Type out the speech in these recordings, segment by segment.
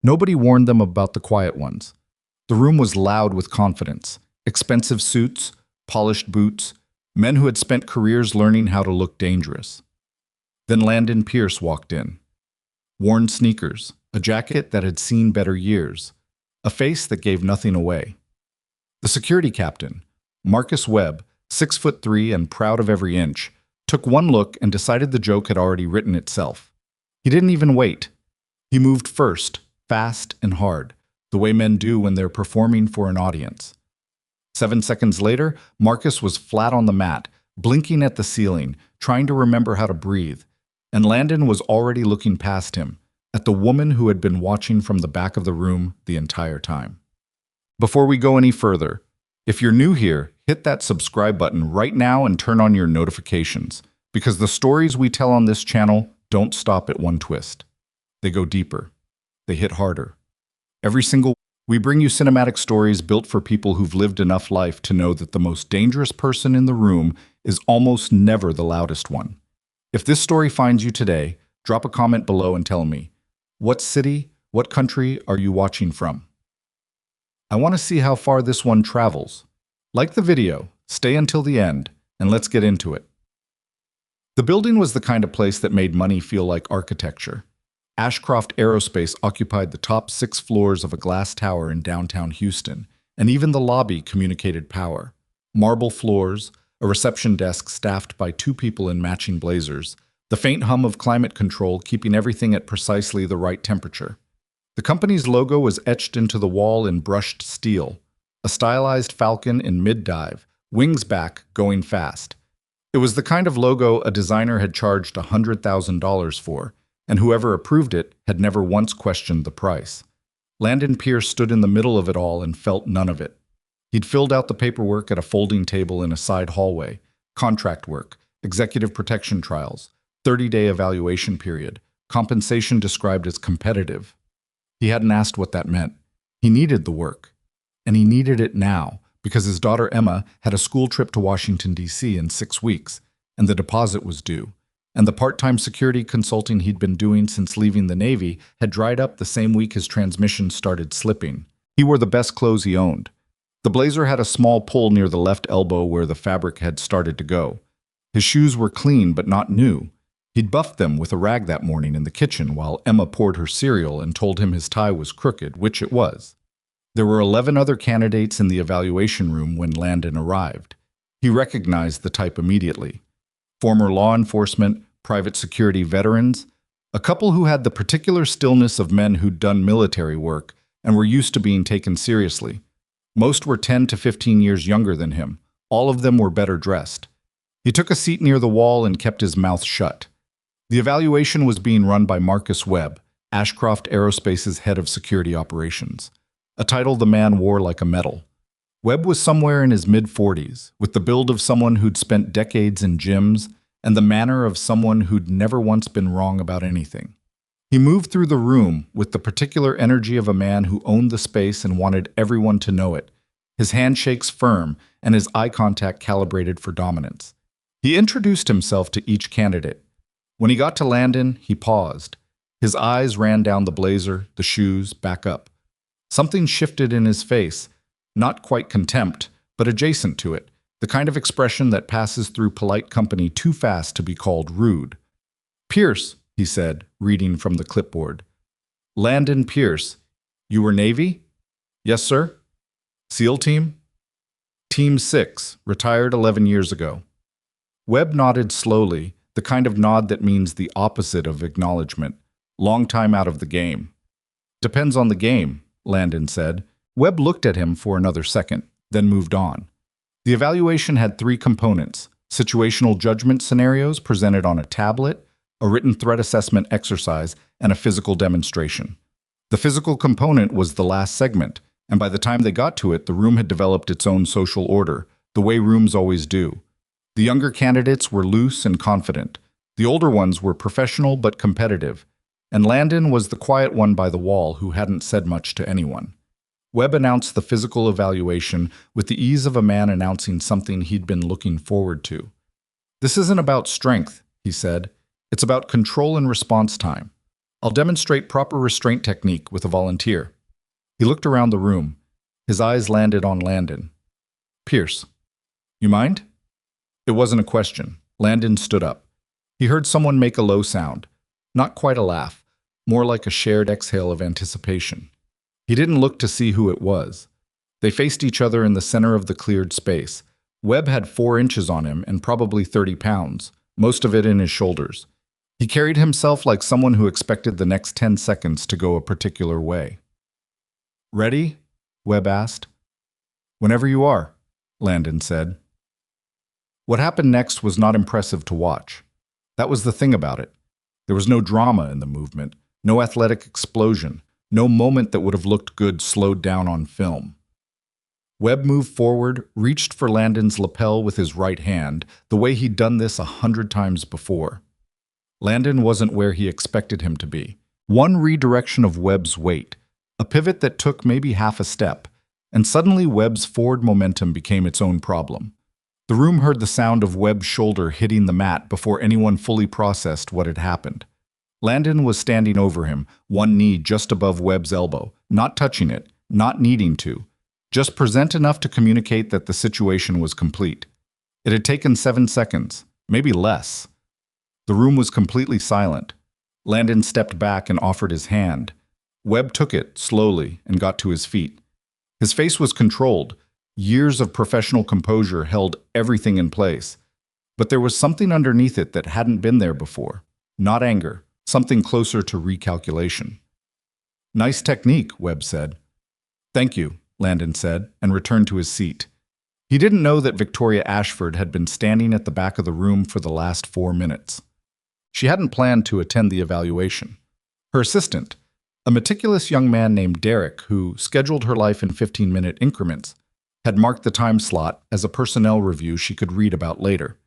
Nobody warned them about the quiet ones. The room was loud with confidence. Expensive suits, polished boots, men who had spent careers learning how to look dangerous. Then Landon Pierce walked in. Worn sneakers, a jacket that had seen better years, a face that gave nothing away. The security captain, Marcus Webb, 6'3" and proud of every inch, took one look and decided the joke had already written itself. He didn't even wait. He moved first, fast and hard, the way men do when they're performing for an audience. 7 seconds later, Marcus was flat on the mat, blinking at the ceiling, trying to remember how to breathe, and Landon was already looking past him, at the woman who had been watching from the back of the room the entire time. Before we go any further, if you're new here, hit that subscribe button right now and turn on your notifications, because the stories we tell on this channel don't stop at one twist. They go deeper. They hit harder. Every single we bring you cinematic stories built for people who've lived enough life to know that the most dangerous person in the room is almost never the loudest one. If this story finds you today, drop a comment below and tell me, what city, what country are you watching from? I want to see how far this one travels. Like the video, stay until the end, and let's get into it. The building was the kind of place that made money feel like architecture. Ashcroft Aerospace occupied the top 6 floors of a glass tower in downtown Houston, and even the lobby communicated power. Marble floors, a reception desk staffed by 2 people in matching blazers, the faint hum of climate control keeping everything at precisely the right temperature. The company's logo was etched into the wall in brushed steel, a stylized falcon in mid-dive, wings back, going fast. It was the kind of logo a designer had charged $100,000 for, and whoever approved it had never once questioned the price. Landon Pierce stood in the middle of it all and felt none of it. He'd filled out the paperwork at a folding table in a side hallway, contract work, executive protection trials, 30-day evaluation period, compensation described as competitive. He hadn't asked what that meant. He needed the work. And he needed it now, because his daughter Emma had a school trip to Washington, D.C. in 6 weeks, and the deposit was due. And the part-time security consulting he'd been doing since leaving the Navy had dried up the same week his transmission started slipping. He wore the best clothes he owned. The blazer had a small pull near the left elbow where the fabric had started to go. His shoes were clean but not new. He'd buffed them with a rag that morning in the kitchen while Emma poured her cereal and told him his tie was crooked, which it was. There were 11 other candidates in the evaluation room when Landon arrived. He recognized the type immediately. Former law enforcement, private security veterans, a couple who had the particular stillness of men who'd done military work and were used to being taken seriously. Most were 10 to 15 years younger than him. All of them were better dressed. He took a seat near the wall and kept his mouth shut. The evaluation was being run by Marcus Webb, Ashcroft Aerospace's head of security operations, a title the man wore like a medal. Webb was somewhere in his mid-40s, with the build of someone who'd spent decades in gyms and the manner of someone who'd never once been wrong about anything. He moved through the room with the particular energy of a man who owned the space and wanted everyone to know it, his handshakes firm and his eye contact calibrated for dominance. He introduced himself to each candidate. When he got to Landon, he paused. His eyes ran down the blazer, the shoes, back up. Something shifted in his face. Not quite contempt, but adjacent to it, the kind of expression that passes through polite company too fast to be called rude. "Pierce," he said, reading from the clipboard. "Landon Pierce. You were Navy?" "Yes, sir." "SEAL team?" "Team 6, retired 11 years ago." Webb nodded slowly, the kind of nod that means the opposite of acknowledgement. "Long time out of the game." "Depends on the game," Landon said. Webb looked at him for another second, then moved on. The evaluation had 3 components: situational judgment scenarios presented on a tablet, a written threat assessment exercise, and a physical demonstration. The physical component was the last segment, and by the time they got to it, the room had developed its own social order, the way rooms always do. The younger candidates were loose and confident. The older ones were professional but competitive, and Landon was the quiet one by the wall who hadn't said much to anyone. Webb announced the physical evaluation with the ease of a man announcing something he'd been looking forward to. "This isn't about strength," he said. "It's about control and response time. I'll demonstrate proper restraint technique with a volunteer. He looked around the room. His eyes landed on Landon. Pierce, you mind? It wasn't a question. Landon stood up. He heard someone make a low sound. Not quite a laugh, more like a shared exhale of anticipation. He didn't look to see who it was. They faced each other in the center of the cleared space. Webb had 4 inches on him and probably 30 pounds, most of it in his shoulders. He carried himself like someone who expected the next 10 seconds to go a particular way. Ready? Webb asked. Whenever you are, Landon said. What happened next was not impressive to watch. That was the thing about it. There was no drama in the movement, no athletic explosion, no moment that would have looked good slowed down on film. Webb moved forward, reached for Landon's lapel with his right hand, the way he'd done this 100 times before. Landon wasn't where he expected him to be. One redirection of Webb's weight, a pivot that took maybe half a step, and suddenly Webb's forward momentum became its own problem. The room heard the sound of Webb's shoulder hitting the mat before anyone fully processed what had happened. Landon was standing over him, one knee just above Webb's elbow, not touching it, not needing to, just present enough to communicate that the situation was complete. It had taken 7 seconds, maybe less. The room was completely silent. Landon stepped back and offered his hand. Webb took it slowly and got to his feet. His face was controlled. Years of professional composure held everything in place. But there was something underneath it that hadn't been there before. Not anger, something closer to recalculation. Nice technique, Webb said. Thank you, Landon said, and returned to his seat. He didn't know that Victoria Ashford had been standing at the back of the room for the last 4 minutes. She hadn't planned to attend the evaluation. Her assistant, a meticulous young man named Derek, who scheduled her life in 15-minute increments, had marked the time slot as a personnel review she could read about later.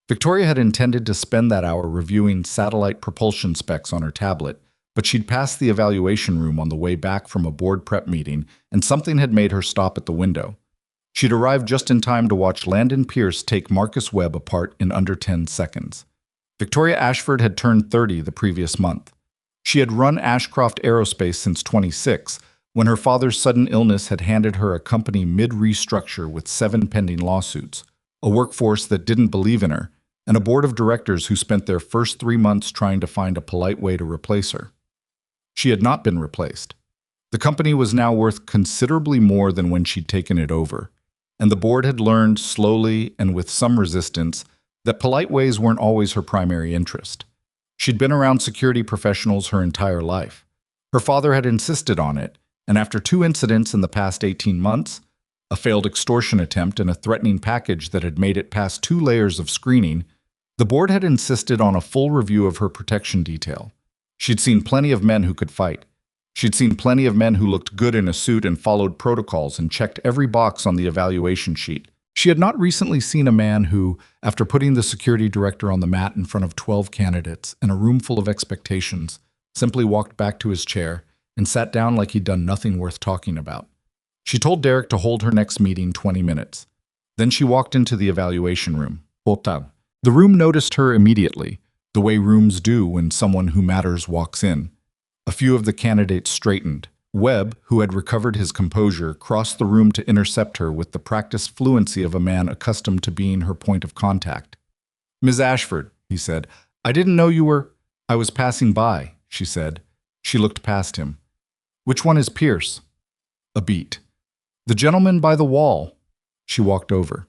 Victoria had intended to spend that hour reviewing satellite propulsion specs on her tablet, but she'd passed the evaluation room on the way back from a board prep meeting, and something had made her stop at the window. She'd arrived just in time to watch Landon Pierce take Marcus Webb apart in under 10 seconds. Victoria Ashford had turned 30 the previous month. She had run Ashcroft Aerospace since 26, when her father's sudden illness had handed her a company mid-restructure with 7 pending lawsuits, a workforce that didn't believe in her, and a board of directors who spent their first 3 months trying to find a polite way to replace her. She had not been replaced. The company was now worth considerably more than when she'd taken it over, and the board had learned slowly and with some resistance that polite ways weren't always her primary interest. She'd been around security professionals her entire life. Her father had insisted on it, and after 2 incidents in the past 18 months, a failed extortion attempt and a threatening package that had made it past 2 layers of screening, the board had insisted on a full review of her protection detail. She'd seen plenty of men who could fight. She'd seen plenty of men who looked good in a suit and followed protocols and checked every box on the evaluation sheet. She had not recently seen a man who, after putting the security director on the mat in front of 12 candidates and a room full of expectations, simply walked back to his chair and sat down like he'd done nothing worth talking about. She told Derek to hold her next meeting 20 minutes. Then she walked into the evaluation room. The room noticed her immediately, the way rooms do when someone who matters walks in. A few of the candidates straightened. Webb, who had recovered his composure, crossed the room to intercept her with the practiced fluency of a man accustomed to being her point of contact. "Ms. Ashford," he said, "I didn't know you were—" "I was passing by," she said. She looked past him. "Which one is Pierce?" A beat. "The gentleman by the wall." She walked over.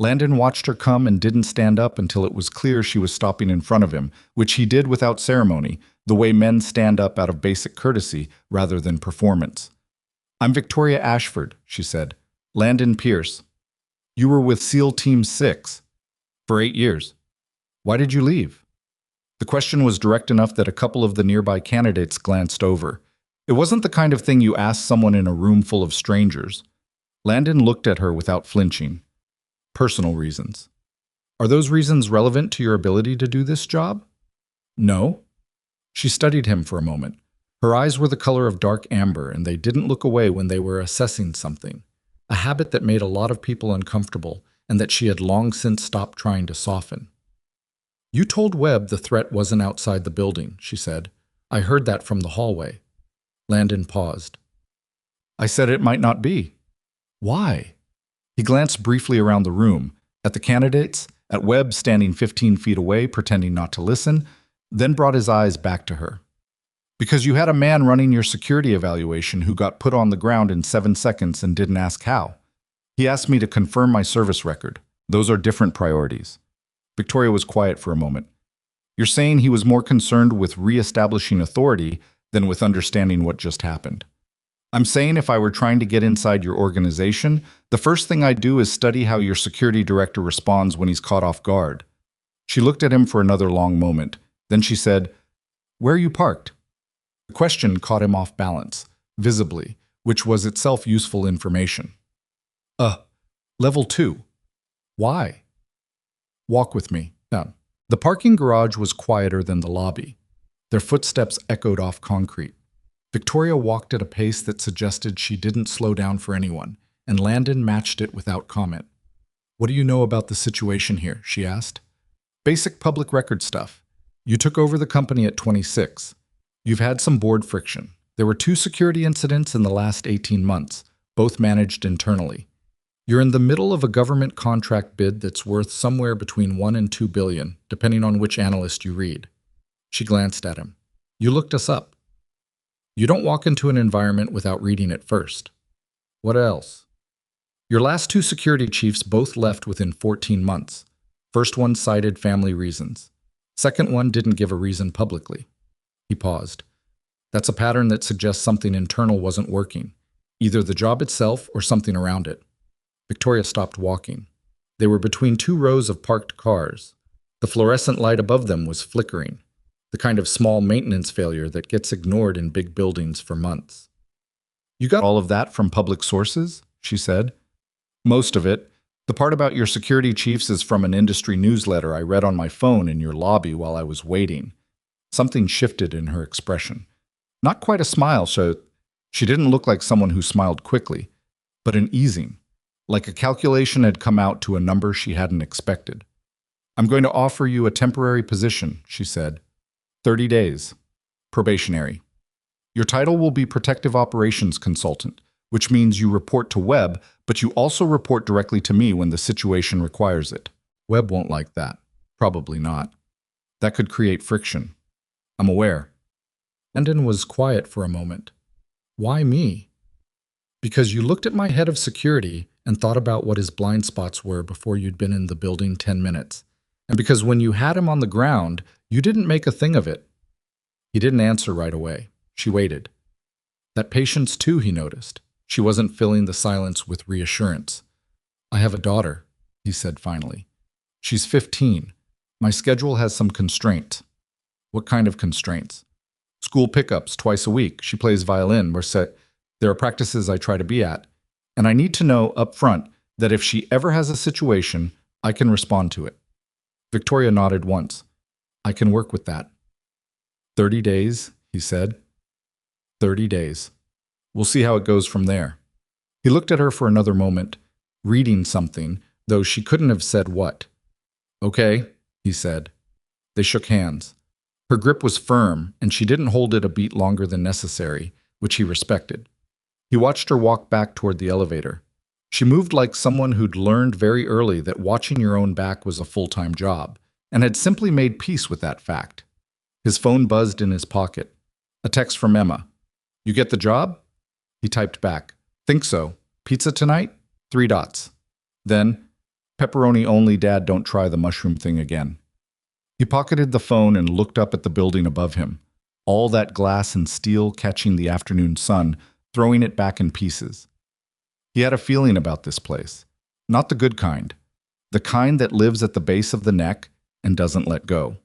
Landon watched her come and didn't stand up until it was clear she was stopping in front of him, which he did without ceremony, the way men stand up out of basic courtesy rather than performance. "I'm Victoria Ashford," she said. "Landon Pierce. You were with SEAL Team 6 for 8 years. Why did you leave?" The question was direct enough that a couple of the nearby candidates glanced over. It wasn't the kind of thing you ask someone in a room full of strangers. Landon looked at her without flinching. "Personal reasons." "Are those reasons relevant to your ability to do this job?" "No." She studied him for a moment. Her eyes were the color of dark amber, and they didn't look away when they were assessing something, a habit that made a lot of people uncomfortable and that she had long since stopped trying to soften. "You told Webb the threat wasn't outside the building," she said. I heard that from the hallway. Landon paused. I said it might not be. Why? He glanced briefly around the room, at the candidates, at Webb standing 15 feet away, pretending not to listen, then brought his eyes back to her. Because you had a man running your security evaluation who got put on the ground in 7 seconds and didn't ask how. He asked me to confirm my service record. Those are different priorities. Victoria was quiet for a moment. You're saying he was more concerned with re-establishing authority than with understanding what just happened. I'm saying if I were trying to get inside your organization, the first thing I'd do is study how your security director responds when he's caught off guard. She looked at him for another long moment. Then she said, "Where are you parked?" The question caught him off balance, visibly, which was itself useful information. Level 2. Why? Walk with me. Down. The parking garage was quieter than the lobby. Their footsteps echoed off concrete. Victoria walked at a pace that suggested she didn't slow down for anyone, and Landon matched it without comment. What do you know about the situation here? She asked. Basic public record stuff. You took over the company at 26. You've had some board friction. There were 2 security incidents in the last 18 months, both managed internally. You're in the middle of a government contract bid that's worth somewhere between 1 and 2 billion, depending on which analyst you read. She glanced at him. You looked us up. You don't walk into an environment without reading it first. What else? Your last 2 security chiefs both left within 14 months. First one cited family reasons. Second one didn't give a reason publicly. He paused. That's a pattern that suggests something internal wasn't working, either the job itself or something around it. Victoria stopped walking. They were between 2 rows of parked cars. The fluorescent light above them was flickering, the kind of small maintenance failure that gets ignored in big buildings for months. You got all of that from public sources? She said. Most of it. The part about your security chiefs is from an industry newsletter I read on my phone in your lobby while I was waiting. Something shifted in her expression. Not quite a smile, so she didn't look like someone who smiled quickly, but an easing, like a calculation had come out to a number she hadn't expected. I'm going to offer you a temporary position, she said. 30 days. Probationary. Your title will be Protective Operations Consultant, which means you report to Webb, but you also report directly to me when the situation requires it. Webb won't like that. Probably not. That could create friction. I'm aware. Landon was quiet for a moment. Why me? Because you looked at my head of security and thought about what his blind spots were before you'd been in the building 10 minutes. And because when you had him on the ground, you didn't make a thing of it. He didn't answer right away. She waited. That patience too, he noticed. She wasn't filling the silence with reassurance. I have a daughter, he said finally. She's 15. My schedule has some constraints. What kind of constraints? School pickups twice a week. She plays violin. There are practices I try to be at. And I need to know up front that if she ever has a situation, I can respond to it. Victoria nodded once. I can work with that. 30 days, he said. 30 days. We'll see how it goes from there. He looked at her for another moment, reading something, though she couldn't have said what. Okay, he said. They shook hands. Her grip was firm, and she didn't hold it a beat longer than necessary, which he respected. He watched her walk back toward the elevator. She moved like someone who'd learned very early that watching your own back was a full-time job, and had simply made peace with that fact. His phone buzzed in his pocket. A text from Emma. You get the job? He typed back. Think so. Pizza tonight? 3 dots. Then, pepperoni only, Dad, don't try the mushroom thing again. He pocketed the phone and looked up at the building above him. All that glass and steel catching the afternoon sun, throwing it back in pieces. He had a feeling about this place. Not the good kind. The kind that lives at the base of the neck and doesn't let go.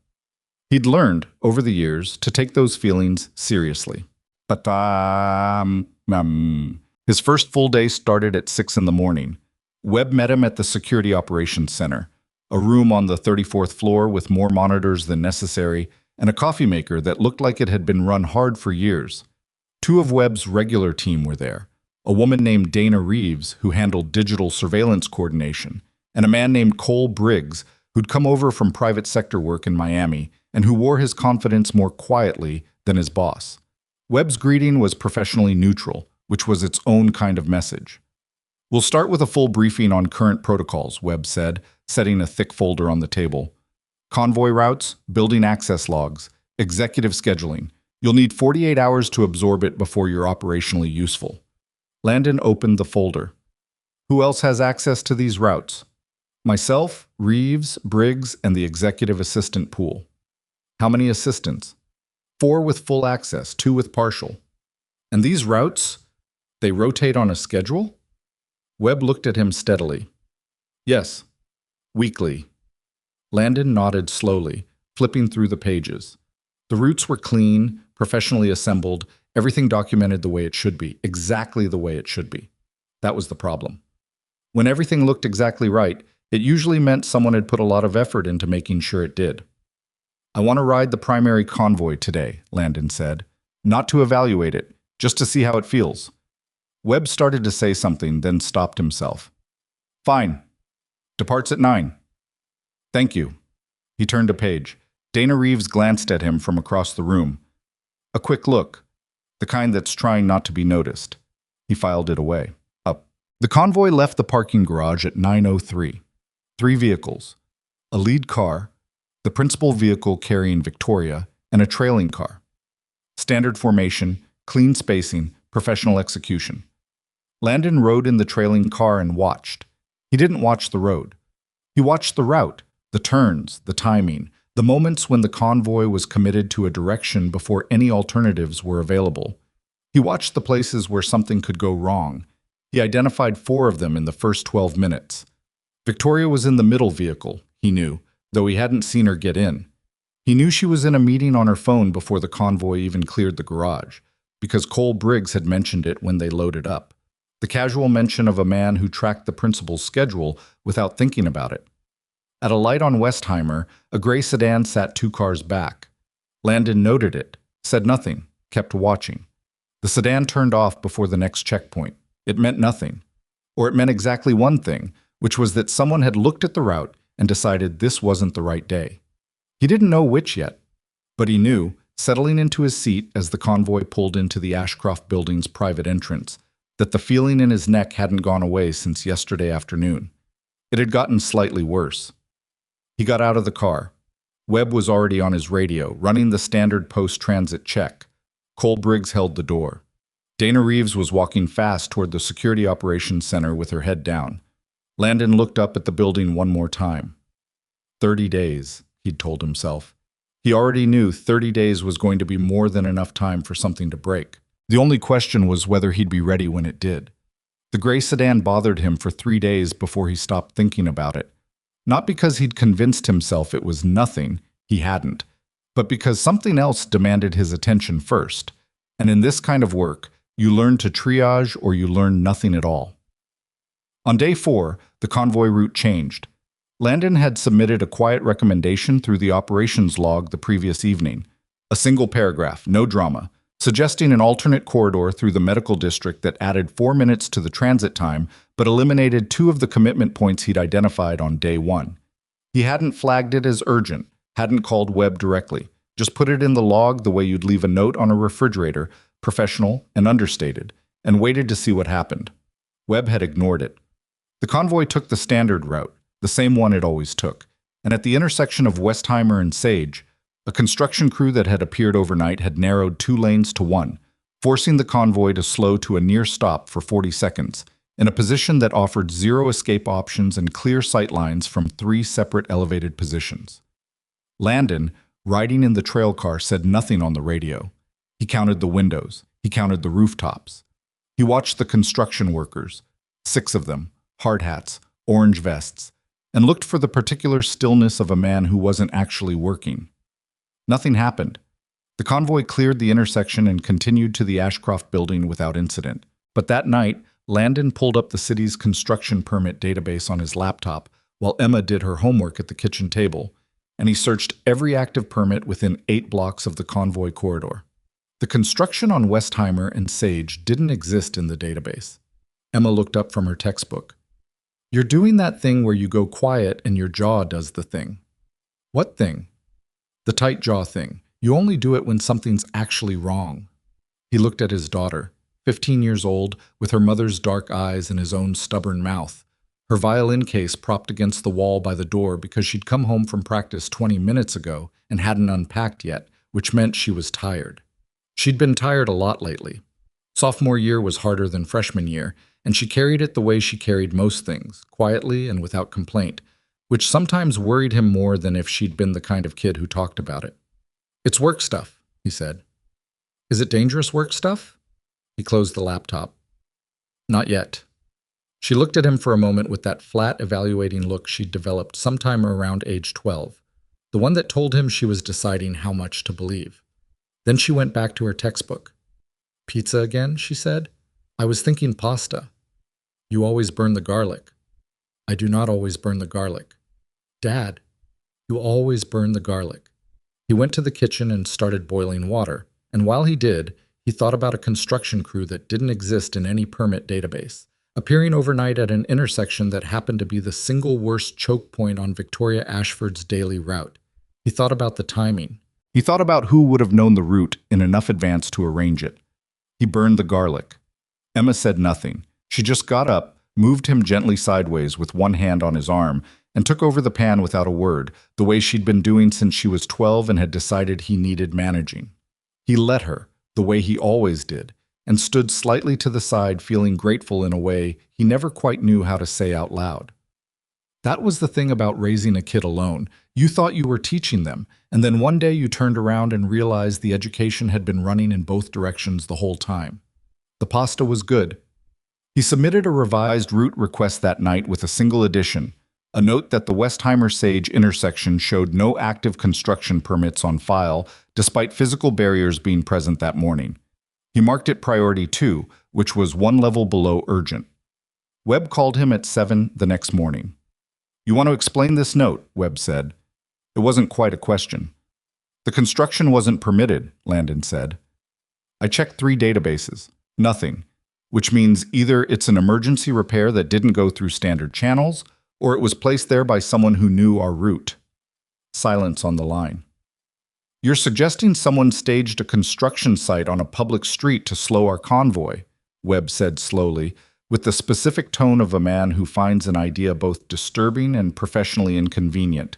He'd learned, over the years, to take those feelings seriously. But, his first full day started at 6 in the morning. Webb met him at the Security Operations Center, a room on the 34th floor with more monitors than necessary, and a coffee maker that looked like it had been run hard for years. 2 of Webb's regular team were there, a woman named Dana Reeves, who handled digital surveillance coordination, and a man named Cole Briggs, who'd come over from private sector work in Miami and who wore his confidence more quietly then his boss. Webb's greeting was professionally neutral, which was its own kind of message. "We'll start with a full briefing on current protocols," Webb said, setting a thick folder on the table. "Convoy routes, building access logs, executive scheduling. You'll need 48 hours to absorb it before you're operationally useful." Landon opened the folder. "Who else has access to these routes?" "Myself, Reeves, Briggs, and the executive assistant pool." "How many assistants?" "4 with full access, 2 with partial." "And these routes, they rotate on a schedule?" Webb looked at him steadily. "Yes, weekly." Landon nodded slowly, flipping through the pages. The routes were clean, professionally assembled, everything documented the way it should be, exactly the way it should be. That was the problem. When everything looked exactly right, it usually meant someone had put a lot of effort into making sure it did. "I want to ride the primary convoy today," Landon said. "Not to evaluate it, just to see how it feels." Webb started to say something, then stopped himself. "Fine. Departs at 9. "Thank you." He turned a page. Dana Reeves glanced at him from across the room. A quick look, the kind that's trying not to be noticed. He filed it away. Up. The convoy left the parking garage at 9:03. 3 vehicles. A lead car, the principal vehicle carrying Victoria, and a trailing car. Standard formation, clean spacing, professional execution. Landon rode in the trailing car and watched. He didn't watch the road. He watched the route, the turns, the timing, the moments when the convoy was committed to a direction before any alternatives were available. He watched the places where something could go wrong. He identified 4 of them in the first 12 minutes. Victoria was in the middle vehicle, he knew, though he hadn't seen her get in. He knew she was in a meeting on her phone before the convoy even cleared the garage, because Cole Briggs had mentioned it when they loaded up. The casual mention of a man who tracked the principal's schedule without thinking about it. At a light on Westheimer, a gray sedan sat 2 cars back. Landon noted it, said nothing, kept watching. The sedan turned off before the next checkpoint. It meant nothing. Or it meant exactly one thing, which was that someone had looked at the route and decided this wasn't the right day. He didn't know which yet, but he knew, settling into his seat as the convoy pulled into the Ashcroft Building's private entrance, that the feeling in his neck hadn't gone away since yesterday afternoon. It had gotten slightly worse. He got out of the car. Webb was already on his radio, running the standard post-transit check. Cole Briggs held the door. Dana Reeves was walking fast toward the Security Operations Center with her head down. Landon looked up at the building one more time. 30 days, he'd told himself. He already knew 30 days was going to be more than enough time for something to break. The only question was whether he'd be ready when it did. The gray sedan bothered him for 3 days before he stopped thinking about it. Not because he'd convinced himself it was nothing, he hadn't, but because something else demanded his attention first. And in this kind of work, you learn to triage or you learn nothing at all. On day 4, the convoy route changed. Landon had submitted a quiet recommendation through the operations log the previous evening. A single paragraph, no drama, suggesting an alternate corridor through the medical district that added 4 minutes to the transit time but eliminated 2 of the commitment points he'd identified on day 1. He hadn't flagged it as urgent, hadn't called Webb directly, just put it in the log the way you'd leave a note on a refrigerator, professional and understated, and waited to see what happened. Webb had ignored it. The convoy took the standard route, the same one it always took, and at the intersection of Westheimer and Sage, a construction crew that had appeared overnight had narrowed 2 lanes to 1, forcing the convoy to slow to a near stop for 40 seconds, in a position that offered 0 escape options and clear sight lines from 3 separate elevated positions. Landon, riding in the trail car, said nothing on the radio. He counted the windows. He counted the rooftops. He watched the construction workers, 6 of them, hard hats, orange vests, and looked for the particular stillness of a man who wasn't actually working. Nothing happened. The convoy cleared the intersection and continued to the Ashcroft Building without incident. But that night, Landon pulled up the city's construction permit database on his laptop while Emma did her homework at the kitchen table, and he searched every active permit within 8 blocks of the convoy corridor. The construction on Westheimer and Sage didn't exist in the database. Emma looked up from her textbook. "You're doing that thing where you go quiet and your jaw does the thing." "What thing?" "The tight jaw thing. You only do it when something's actually wrong. He looked at his daughter, 15 years old, with her mother's dark eyes and his own stubborn mouth. Her violin case propped against the wall by the door because she'd come home from practice 20 minutes ago and hadn't unpacked yet, which meant she was tired. She'd been tired a lot lately. Sophomore year was harder than freshman year, and she carried it the way she carried most things, quietly and without complaint, which sometimes worried him more than if she'd been the kind of kid who talked about it. "It's work stuff," he said. "Is it dangerous work stuff?" He closed the laptop. "Not yet." She looked at him for a moment with that flat, evaluating look she'd developed sometime around age 12, the one that told him she was deciding how much to believe. Then she went back to her textbook. "Pizza again?" she said. "I was thinking pasta." "You always burn the garlic." "I do not always burn the garlic." "Dad, you always burn the garlic." He went to the kitchen and started boiling water, and while he did, he thought about a construction crew that didn't exist in any permit database, appearing overnight at an intersection that happened to be the single worst choke point on Victoria Ashford's daily route. He thought about the timing. He thought about who would have known the route in enough advance to arrange it. He burned the garlic. Emma said nothing. She just got up, moved him gently sideways with one hand on his arm, and took over the pan without a word, the way she'd been doing since she was 12 and had decided he needed managing. He let her, the way he always did, and stood slightly to the side, feeling grateful in a way he never quite knew how to say out loud. That was the thing about raising a kid alone. You thought you were teaching them, and then one day you turned around and realized the education had been running in both directions the whole time. The pasta was good. He submitted a revised route request that night with a single addition, a note that the Westheimer Sage intersection showed no active construction permits on file, despite physical barriers being present that morning. He marked it Priority 2, which was one level below urgent. Webb called him at 7 the next morning. "You want to explain this note?" Webb said. It wasn't quite a question. "The construction wasn't permitted," Landon said. "I checked 3 databases. Nothing. Which means either it's an emergency repair that didn't go through standard channels, or it was placed there by someone who knew our route." Silence on the line. "You're suggesting someone staged a construction site on a public street to slow our convoy," Webb said slowly, with the specific tone of a man who finds an idea both disturbing and professionally inconvenient.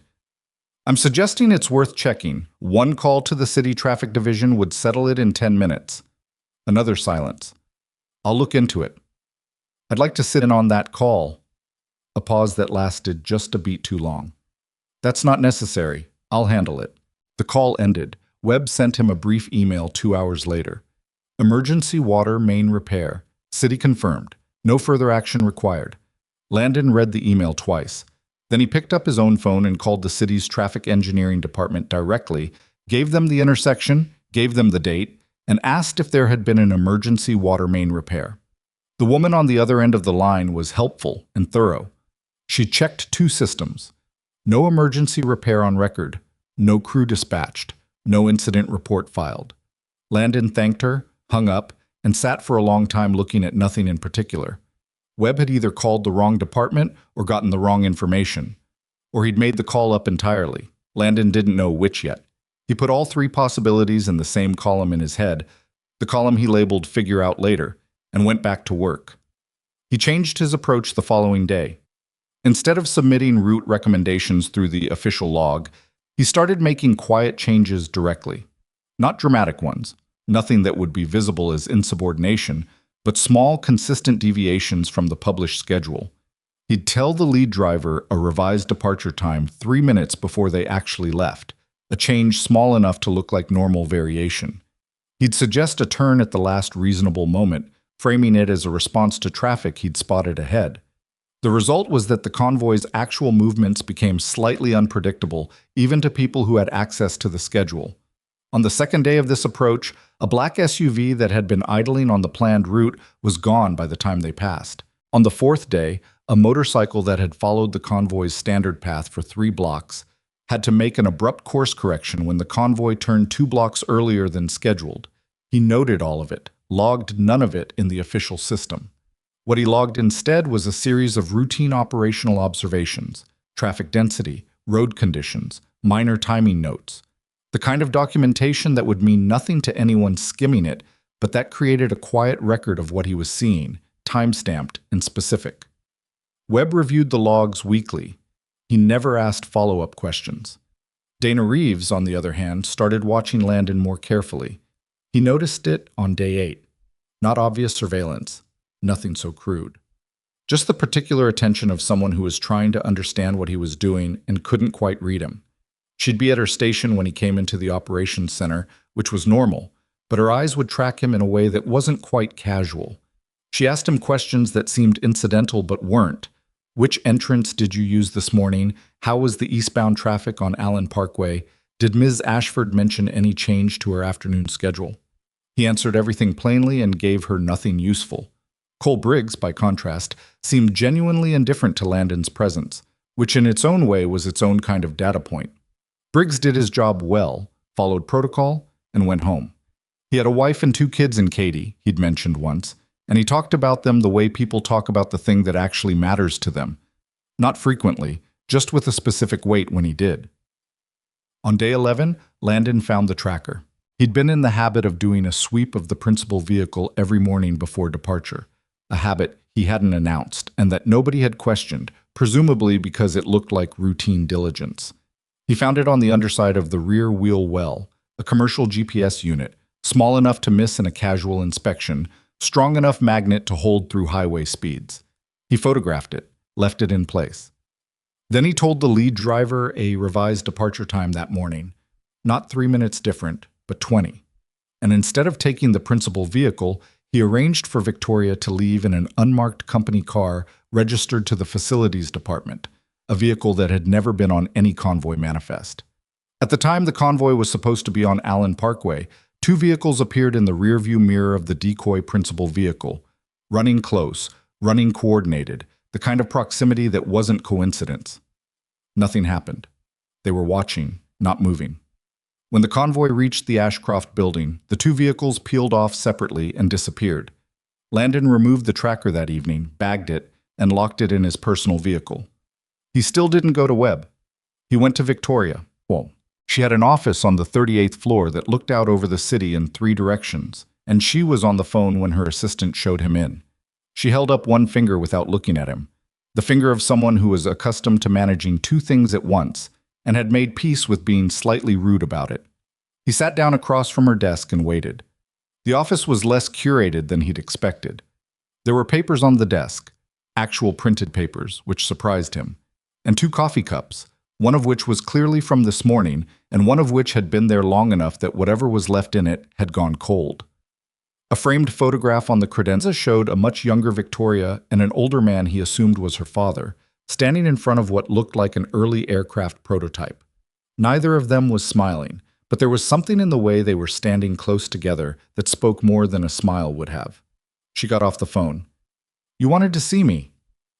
"I'm suggesting it's worth checking. One call to the city traffic division would settle it in 10 minutes. Another silence. "I'll look into it." "I'd like to sit in on that call." A pause that lasted just a beat too long. "That's not necessary. I'll handle it." The call ended. Webb sent him a brief email 2 hours later. "Emergency water main repair. City confirmed. No further action required." Landon read the email twice. Then he picked up his own phone and called the city's traffic engineering department directly, gave them the intersection, gave them the date, and asked if there had been an emergency water main repair. The woman on the other end of the line was helpful and thorough. She checked 2 systems. No emergency repair on record, no crew dispatched, no incident report filed. Landon thanked her, hung up, and sat for a long time looking at nothing in particular. Webb had either called the wrong department or gotten the wrong information. Or he'd made the call up entirely. Landon didn't know which yet. He put all 3 possibilities in the same column in his head, the column he labeled "Figure Out Later," and went back to work. He changed his approach the following day. Instead of submitting route recommendations through the official log, he started making quiet changes directly. Not dramatic ones, nothing that would be visible as insubordination, but small, consistent deviations from the published schedule. He'd tell the lead driver a revised departure time 3 minutes before they actually left, a change small enough to look like normal variation. He'd suggest a turn at the last reasonable moment, framing it as a response to traffic he'd spotted ahead. The result was that the convoy's actual movements became slightly unpredictable, even to people who had access to the schedule. On the second day of this approach, a black SUV that had been idling on the planned route was gone by the time they passed. On the 4th day, a motorcycle that had followed the convoy's standard path for 3 blocks had to make an abrupt course correction when the convoy turned 2 blocks earlier than scheduled. He noted all of it, logged none of it in the official system. What he logged instead was a series of routine operational observations, traffic density, road conditions, minor timing notes. The The kind of documentation that would mean nothing to anyone skimming it, but that created a quiet record of what he was seeing, time-stamped and specific. Webb reviewed the logs weekly. He never asked follow-up questions. Dana Reeves, on the other hand, started watching Landon more carefully. He noticed it on day 8. Not obvious surveillance, nothing so crude. Just the particular attention of someone who was trying to understand what he was doing and couldn't quite read him. She'd be at her station when he came into the operations center, which was normal, but her eyes would track him in a way that wasn't quite casual. She asked him questions that seemed incidental but weren't. Which entrance did you use this morning? How was the eastbound traffic on Allen Parkway? Did Ms. Ashford mention any change to her afternoon schedule? He answered everything plainly and gave her nothing useful. Cole Briggs, by contrast, seemed genuinely indifferent to Landon's presence, which in its own way was its own kind of data point. Briggs did his job well, followed protocol, and went home. He had a wife and 2 kids in Katy, he'd mentioned once, and he talked about them the way people talk about the thing that actually matters to them. Not frequently, just with a specific weight when he did. On day 11, Landon found the tracker. He'd been in the habit of doing a sweep of the principal vehicle every morning before departure, a habit he hadn't announced and that nobody had questioned, presumably because it looked like routine diligence. He found it on the underside of the rear wheel well, a commercial GPS unit, small enough to miss in a casual inspection, strong enough magnet to hold through highway speeds. He photographed it, left it in place. Then he told the lead driver a revised departure time that morning, not 3 minutes different, but 20. And instead of taking the principal vehicle, he arranged for Victoria to leave in an unmarked company car registered to the facilities department, a vehicle that had never been on any convoy manifest. At the time the convoy was supposed to be on Allen Parkway, 2 vehicles appeared in the rearview mirror of the decoy principal vehicle, running close, running coordinated, the kind of proximity that wasn't coincidence. Nothing happened. They were watching, not moving. When the convoy reached the Ashcroft building, the 2 vehicles peeled off separately and disappeared. Landon removed the tracker that evening, bagged it, and locked it in his personal vehicle. He still didn't go to Webb. He went to Victoria. Well, she had an office on the 38th floor that looked out over the city in 3 directions, and she was on the phone when her assistant showed him in. She held up one finger without looking at him, the finger of someone who was accustomed to managing 2 things at once, and had made peace with being slightly rude about it. He sat down across from her desk and waited. The office was less curated than he'd expected. There were papers on the desk, actual printed papers, which surprised him, and 2 coffee cups, one of which was clearly from this morning, and one of which had been there long enough that whatever was left in it had gone cold. A framed photograph on the credenza showed a much younger Victoria and an older man he assumed was her father, standing in front of what looked like an early aircraft prototype. Neither of them was smiling, but there was something in the way they were standing close together that spoke more than a smile would have. She got off the phone. "You wanted to see me."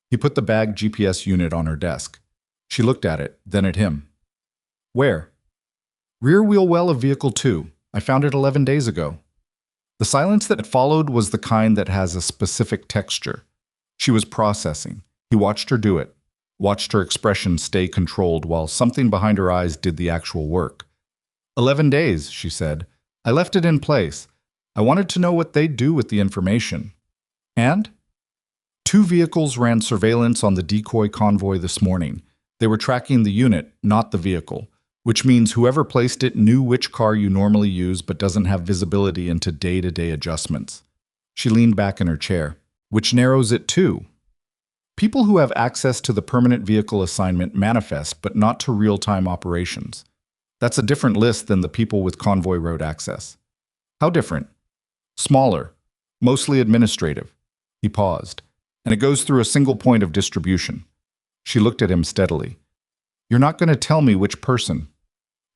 He put the bag GPS unit on her desk. She looked at it, then at him. "Where?" "Rear wheel well of vehicle 2. I found it 11 days ago." The silence that followed was the kind that has a specific texture. She was processing. He watched her do it, watched her expression stay controlled while something behind her eyes did the actual work. 11 days, she said. "I left it in place. I wanted to know what they'd do with the information." And? 2 vehicles ran surveillance on the decoy convoy this morning. They were tracking the unit, not the vehicle, which means whoever placed it knew which car you normally use but doesn't have visibility into day-to-day adjustments. She leaned back in her chair. Which narrows it too. People who have access to the permanent vehicle assignment manifest, but not to real-time operations. That's a different list than the people with convoy road access. How different? Smaller, mostly administrative. He paused, and it goes through a single point of distribution. She looked at him steadily. "You're not going to tell me which person?"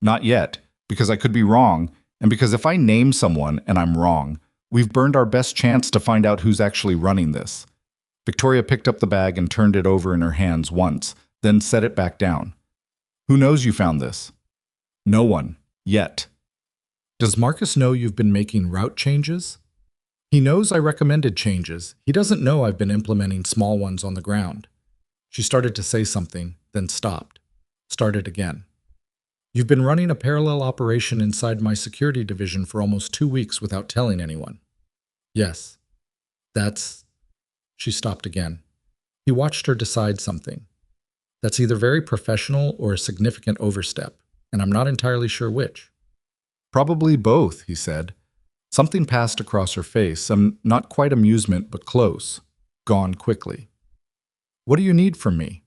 "Not yet, because I could be wrong, and because if I name someone and I'm wrong, we've burned our best chance to find out who's actually running this." Victoria picked up the bag and turned it over in her hands once, then set it back down. "Who knows you found this?" "No one. Yet." "Does Marcus know you've been making route changes?" "He knows I recommended changes. He doesn't know I've been implementing small ones on the ground." She started to say something, then stopped. Started again. You've been running a parallel operation inside my security division for almost 2 weeks without telling anyone. Yes, that's... She stopped again. He watched her decide something. That's either very professional or a significant overstep, and I'm not entirely sure which. Probably both, he said. Something passed across her face, not quite amusement, but close. Gone quickly. What do you need from me?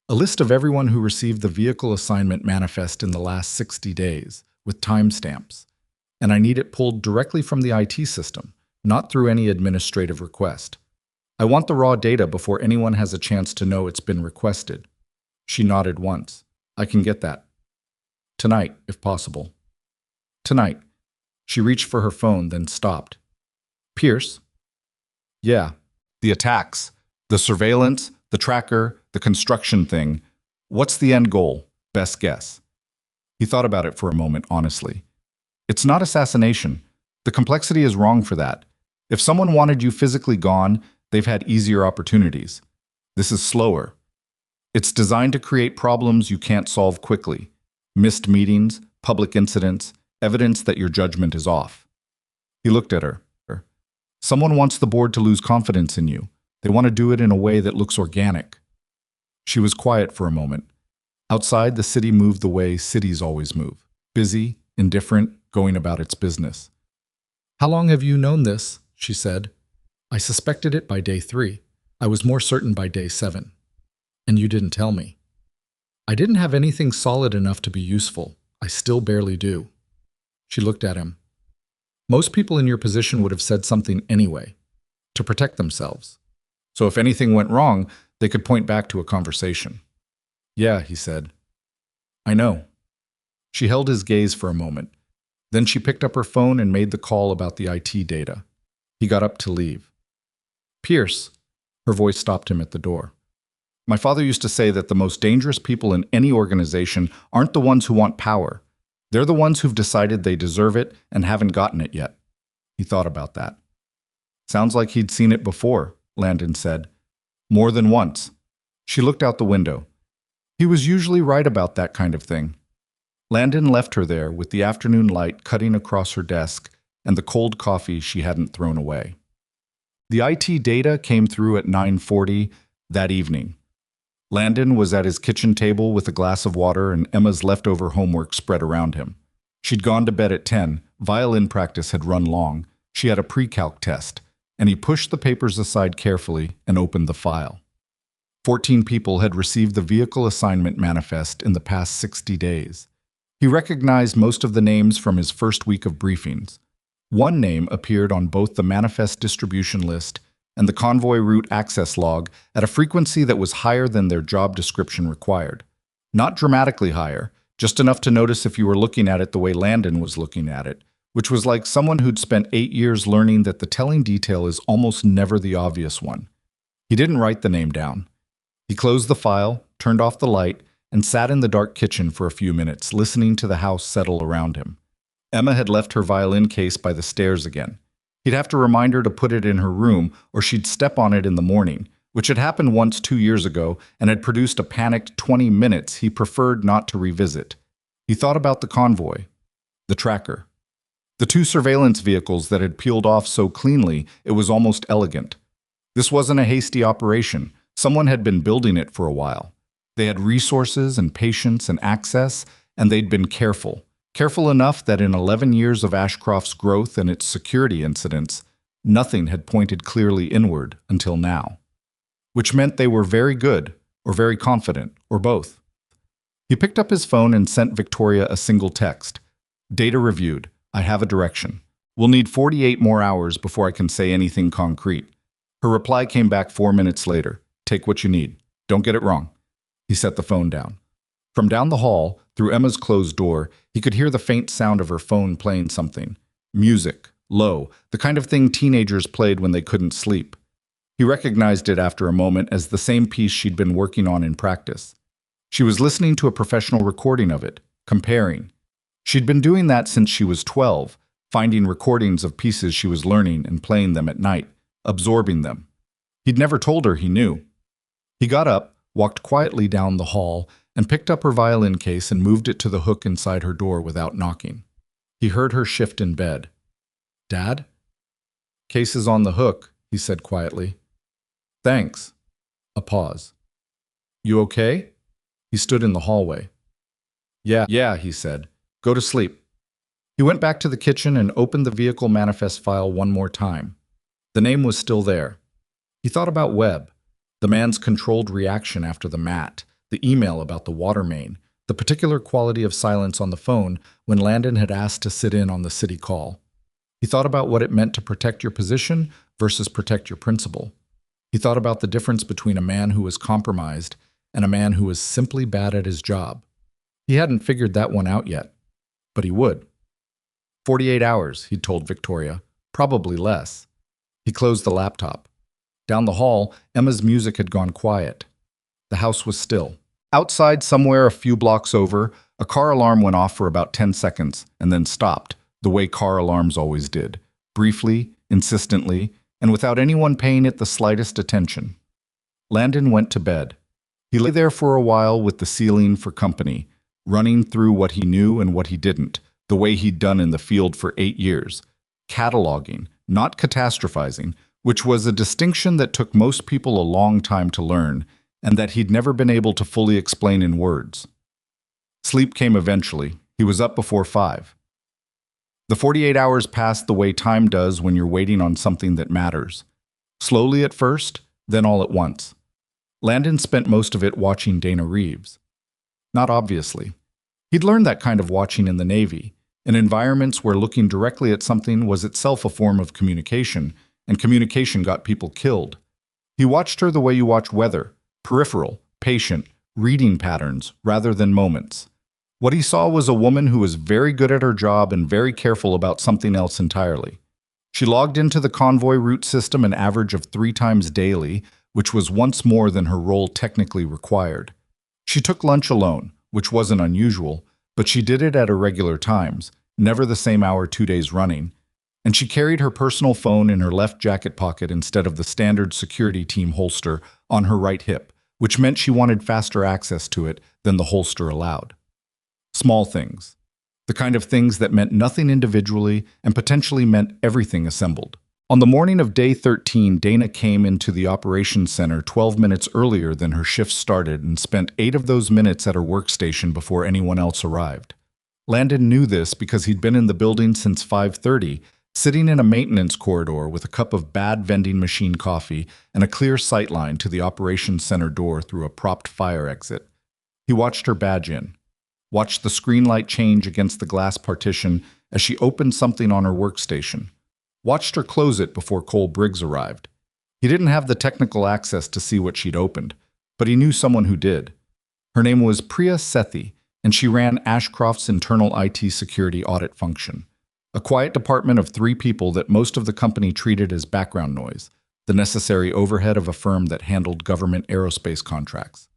A list of everyone who received the vehicle assignment manifest in the last 60 days, with timestamps. And I need it pulled directly from the IT system, not through any administrative request. I want the raw data before anyone has a chance to know it's been requested. She nodded once. I can get that. Tonight, if possible. Tonight. She reached for her phone, then stopped. Pierce? Yeah. The attacks. The surveillance, the tracker, the construction thing. What's the end goal? Best guess. He thought about it for a moment, honestly. It's not assassination. The complexity is wrong for that. If someone wanted you physically gone, they've had easier opportunities. This is slower. It's designed to create problems you can't solve quickly. Missed meetings, public incidents, evidence that your judgment is off. He looked at her. Someone wants the board to lose confidence in you. They want to do it in a way that looks organic. She was quiet for a moment. Outside, the city moved the way cities always move. Busy, indifferent, going about its business. How long have you known this? She said. I suspected it by day 3. I was more certain by day 7. And you didn't tell me. I didn't have anything solid enough to be useful. I still barely do. She looked at him. Most people in your position would have said something anyway, to protect themselves. So if anything went wrong, they could point back to a conversation. Yeah, he said. I know. She held his gaze for a moment. Then she picked up her phone and made the call about the IT data. He got up to leave. Pierce, her voice stopped him at the door. My father used to say that the most dangerous people in any organization aren't the ones who want power. They're the ones who've decided they deserve it and haven't gotten it yet. He thought about that. Sounds like he'd seen it before, Landon said. More than once. She looked out the window. He was usually right about that kind of thing. Landon left her there with the afternoon light cutting across her desk and the cold coffee she hadn't thrown away. The IT data came through at 9:40 that evening. Landon was at his kitchen table with a glass of water and Emma's leftover homework spread around him. She'd gone to bed at 10, violin practice had run long, she had a pre-calc test, and he pushed the papers aside carefully and opened the file. 14 people had received the vehicle assignment manifest in the past 60 days. He recognized most of the names from his first week of briefings. One name appeared on both the manifest distribution list and the convoy route access log at a frequency that was higher than their job description required. Not dramatically higher, just enough to notice if you were looking at it the way Landon was looking at it, which was like someone who'd spent 8 years learning that the telling detail is almost never the obvious one. He didn't write the name down. He closed the file, turned off the light, and sat in the dark kitchen for a few minutes, listening to the house settle around him. Emma had left her violin case by the stairs again. He'd have to remind her to put it in her room, or she'd step on it in the morning, which had happened once 2 years ago and had produced a panicked 20 minutes he preferred not to revisit. He thought about the convoy, the tracker, the 2 surveillance vehicles that had peeled off so cleanly it was almost elegant. This wasn't a hasty operation. Someone had been building it for a while. They had resources and patience and access, and they'd been careful. Careful enough that in 11 years of Ashcroft's growth and its security incidents, nothing had pointed clearly inward until now. Which meant they were very good, or very confident, or both. He picked up his phone and sent Victoria a single text. Data reviewed. I have a direction. We'll need 48 more hours before I can say anything concrete. Her reply came back 4 minutes later. Take what you need. Don't get it wrong. He set the phone down. From down the hall, through Emma's closed door, he could hear the faint sound of her phone playing something. Music, low, the kind of thing teenagers played when they couldn't sleep. He recognized it after a moment as the same piece she'd been working on in practice. She was listening to a professional recording of it, comparing. She'd been doing that since she was 12, finding recordings of pieces she was learning and playing them at night, absorbing them. He'd never told her he knew. He got up, walked quietly down the hall, and picked up her violin case and moved it to the hook inside her door without knocking. He heard her shift in bed. "Dad?" "Case is on the hook," he said quietly. "Thanks." A pause. "You okay?" He stood in the hallway. Yeah, he said. "Go to sleep." He went back to the kitchen and opened the vehicle manifest file one more time. The name was still there. He thought about Webb, the man's controlled reaction after the mat, the email about the water main, the particular quality of silence on the phone when Landon had asked to sit in on the city call. He thought about what it meant to protect your position versus protect your principle. He thought about the difference between a man who was compromised and a man who was simply bad at his job. He hadn't figured that one out yet, but he would. 48 hours, he'd told Victoria, probably less. He closed the laptop. Down the hall, Emma's music had gone quiet. The house was still. Outside, somewhere a few blocks over, a car alarm went off for about 10 seconds and then stopped, the way car alarms always did, briefly, insistently, and without anyone paying it the slightest attention. Landon went to bed. He lay there for a while with the ceiling for company, running through what he knew and what he didn't, the way he'd done in the field for 8 years, cataloging, not catastrophizing, which was a distinction that took most people a long time to learn, and that he'd never been able to fully explain in words. Sleep came eventually. He was up before 5. The 48 hours passed the way time does when you're waiting on something that matters. Slowly at first, then all at once. Landon spent most of it watching Dana Reeves. Not obviously. He'd learned that kind of watching in the Navy, in environments where looking directly at something was itself a form of communication, and communication got people killed. He watched her the way you watch weather, peripheral, patient, reading patterns, rather than moments. What he saw was a woman who was very good at her job and very careful about something else entirely. She logged into the convoy route system an average of 3 times daily, which was once more than her role technically required. She took lunch alone, which wasn't unusual, but she did it at irregular times, never the same hour 2 days running, and she carried her personal phone in her left jacket pocket instead of the standard security team holster on her right hip, which meant she wanted faster access to it than the holster allowed. Small things. The kind of things that meant nothing individually and potentially meant everything assembled. On the morning of day 13, Dana came into the operations center 12 minutes earlier than her shift started and spent 8 of those minutes at her workstation before anyone else arrived. Landon knew this because he'd been in the building since 5:30, sitting in a maintenance corridor with a cup of bad vending machine coffee and a clear sightline to the operations center door through a propped fire exit. He watched her badge in, watched the screen light change against the glass partition as she opened something on her workstation, watched her close it before Cole Briggs arrived. He didn't have the technical access to see what she'd opened, but he knew someone who did. Her name was Priya Sethi, and she ran Ashcroft's internal IT security audit function, a quiet department of 3 people that most of the company treated as background noise, the necessary overhead of a firm that handled government aerospace contracts.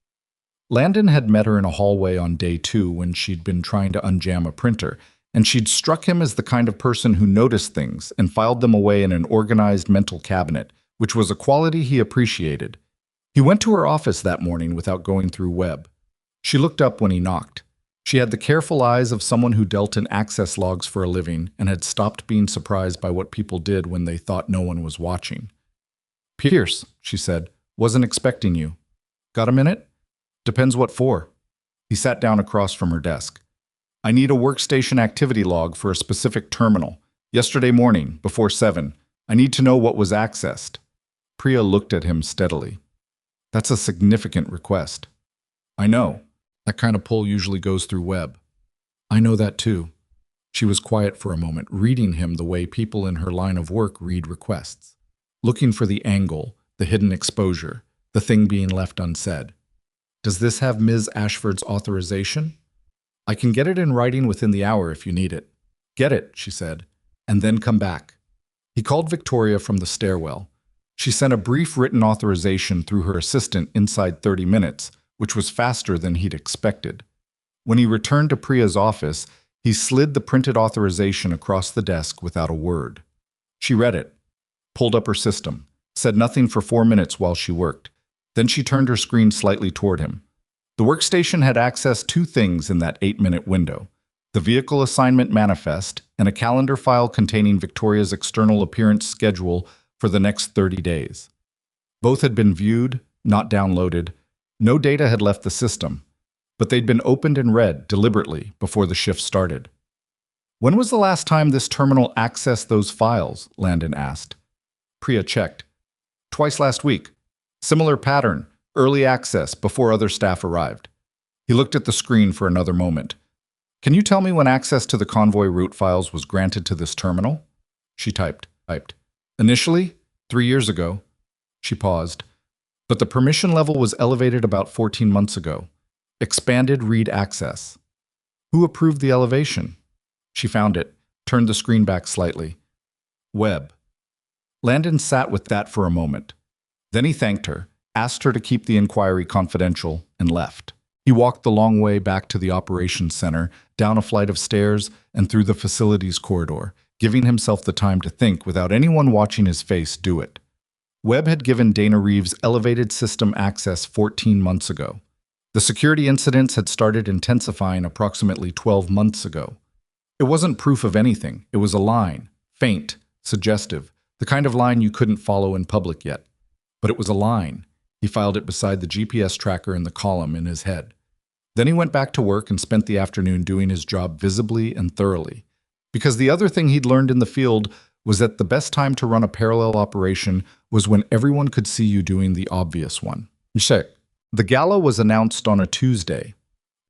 Landon had met her in a hallway on day 2 when she'd been trying to unjam a printer, and she'd struck him as the kind of person who noticed things and filed them away in an organized mental cabinet, which was a quality he appreciated. He went to her office that morning without going through Webb. She looked up when he knocked. She had the careful eyes of someone who dealt in access logs for a living and had stopped being surprised by what people did when they thought no one was watching. "Pierce," she said, "wasn't expecting you. Got a minute?" "Depends what for." He sat down across from her desk. "I need a workstation activity log for a specific terminal. Yesterday morning, before 7. I need to know what was accessed." Priya looked at him steadily. "That's a significant request." "I know. That kind of pull usually goes through Webb." "I know that too." She was quiet for a moment, reading him the way people in her line of work read requests, looking for the angle, the hidden exposure, the thing being left unsaid. "Does this have Ms. Ashford's authorization?" "I can get it in writing within the hour if you need it." "Get it," she said, "and then come back." He called Victoria from the stairwell. She sent a brief written authorization through her assistant inside 30 minutes, which was faster than he'd expected. When he returned to Priya's office, he slid the printed authorization across the desk without a word. She read it, pulled up her system, said nothing for 4 minutes while she worked. Then she turned her screen slightly toward him. The workstation had accessed two things in that 8-minute window: the vehicle assignment manifest and a calendar file containing Victoria's external appearance schedule for the next 30 days. Both had been viewed, not downloaded. No data had left the system, but they'd been opened and read deliberately before the shift started. When was the last time this terminal accessed those files? Landon asked. Priya checked. Twice last week. Similar pattern, early access before other staff arrived. He looked at the screen for another moment. Can you tell me when access to the convoy route files was granted to this terminal? She typed. Initially, 3 years ago. She paused. But the permission level was elevated about 14 months ago. Expanded read access. Who approved the elevation? She found it, turned the screen back slightly. Web. Landon sat with that for a moment. Then he thanked her, asked her to keep the inquiry confidential, and left. He walked the long way back to the operations center, down a flight of stairs, and through the facilities corridor, giving himself the time to think without anyone watching his face do it. Webb had given Dana Reeves elevated system access 14 months ago. The security incidents had started intensifying approximately 12 months ago. It wasn't proof of anything. It was a line, faint, suggestive, the kind of line you couldn't follow in public yet. But it was a line. He filed it beside the GPS tracker in the column in his head. Then he went back to work and spent the afternoon doing his job visibly and thoroughly. Because the other thing he'd learned in the field was that the best time to run a parallel operation was when everyone could see you doing the obvious one. The gala was announced on a Tuesday.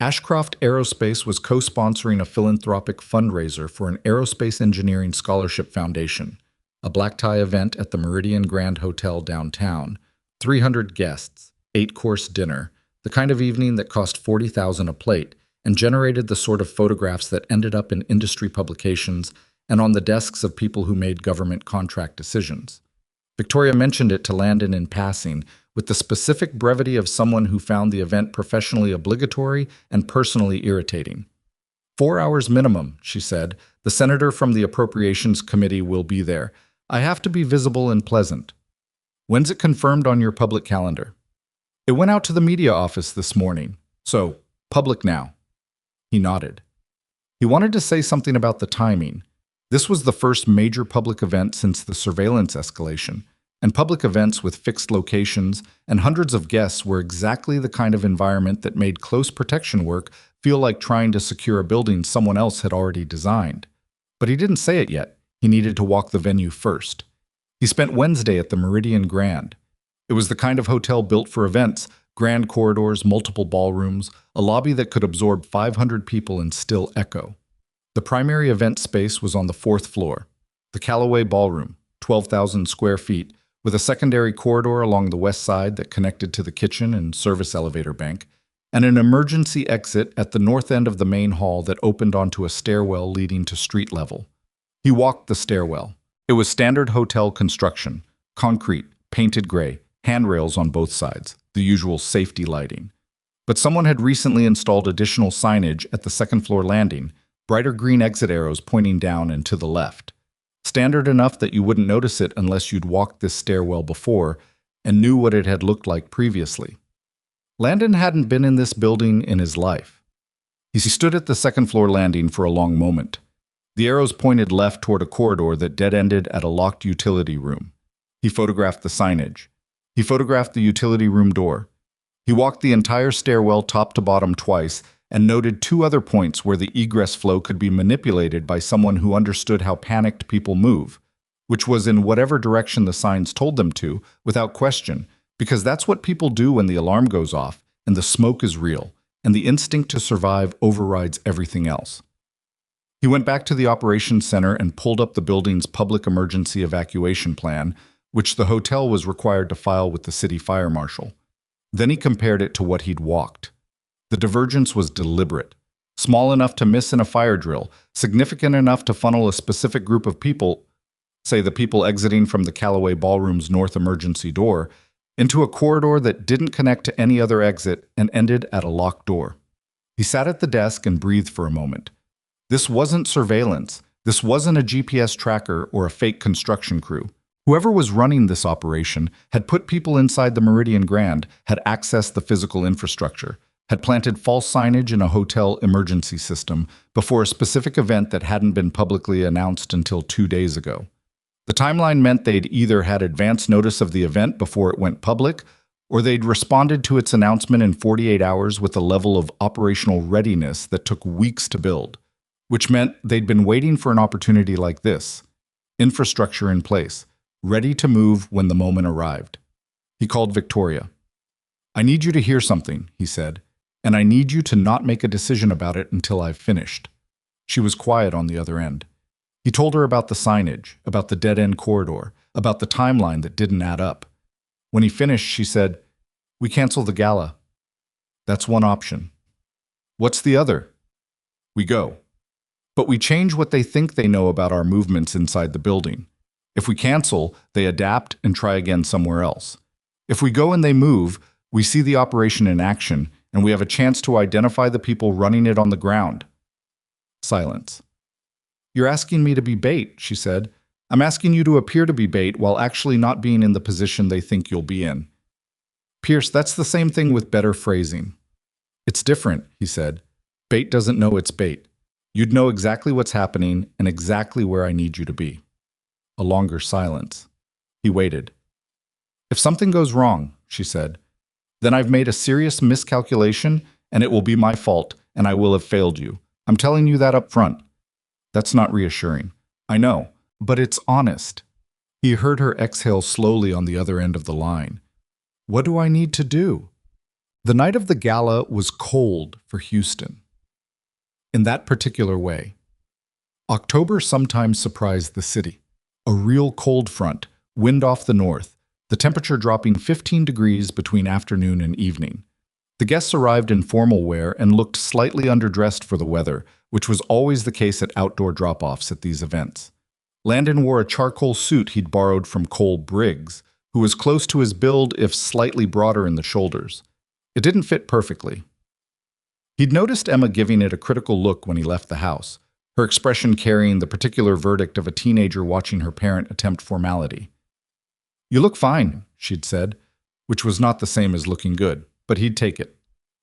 Ashcroft Aerospace was co-sponsoring a philanthropic fundraiser for an aerospace engineering scholarship foundation, a black tie event at the Meridian Grand Hotel downtown, 300 guests, 8-course dinner, the kind of evening that cost $40,000 a plate and generated the sort of photographs that ended up in industry publications and on the desks of people who made government contract decisions. Victoria mentioned it to Landon in passing, with the specific brevity of someone who found the event professionally obligatory and personally irritating. 4 hours minimum, she said. The senator from the Appropriations Committee will be there. I have to be visible and pleasant. When's it confirmed on your public calendar? It went out to the media office this morning. So, public now. He nodded. He wanted to say something about the timing. This was the first major public event since the surveillance escalation, and public events with fixed locations and hundreds of guests were exactly the kind of environment that made close protection work feel like trying to secure a building someone else had already designed. But he didn't say it yet. He needed to walk the venue first. He spent Wednesday at the Meridian Grand. It was the kind of hotel built for events, grand corridors, multiple ballrooms, a lobby that could absorb 500 people and still echo. The primary event space was on the 4th floor, the Callaway Ballroom, 12,000 square feet, with a secondary corridor along the west side that connected to the kitchen and service elevator bank, and an emergency exit at the north end of the main hall that opened onto a stairwell leading to street level. He walked the stairwell. It was standard hotel construction, concrete, painted gray, handrails on both sides, the usual safety lighting. But someone had recently installed additional signage at the second-floor landing, brighter green exit arrows pointing down and to the left. Standard enough that you wouldn't notice it unless you'd walked this stairwell before and knew what it had looked like previously. Landon hadn't been in this building in his life. He stood at the second-floor landing for a long moment. The arrows pointed left toward a corridor that dead-ended at a locked utility room. He photographed the signage. He photographed the utility room door. He walked the entire stairwell top to bottom twice and noted 2 other points where the egress flow could be manipulated by someone who understood how panicked people move, which was in whatever direction the signs told them to, without question, because that's what people do when the alarm goes off and the smoke is real, and the instinct to survive overrides everything else. He went back to the operations center and pulled up the building's public emergency evacuation plan, which the hotel was required to file with the city fire marshal. Then he compared it to what he'd walked. The divergence was deliberate, small enough to miss in a fire drill, significant enough to funnel a specific group of people, say the people exiting from the Callaway Ballroom's north emergency door, into a corridor that didn't connect to any other exit and ended at a locked door. He sat at the desk and breathed for a moment. This wasn't surveillance. This wasn't a GPS tracker or a fake construction crew. Whoever was running this operation had put people inside the Meridian Grand, had accessed the physical infrastructure. had planted false signage in a hotel emergency system before a specific event that hadn't been publicly announced until 2 days ago. The timeline meant they'd either had advance notice of the event before it went public, or they'd responded to its announcement in 48 hours with a level of operational readiness that took weeks to build, which meant they'd been waiting for an opportunity like this. Infrastructure in place, ready to move when the moment arrived. He called Victoria. "I need you to hear something," he said, "and I need you to not make a decision about it until I've finished." She was quiet on the other end. He told her about the signage, about the dead-end corridor, about the timeline that didn't add up. When he finished, she said, "We cancel the gala." "That's one option." "What's the other?" "We go. But we change what they think they know about our movements inside the building. If we cancel, they adapt and try again somewhere else. If we go and they move, we see the operation in action, and we have a chance to identify the people running it on the ground." Silence. "You're asking me to be bait," she said. "I'm asking you to appear to be bait while actually not being in the position they think you'll be in." "Pierce, that's the same thing with better phrasing." "It's different," he said. "Bait doesn't know it's bait. You'd know exactly what's happening and exactly where I need you to be." A longer silence. He waited. "If something goes wrong," she said, "then I've made a serious miscalculation and it will be my fault and I will have failed you. I'm telling you that up front." "That's not reassuring." "I know, but it's honest." He heard her exhale slowly on the other end of the line. "What do I need to do?" The night of the gala was cold for Houston. In that particular way. October sometimes surprised the city. A real cold front, wind off the north, the temperature dropping 15 degrees between afternoon and evening. The guests arrived in formal wear and looked slightly underdressed for the weather, which was always the case at outdoor drop-offs at these events. Landon wore a charcoal suit he'd borrowed from Cole Briggs, who was close to his build if slightly broader in the shoulders. It didn't fit perfectly. He'd noticed Emma giving it a critical look when he left the house, her expression carrying the particular verdict of a teenager watching her parent attempt formality. "You look fine," she'd said, which was not the same as looking good, but he'd take it.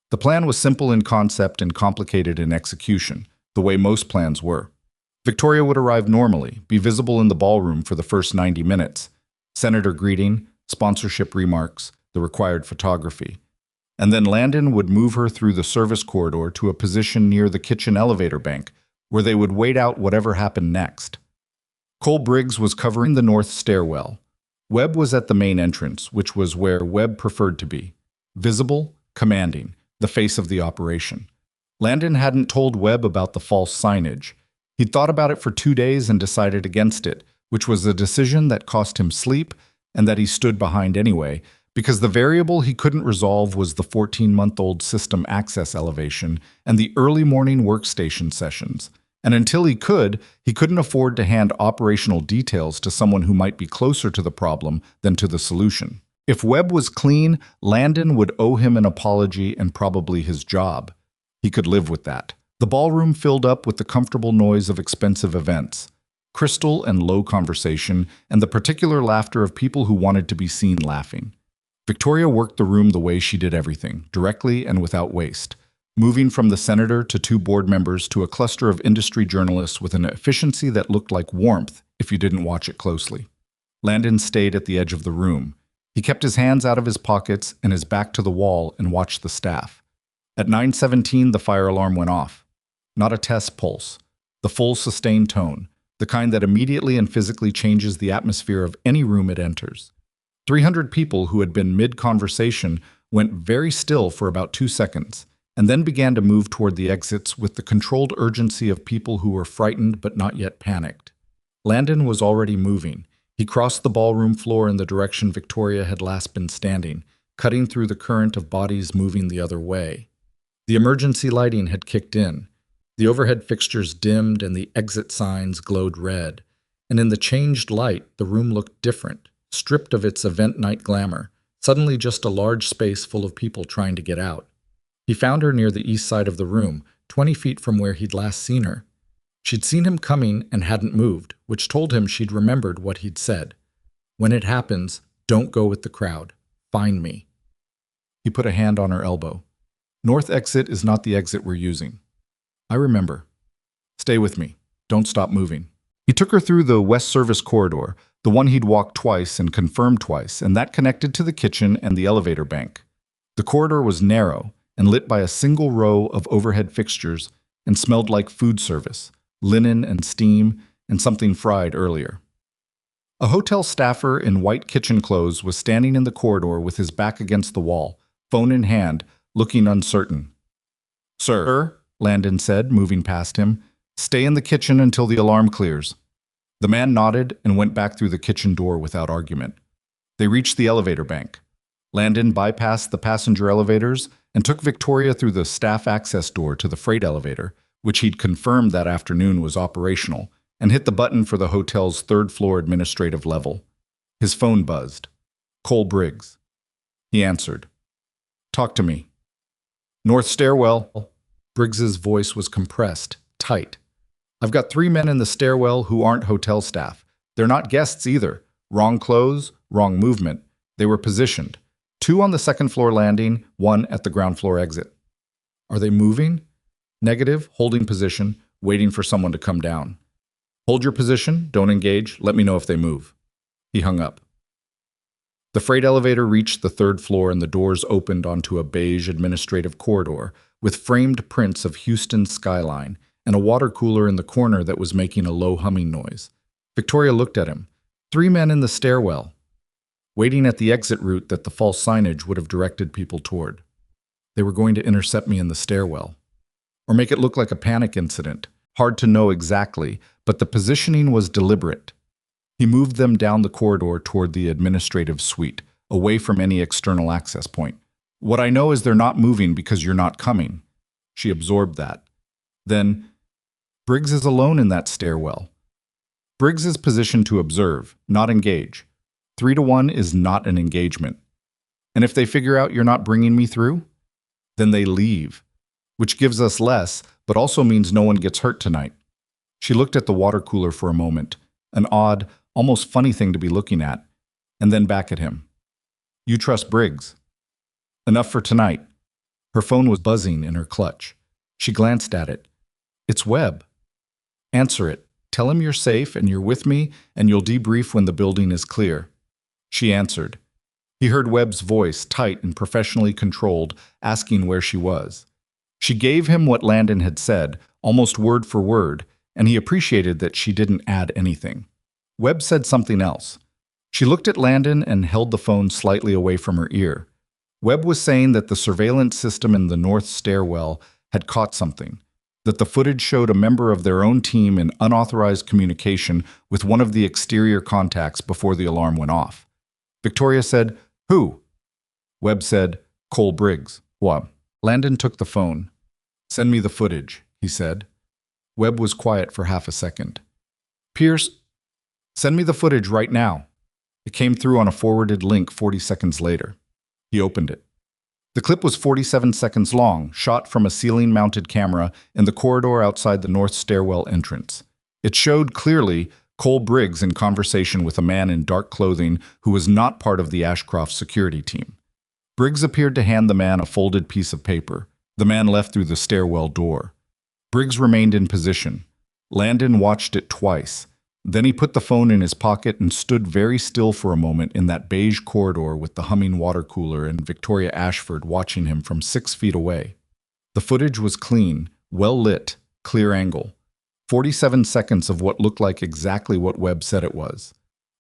The plan was simple in concept and complicated in execution, the way most plans were. Victoria would arrive normally, be visible in the ballroom for the first 90 minutes, senator greeting, sponsorship remarks, the required photography. And then Landon would move her through the service corridor to a position near the kitchen elevator bank, where they would wait out whatever happened next. Cole Briggs was covering the north stairwell. Webb was at the main entrance, which was where Webb preferred to be. Visible, commanding, the face of the operation. Landon hadn't told Webb about the false signage. He'd thought about it for 2 days and decided against it, which was a decision that cost him sleep and that he stood behind anyway, because the variable he couldn't resolve was the 14-month-old system access elevation and the early morning workstation sessions. And until he couldn't afford to hand operational details to someone who might be closer to the problem than to the solution. If Webb was clean, Landon would owe him an apology and probably his job. He could live with that. The ballroom filled up with the comfortable noise of expensive events, crystal and low conversation, and the particular laughter of people who wanted to be seen laughing. Victoria worked the room the way she did everything, directly and without waste, moving from the senator to 2 board members to a cluster of industry journalists with an efficiency that looked like warmth if you didn't watch it closely. Landon stayed at the edge of the room. He kept his hands out of his pockets and his back to the wall and watched the staff. At 9:17, the fire alarm went off. Not a test pulse. The full sustained tone, the kind that immediately and physically changes the atmosphere of any room it enters. 300 people who had been mid-conversation went very still for about 2 seconds, and then began to move toward the exits with the controlled urgency of people who were frightened but not yet panicked. Landon was already moving. He crossed the ballroom floor in the direction Victoria had last been standing, cutting through the current of bodies moving the other way. The emergency lighting had kicked in. The overhead fixtures dimmed and the exit signs glowed red. And in the changed light, the room looked different, stripped of its event night glamour, suddenly just a large space full of people trying to get out. He found her near the east side of the room, 20 feet from where he'd last seen her. She'd seen him coming and hadn't moved, which told him she'd remembered what he'd said. "When it happens, don't go with the crowd. Find me." He put a hand on her elbow. North exit is not the exit we're using. I remember. Stay with me. Don't stop moving. He took her through the West Service corridor, the one he'd walked twice and confirmed twice, and that connected to the kitchen and the elevator bank. The corridor was narrow and lit by a single row of overhead fixtures and smelled like food service, linen and steam, and something fried earlier. A hotel staffer in white kitchen clothes was standing in the corridor with his back against the wall, phone in hand, looking uncertain. "Sir," Landon said, moving past him, "stay in the kitchen until the alarm clears." The man nodded and went back through the kitchen door without argument. They reached the elevator bank. Landon bypassed the passenger elevators and took Victoria through the staff access door to the freight elevator, which he'd confirmed that afternoon was operational, and hit the button for the hotel's third-floor administrative level. His phone buzzed. "Cole Briggs." He answered. "Talk to me." "North stairwell." Briggs's voice was compressed, tight. "I've got 3 men in the stairwell who aren't hotel staff. They're not guests either. Wrong clothes, wrong movement. They were positioned. 2 on the second-floor landing, 1 at the ground-floor exit." "Are they moving?" "Negative, holding position, waiting for someone to come down." "Hold your position, don't engage, let me know if they move." He hung up. The freight elevator reached the 3rd floor and the doors opened onto a beige administrative corridor with framed prints of Houston's skyline and a water cooler in the corner that was making a low humming noise. Victoria looked at him. 3 men in the stairwell, waiting at the exit route that the false signage would have directed people toward. They were going to intercept me in the stairwell. Or make it look like a panic incident. Hard to know exactly, but the positioning was deliberate. He moved them down the corridor toward the administrative suite, away from any external access point. "What I know is they're not moving because you're not coming." She absorbed that. Then, Briggs is alone in that stairwell. Briggs is positioned to observe, not engage. 3 to 1 is not an engagement. And if they figure out you're not bringing me through, then they leave, which gives us less, but also means no one gets hurt tonight. She looked at the water cooler for a moment, an odd, almost funny thing to be looking at, and then back at him. "You trust Briggs?" "Enough for tonight." Her phone was buzzing in her clutch. She glanced at it. "It's Webb." "Answer it. Tell him you're safe and you're with me and you'll debrief when the building is clear." She answered. He heard Webb's voice, tight and professionally controlled, asking where she was. She gave him what Landon had said, almost word for word, and he appreciated that she didn't add anything. Webb said something else. She looked at Landon and held the phone slightly away from her ear. Webb was saying that the surveillance system in the north stairwell had caught something, that the footage showed a member of their own team in unauthorized communication with one of the exterior contacts before the alarm went off. Victoria said, "Who?" Webb said, "Cole Briggs." "What?" Landon took the phone. "Send me the footage," he said. Webb was quiet for half a second. "Pierce, send me the footage right now." It came through on a forwarded link 40 seconds later. He opened it. The clip was 47 seconds long, shot from a ceiling-mounted camera in the corridor outside the north stairwell entrance. It showed clearly Cole Briggs in conversation with a man in dark clothing who was not part of the Ashcroft security team. Briggs appeared to hand the man a folded piece of paper. The man left through the stairwell door. Briggs remained in position. Landon watched it twice. Then he put the phone in his pocket and stood very still for a moment in that beige corridor with the humming water cooler and Victoria Ashford watching him from 6 feet away. The footage was clean, well lit, clear angle. 47 seconds of what looked like exactly what Webb said it was.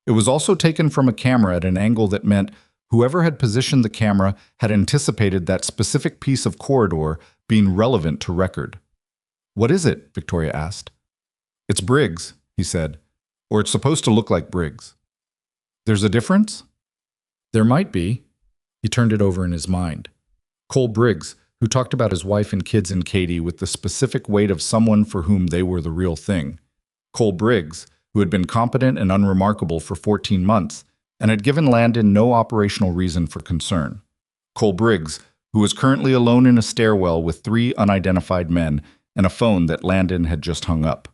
It was also taken from a camera at an angle that meant whoever had positioned the camera had anticipated that specific piece of corridor being relevant to record. "What is it?" Victoria asked. "It's Briggs," he said. "Or it's supposed to look like Briggs." "There's a difference?" "There might be." He turned it over in his mind. Cole Briggs, who talked about his wife and kids and Katie with the specific weight of someone for whom they were the real thing. Cole Briggs, who had been competent and unremarkable for 14 months and had given Landon no operational reason for concern. Cole Briggs, who was currently alone in a stairwell with 3 unidentified men and a phone that Landon had just hung up.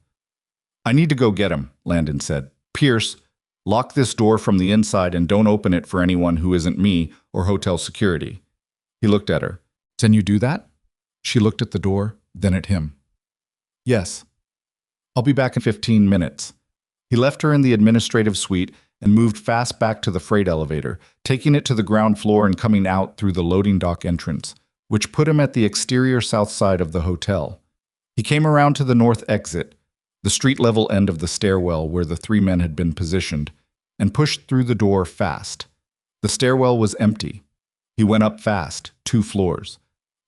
"I need to go get him," Landon said. "Pierce, lock this door from the inside and don't open it for anyone who isn't me or hotel security." He looked at her. "Can you do that?" She looked at the door, then at him. Yes. I'll be back in 15 minutes. He left her in the administrative suite and moved fast back to the freight elevator, taking it to the ground floor and coming out through the loading dock entrance, which put him at the exterior south side of the hotel. He came around to the north exit, the street-level end of the stairwell where the three men had been positioned, and pushed through the door fast. The stairwell was empty. He went up fast, 2 floors.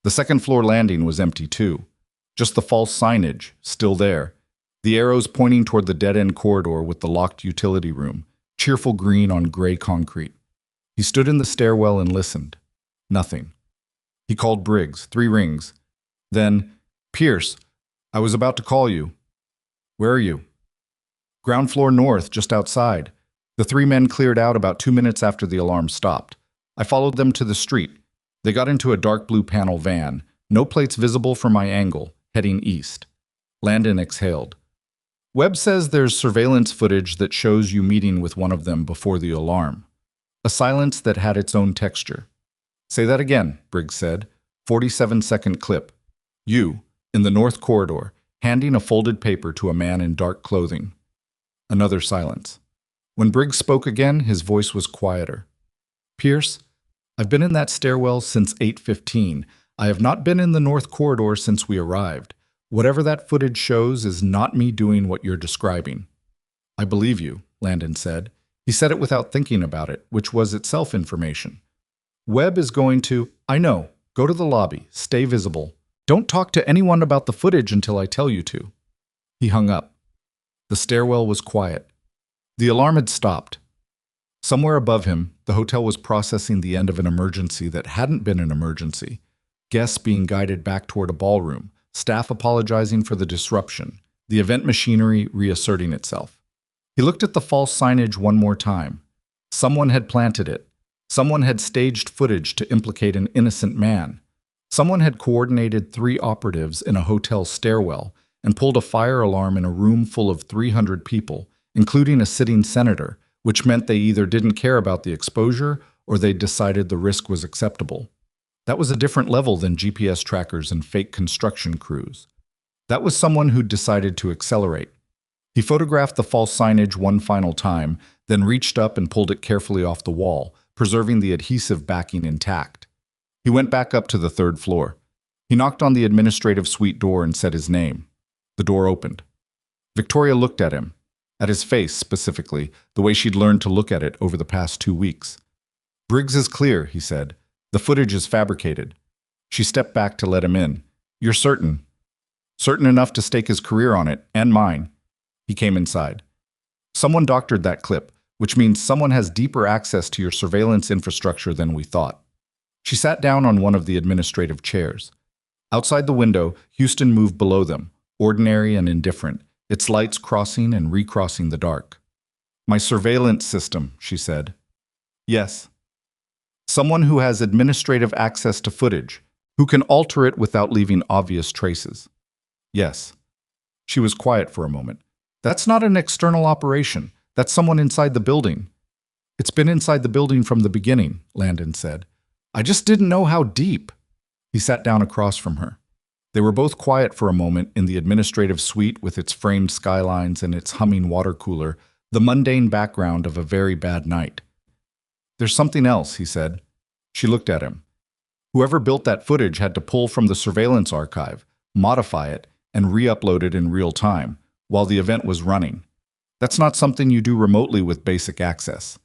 The second-floor landing was empty too. Just the false signage, still there. The arrows pointing toward the dead-end corridor with the locked utility room, cheerful green on gray concrete. He stood in the stairwell and listened. Nothing. He called Briggs, 3 rings. Then, Pierce, I was about to call you. Where are you? Ground floor north, just outside. The 3 men cleared out about 2 minutes after the alarm stopped. I followed them to the street. They got into a dark blue panel van, no plates visible from my angle, heading east. Landon exhaled. Webb says there's surveillance footage that shows you meeting with one of them before the alarm. A silence that had its own texture. Say that again, Briggs said. 47-second clip. You, in the north corridor, handing a folded paper to a man in dark clothing. Another silence. When Briggs spoke again, his voice was quieter. Pierce, I've been in that stairwell since 8:15. I have not been in the north corridor since we arrived. Whatever that footage shows is not me doing what you're describing. I believe you, Landon said. He said it without thinking about it, which was itself information. Webb is going to... I know. Go to the lobby. Stay visible. Don't talk to anyone about the footage until I tell you to. He hung up. The stairwell was quiet. The alarm had stopped. Somewhere above him, the hotel was processing the end of an emergency that hadn't been an emergency. Guests being guided back toward a ballroom, staff apologizing for the disruption, the event machinery reasserting itself. He looked at the false signage one more time. Someone had planted it. Someone had staged footage to implicate an innocent man. Someone had coordinated 3 operatives in a hotel stairwell and pulled a fire alarm in a room full of 300 people, including a sitting senator, which meant they either didn't care about the exposure or they decided the risk was acceptable. That was a different level than GPS trackers and fake construction crews. That was someone who'd decided to accelerate. He photographed the false signage one final time, then reached up and pulled it carefully off the wall, preserving the adhesive backing intact. He went back up to the 3rd floor. He knocked on the administrative suite door and said his name. The door opened. Victoria looked at him. At his face, specifically, the way she'd learned to look at it over the past 2 weeks. Briggs is clear, he said. The footage is fabricated. She stepped back to let him in. You're certain? Certain enough to stake his career on it, and mine. He came inside. Someone doctored that clip, which means someone has deeper access to your surveillance infrastructure than we thought. She sat down on one of the administrative chairs. Outside the window, Houston moved below them, ordinary and indifferent, its lights crossing and recrossing the dark. My surveillance system, she said. Yes. Someone who has administrative access to footage, who can alter it without leaving obvious traces. Yes. She was quiet for a moment. That's not an external operation. That's someone inside the building. It's been inside the building from the beginning, Landon said. I just didn't know how deep. He sat down across from her. They were both quiet for a moment in the administrative suite with its framed skylines and its humming water cooler, the mundane background of a very bad night. There's something else, he said. She looked at him. Whoever built that footage had to pull from the surveillance archive, modify it, and re-upload it in real time, while the event was running. That's not something you do remotely with basic access.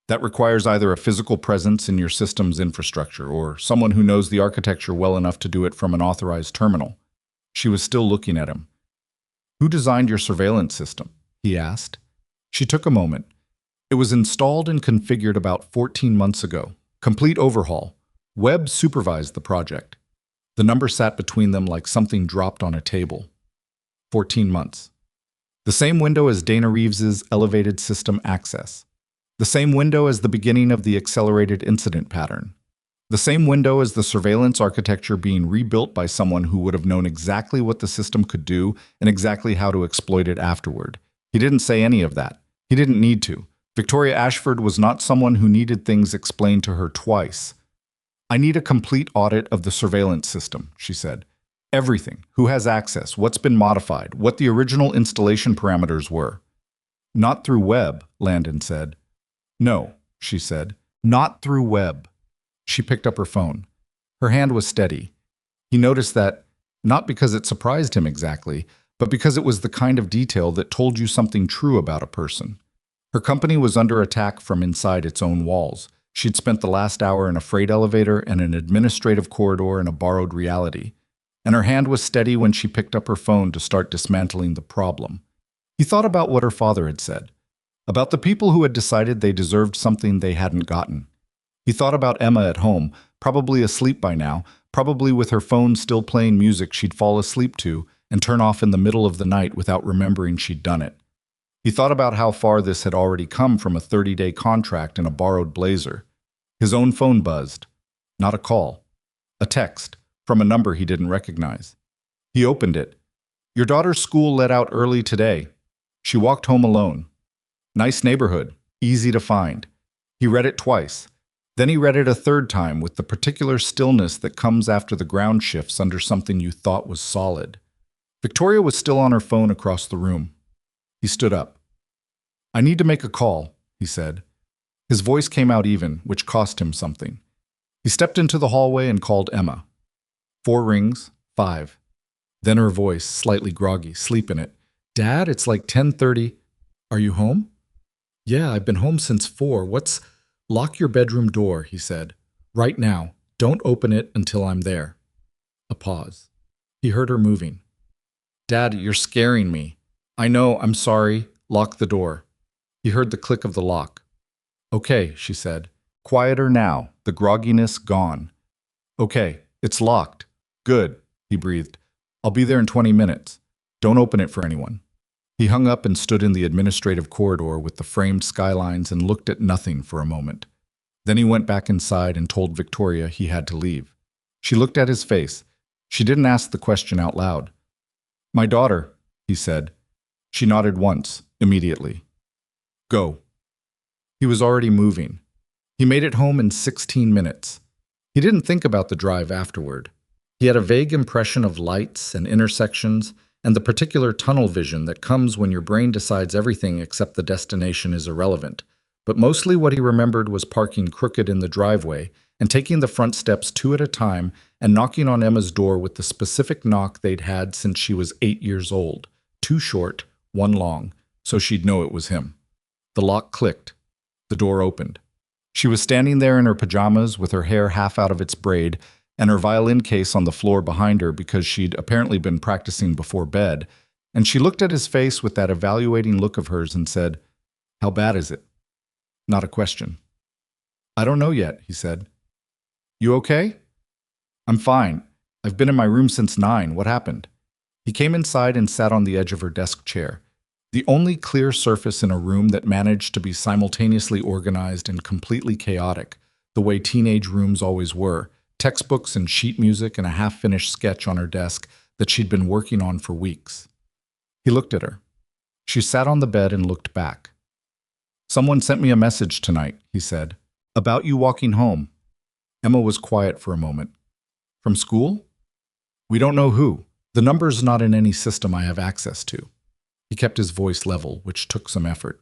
That requires either a physical presence in your system's infrastructure or someone who knows the architecture well enough to do it from an authorized terminal. She was still looking at him. Who designed your surveillance system? He asked. She took a moment. It was installed and configured about 14 months ago. Complete overhaul. Webb supervised the project. The number sat between them like something dropped on a table. 14 months. The same window as Dana Reeves's elevated system access. The same window as the beginning of the accelerated incident pattern. The same window as the surveillance architecture being rebuilt by someone who would have known exactly what the system could do and exactly how to exploit it afterward. He didn't say any of that. He didn't need to. Victoria Ashford was not someone who needed things explained to her twice. I need a complete audit of the surveillance system, she said. Everything. Who has access? What's been modified? What the original installation parameters were. Not through web, Landon said. No, she said. Not through web. She picked up her phone. Her hand was steady. He noticed that, not because it surprised him exactly, but because it was the kind of detail that told you something true about a person. Her company was under attack from inside its own walls. She'd spent the last hour in a freight elevator and an administrative corridor in a borrowed reality. And her hand was steady when she picked up her phone to start dismantling the problem. He thought about what her father had said, about the people who had decided they deserved something they hadn't gotten. He thought about Emma at home, probably asleep by now, probably with her phone still playing music she'd fall asleep to and turn off in the middle of the night without remembering she'd done it. He thought about how far this had already come from a 30-day contract in a borrowed blazer. His own phone buzzed. Not a call. A text. From a number he didn't recognize. He opened it. Your daughter's school let out early today. She walked home alone. Nice neighborhood, easy to find. He read it twice. Then he read it a third time with the particular stillness that comes after the ground shifts under something you thought was solid. Victoria was still on her phone across the room. He stood up. I need to make a call, he said. His voice came out even, which cost him something. He stepped into the hallway and called Emma. 4 rings, 5. Then her voice, slightly groggy, sleep in it. Dad, it's like 10:30. Are you home? Yeah, I've been home since 4. Lock your bedroom door, he said. Right now. Don't open it until I'm there. A pause. He heard her moving. Dad, you're scaring me. I know, I'm sorry. Lock the door. He heard the click of the lock. Okay, she said. Quieter now, the grogginess gone. Okay, it's locked. Good, he breathed. I'll be there in 20 minutes. Don't open it for anyone. He hung up and stood in the administrative corridor with the framed skylines and looked at nothing for a moment. Then he went back inside and told Victoria he had to leave. She looked at his face. She didn't ask the question out loud. My daughter, he said. She nodded once, immediately. Go. He was already moving. He made it home in 16 minutes. He didn't think about the drive afterward. He had a vague impression of lights and intersections and the particular tunnel vision that comes when your brain decides everything except the destination is irrelevant. But mostly what he remembered was parking crooked in the driveway and taking the front steps 2 at a time and knocking on Emma's door with the specific knock they'd had since she was 8 years old. 2 short, 1 long, so she'd know it was him. The lock clicked. The door opened. She was standing there in her pajamas with her hair half out of its braid and her violin case on the floor behind her because she'd apparently been practicing before bed, and she looked at his face with that evaluating look of hers and said, How bad is it? Not a question. I don't know yet, he said. You okay? I'm fine. I've been in my room since 9. What happened? He came inside and sat on the edge of her desk chair, the only clear surface in a room that managed to be simultaneously organized and completely chaotic, the way teenage rooms always were, textbooks and sheet music and a half-finished sketch on her desk that she'd been working on for weeks. He looked at her. She sat on the bed and looked back. Someone sent me a message tonight, he said, about you walking home. Emma was quiet for a moment. From school? We don't know who. The number's not in any system I have access to. He kept his voice level, which took some effort.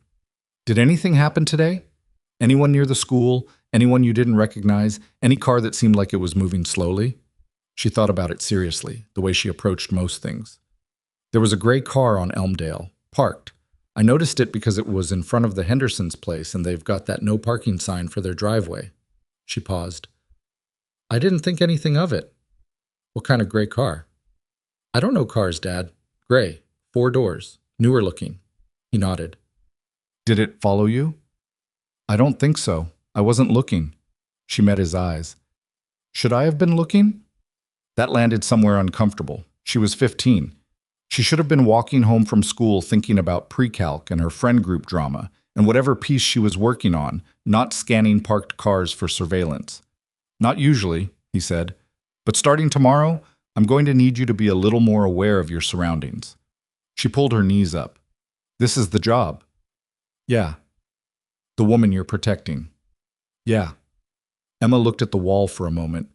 Did anything happen today? Anyone near the school? Anyone you didn't recognize? Any car that seemed like it was moving slowly? She thought about it seriously, the way she approached most things. There was a gray car on Elmdale, parked. I noticed it because it was in front of the Hendersons' place and they've got that no parking sign for their driveway. She paused. I didn't think anything of it. What kind of gray car? I don't know cars, Dad. Gray, 4 doors, newer looking. He nodded. Did it follow you? I don't think so. I wasn't looking. She met his eyes. Should I have been looking? That landed somewhere uncomfortable. She was 15. She should have been walking home from school thinking about pre-calc and her friend group drama and whatever piece she was working on, not scanning parked cars for surveillance. Not usually, he said, but starting tomorrow, I'm going to need you to be a little more aware of your surroundings. She pulled her knees up. This is the job. Yeah. The woman you're protecting. Yeah. Emma looked at the wall for a moment.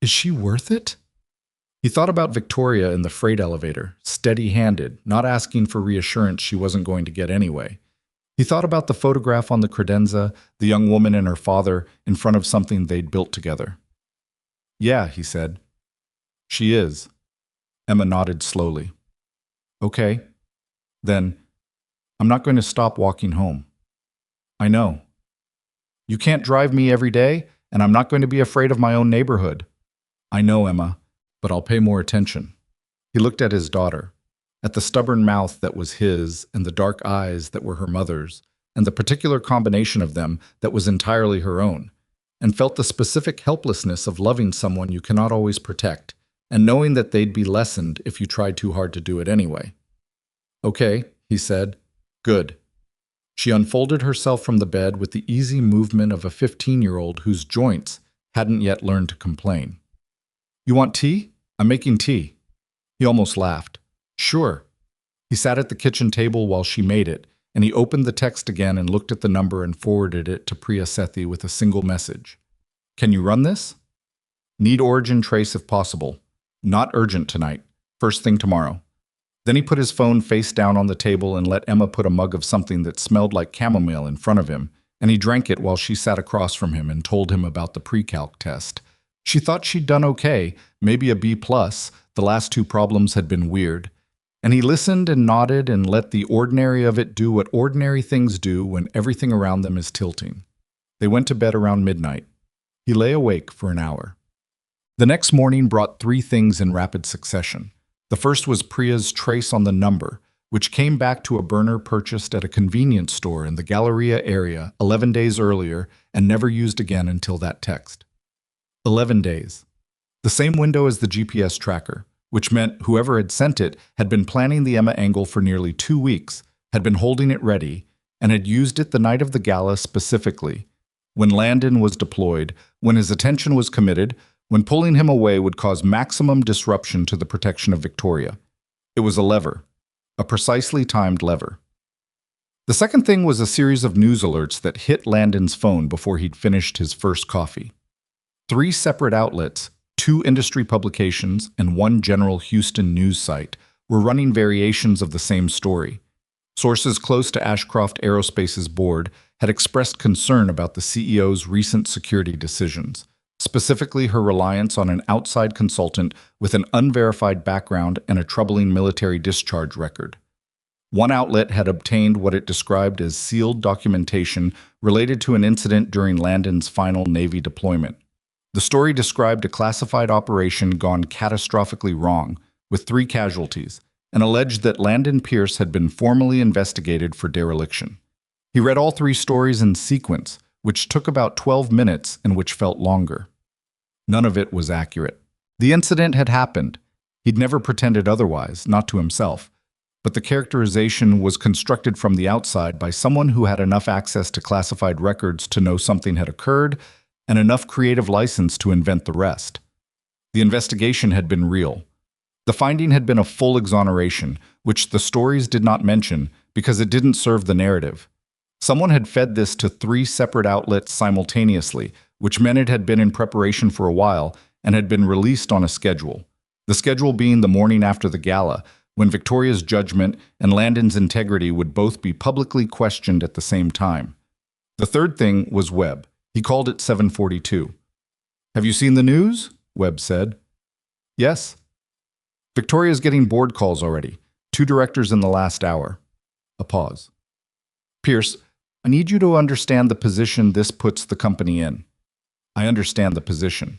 Is she worth it? He thought about Victoria in the freight elevator, steady-handed, not asking for reassurance she wasn't going to get anyway. He thought about the photograph on the credenza, the young woman and her father in front of something they'd built together. "Yeah," he said. "She is." Emma nodded slowly. "Okay. Then, I'm not going to stop walking home." "I know. You can't drive me every day, and I'm not going to be afraid of my own neighborhood." "I know, Emma, but I'll pay more attention." He looked at his daughter, at the stubborn mouth that was his and the dark eyes that were her mother's, and the particular combination of them that was entirely her own, and felt the specific helplessness of loving someone you cannot always protect, and knowing that they'd be lessened if you tried too hard to do it anyway. "Okay," he said. "Good." She unfolded herself from the bed with the easy movement of a 15-year-old whose joints hadn't yet learned to complain. "You want tea? I'm making tea." He almost laughed. "Sure." He sat at the kitchen table while she made it, and he opened the text again and looked at the number and forwarded it to Priya Sethi with a single message. "Can you run this? Need origin trace if possible. Not urgent tonight. First thing tomorrow." Then he put his phone face down on the table and let Emma put a mug of something that smelled like chamomile in front of him, and he drank it while she sat across from him and told him about the pre-calc test. She thought she'd done okay, maybe a B+. The last two problems had been weird. And he listened and nodded and let the ordinary of it do what ordinary things do when everything around them is tilting. They went to bed around midnight. He lay awake for an hour. The next morning brought three things in rapid succession. The first was Priya's trace on the number, which came back to a burner purchased at a convenience store in the Galleria area 11 days earlier and never used again until that text. 11 days. The same window as the GPS tracker, which meant whoever had sent it had been planning the Emma angle for nearly 2 weeks, had been holding it ready, and had used it the night of the gala specifically, when Landon was deployed, when his attention was committed, when pulling him away would cause maximum disruption to the protection of Victoria. It was a lever, a precisely timed lever. The second thing was a series of news alerts that hit Landon's phone before he'd finished his first coffee. 3 separate outlets, 2 industry publications, and 1 general Houston news site were running variations of the same story. Sources close to Ashcroft Aerospace's board had expressed concern about the CEO's recent security decisions, specifically her reliance on an outside consultant with an unverified background and a troubling military discharge record. One outlet had obtained what it described as sealed documentation related to an incident during Landon's final Navy deployment. The story described a classified operation gone catastrophically wrong, with 3 casualties, and alleged that Landon Pierce had been formally investigated for dereliction. He read all 3 stories in sequence, which took about 12 minutes and which felt longer. None of it was accurate. The incident had happened. He'd never pretended otherwise, not to himself. But the characterization was constructed from the outside by someone who had enough access to classified records to know something had occurred, and enough creative license to invent the rest. The investigation had been real. The finding had been a full exoneration, which the stories did not mention because it didn't serve the narrative. Someone had fed this to 3 separate outlets simultaneously, which meant it had been in preparation for a while and had been released on a schedule. The schedule being the morning after the gala, when Victoria's judgment and Landon's integrity would both be publicly questioned at the same time. The third thing was Webb. He called it 7:42. "Have you seen the news?" Webb said. "Yes." "Victoria's getting board calls already. 2 directors in the last hour." A pause. "Pierce, I need you to understand the position this puts the company in." "I understand the position.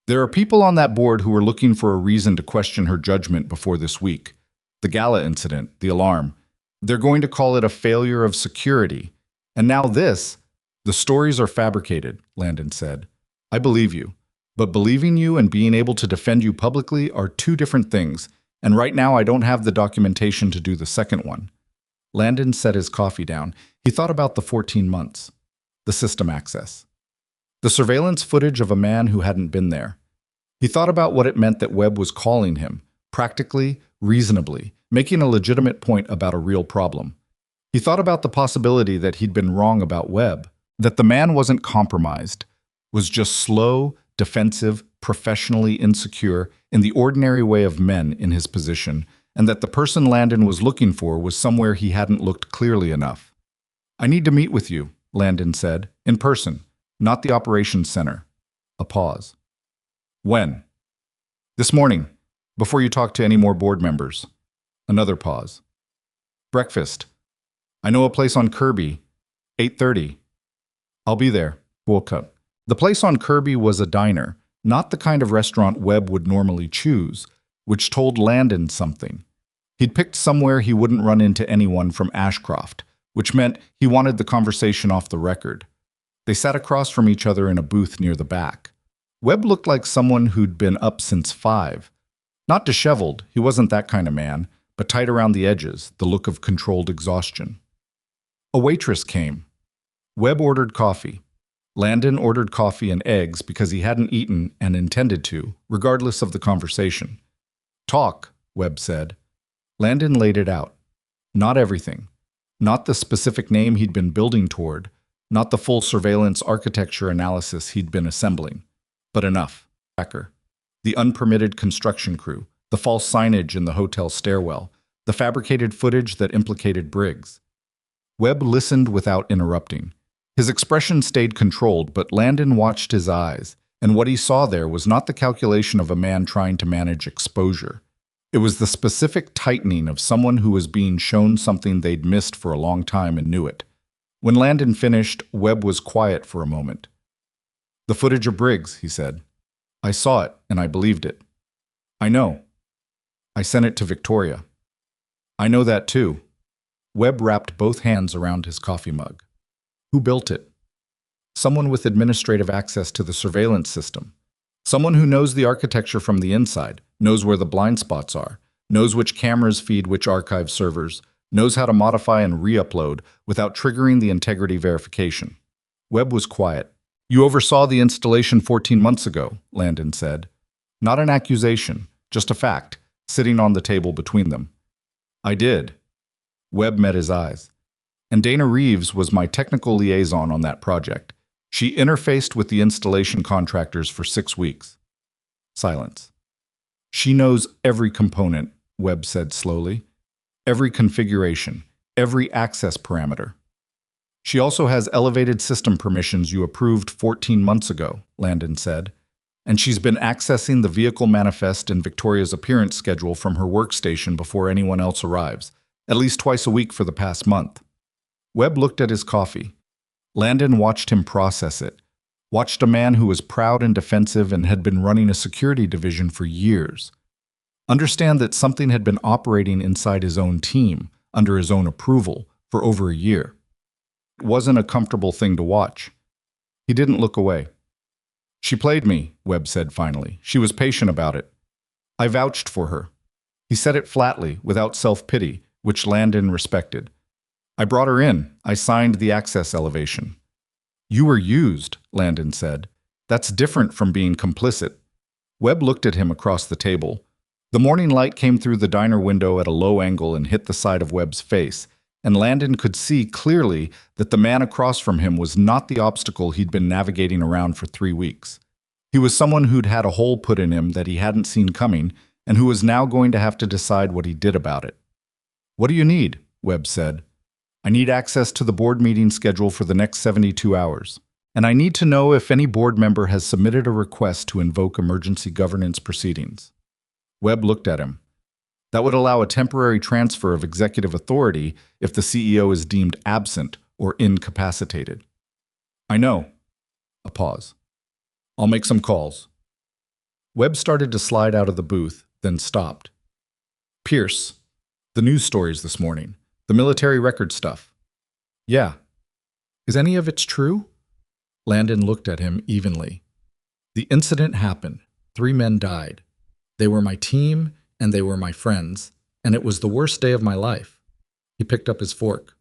There are people on that board who are looking for a reason to question her judgment before this week. The gala incident, the alarm. They're going to call it a failure of security. And now this. The stories are fabricated," Landon said. "I believe you. But believing you and being able to defend you publicly are 2 different things, and right now I don't have the documentation to do the second one." Landon set his coffee down. He thought about the 14 months. The system access. The surveillance footage of a man who hadn't been there. He thought about what it meant that Webb was calling him, practically, reasonably, making a legitimate point about a real problem. He thought about the possibility that he'd been wrong about Webb, that the man wasn't compromised, was just slow, defensive, professionally insecure in the ordinary way of men in his position, and that the person Landon was looking for was somewhere he hadn't looked clearly enough. "I need to meet with you," Landon said, "in person, not the operations center." A pause. "When?" "This morning, before you talk to any more board members." Another pause. "Breakfast. I know a place on Kirby, 8:30. "I'll be there." Woke up. The place on Kirby was a diner, not the kind of restaurant Webb would normally choose, which told Landon something. He'd picked somewhere he wouldn't run into anyone from Ashcroft, which meant he wanted the conversation off the record. They sat across from each other in a booth near the back. Webb looked like someone who'd been up since 5. Not disheveled, he wasn't that kind of man, but tight around the edges, the look of controlled exhaustion. A waitress came. Webb ordered coffee. Landon ordered coffee and eggs because he hadn't eaten and intended to, regardless of the conversation. "Talk," Webb said. Landon laid it out. Not everything. Not the specific name he'd been building toward, not the full surveillance architecture analysis he'd been assembling. But enough. Tracker. The unpermitted construction crew, the false signage in the hotel stairwell, the fabricated footage that implicated Briggs. Webb listened without interrupting. His expression stayed controlled, but Landon watched his eyes, and what he saw there was not the calculation of a man trying to manage exposure. It was the specific tightening of someone who was being shown something they'd missed for a long time and knew it. When Landon finished, Webb was quiet for a moment. "The footage of Briggs," he said. "I saw it, and I believed it." "I know. I sent it to Victoria." "I know that too." Webb wrapped both hands around his coffee mug. "Who built it?" "Someone with administrative access to the surveillance system. Someone who knows the architecture from the inside, knows where the blind spots are, knows which cameras feed which archive servers, knows how to modify and re-upload without triggering the integrity verification." Webb was quiet. "You oversaw the installation 14 months ago," Landon said. Not an accusation, just a fact, sitting on the table between them. "I did." Webb met his eyes. "And Dana Reeves was my technical liaison on that project. She interfaced with the installation contractors for 6 weeks." Silence. "She knows every component," Webb said slowly. "Every configuration, every access parameter." "She also has elevated system permissions you approved 14 months ago," Landon said. "And she's been accessing the vehicle manifest and Victoria's appearance schedule from her workstation before anyone else arrives, at least twice a week for the past month." Webb looked at his coffee. Landon watched him process it, watched a man who was proud and defensive and had been running a security division for years understand that something had been operating inside his own team, under his own approval, for over a year. It wasn't a comfortable thing to watch. He didn't look away. "She played me," Webb said finally. "She was patient about it. I vouched for her." He said it flatly, without self-pity, which Landon respected. "I brought her in. I signed the access elevation." "You were used," Landon said. "That's different from being complicit." Webb looked at him across the table. The morning light came through the diner window at a low angle and hit the side of Webb's face, and Landon could see clearly that the man across from him was not the obstacle he'd been navigating around for 3 weeks. He was someone who'd had a hole put in him that he hadn't seen coming, and who was now going to have to decide what he did about it. "What do you need?" Webb said. "I need access to the board meeting schedule for the next 72 hours. And I need to know if any board member has submitted a request to invoke emergency governance proceedings." Webb looked at him. "That would allow a temporary transfer of executive authority if the CEO is deemed absent or incapacitated." "I know." A pause. "I'll make some calls." Webb started to slide out of the booth, then stopped. "Pierce, the news stories this morning, the military record stuff." "Yeah. Is any of it true?" Landon looked at him evenly. "The incident happened. 3 men died. They were my team, and they were my friends, and it was the worst day of my life." He picked up his fork.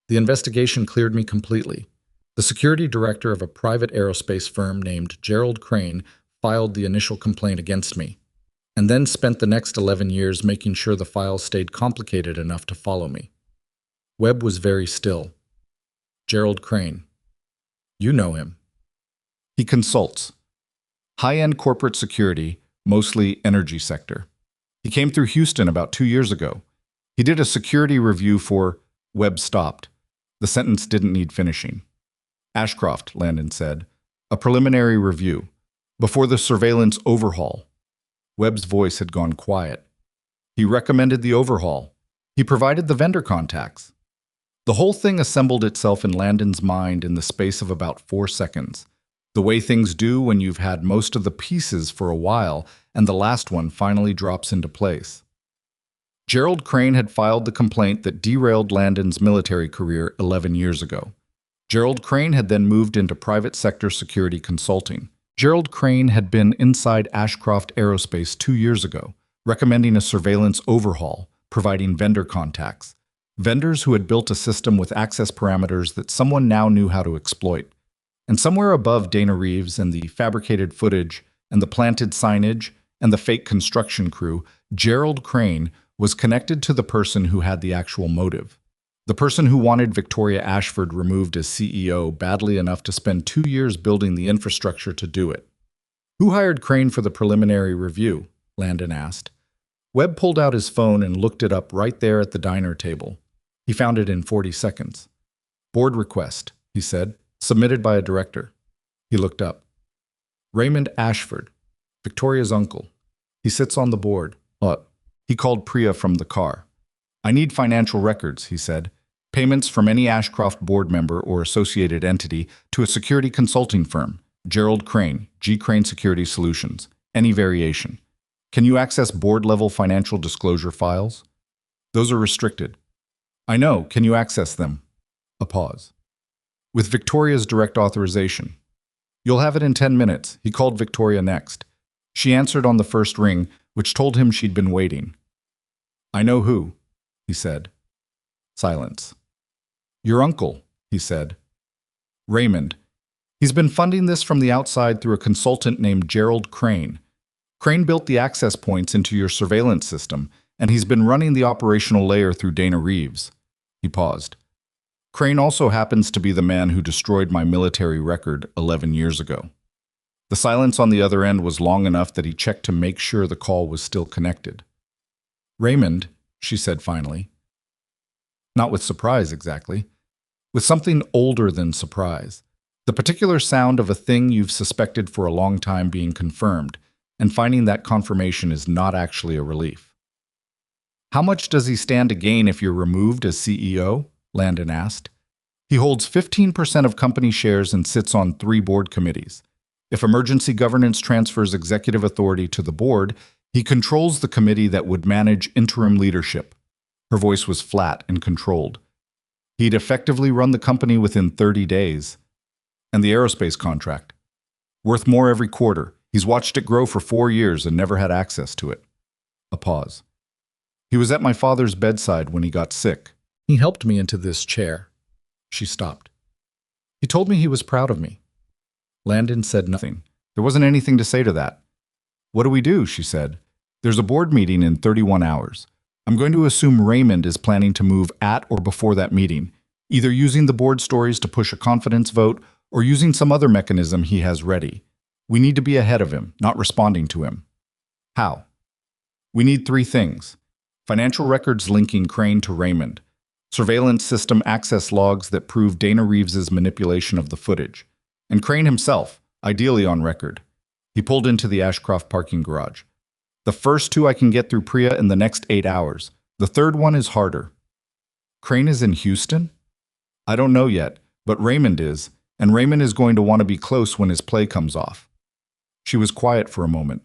"The investigation cleared me completely. The security director of a private aerospace firm named Gerald Crane filed the initial complaint against me, and then spent the next 11 years making sure the file stayed complicated enough to follow me." Webb was very still. "Gerald Crane. You know him." "He consults." High-end corporate security, mostly energy sector. He came through Houston about 2 years ago. He did a security review for Webb stopped. The sentence didn't need finishing. Ashcroft, Landon said. A preliminary review. Before the surveillance overhaul. Webb's voice had gone quiet. He recommended the overhaul. He provided the vendor contacts. The whole thing assembled itself in Landon's mind in the space of about 4 seconds. The way things do when you've had most of the pieces for a while and the last one finally drops into place. Gerald Crane had filed the complaint that derailed Landon's military career 11 years ago. Gerald Crane had then moved into private sector security consulting. Gerald Crane had been inside Ashcroft Aerospace 2 years ago, recommending a surveillance overhaul, providing vendor contacts. Vendors who had built a system with access parameters that someone now knew how to exploit. And somewhere above Dana Reeves and the fabricated footage and the planted signage and the fake construction crew, Gerald Crane was connected to the person who had the actual motive. The person who wanted Victoria Ashford removed as CEO badly enough to spend 2 years building the infrastructure to do it. Who hired Crane for the preliminary review? Landon asked. Webb pulled out his phone and looked it up right there at the diner table. He found it in 40 seconds. Board request, he said, submitted by a director. He looked up. Raymond Ashford, Victoria's uncle. He sits on the board. He called Priya from the car. I need financial records, he said. Payments from any Ashcroft board member or associated entity to a security consulting firm. Gerald Crane, G. Crane Security Solutions. Any variation. Can you access board-level financial disclosure files? Those are restricted. I know. Can you access them? A pause. With Victoria's direct authorization. You'll have it in 10 minutes. He called Victoria next. She answered on the first ring, which told him she'd been waiting. I know who, he said. Silence. Your uncle, he said. Raymond. He's been funding this from the outside through a consultant named Gerald Crane. Crane built the access points into your surveillance system, and he's been running the operational layer through Dana Reeves. He paused. Crane also happens to be the man who destroyed my military record 11 years ago. The silence on the other end was long enough that he checked to make sure the call was still connected. Raymond, she said finally. Not with surprise, exactly. With something older than surprise. The particular sound of a thing you've suspected for a long time being confirmed, and finding that confirmation is not actually a relief. How much does he stand to gain if you're removed as CEO? Landon asked. He holds 15% of company shares and sits on 3 board committees. If emergency governance transfers executive authority to the board, he controls the committee that would manage interim leadership. Her voice was flat and controlled. He'd effectively run the company within 30 days. And the aerospace contract. Worth more every quarter. He's watched it grow for 4 years and never had access to it. A pause. He was at my father's bedside when he got sick. He helped me into this chair. She stopped. He told me he was proud of me. Landon said nothing. There wasn't anything to say to that. What do we do? She said. There's a board meeting in 31 hours. I'm going to assume Raymond is planning to move at or before that meeting, either using the board stories to push a confidence vote or using some other mechanism he has ready. We need to be ahead of him, not responding to him. How? We need 3 things. Financial records linking Crane to Raymond. Surveillance system access logs that prove Dana Reeves's manipulation of the footage. And Crane himself, ideally on record. He pulled into the Ashcroft parking garage. The first 2 I can get through Priya in the next 8 hours. The third one is harder. Crane is in Houston? I don't know yet, but Raymond is, and Raymond is going to want to be close when his play comes off. She was quiet for a moment.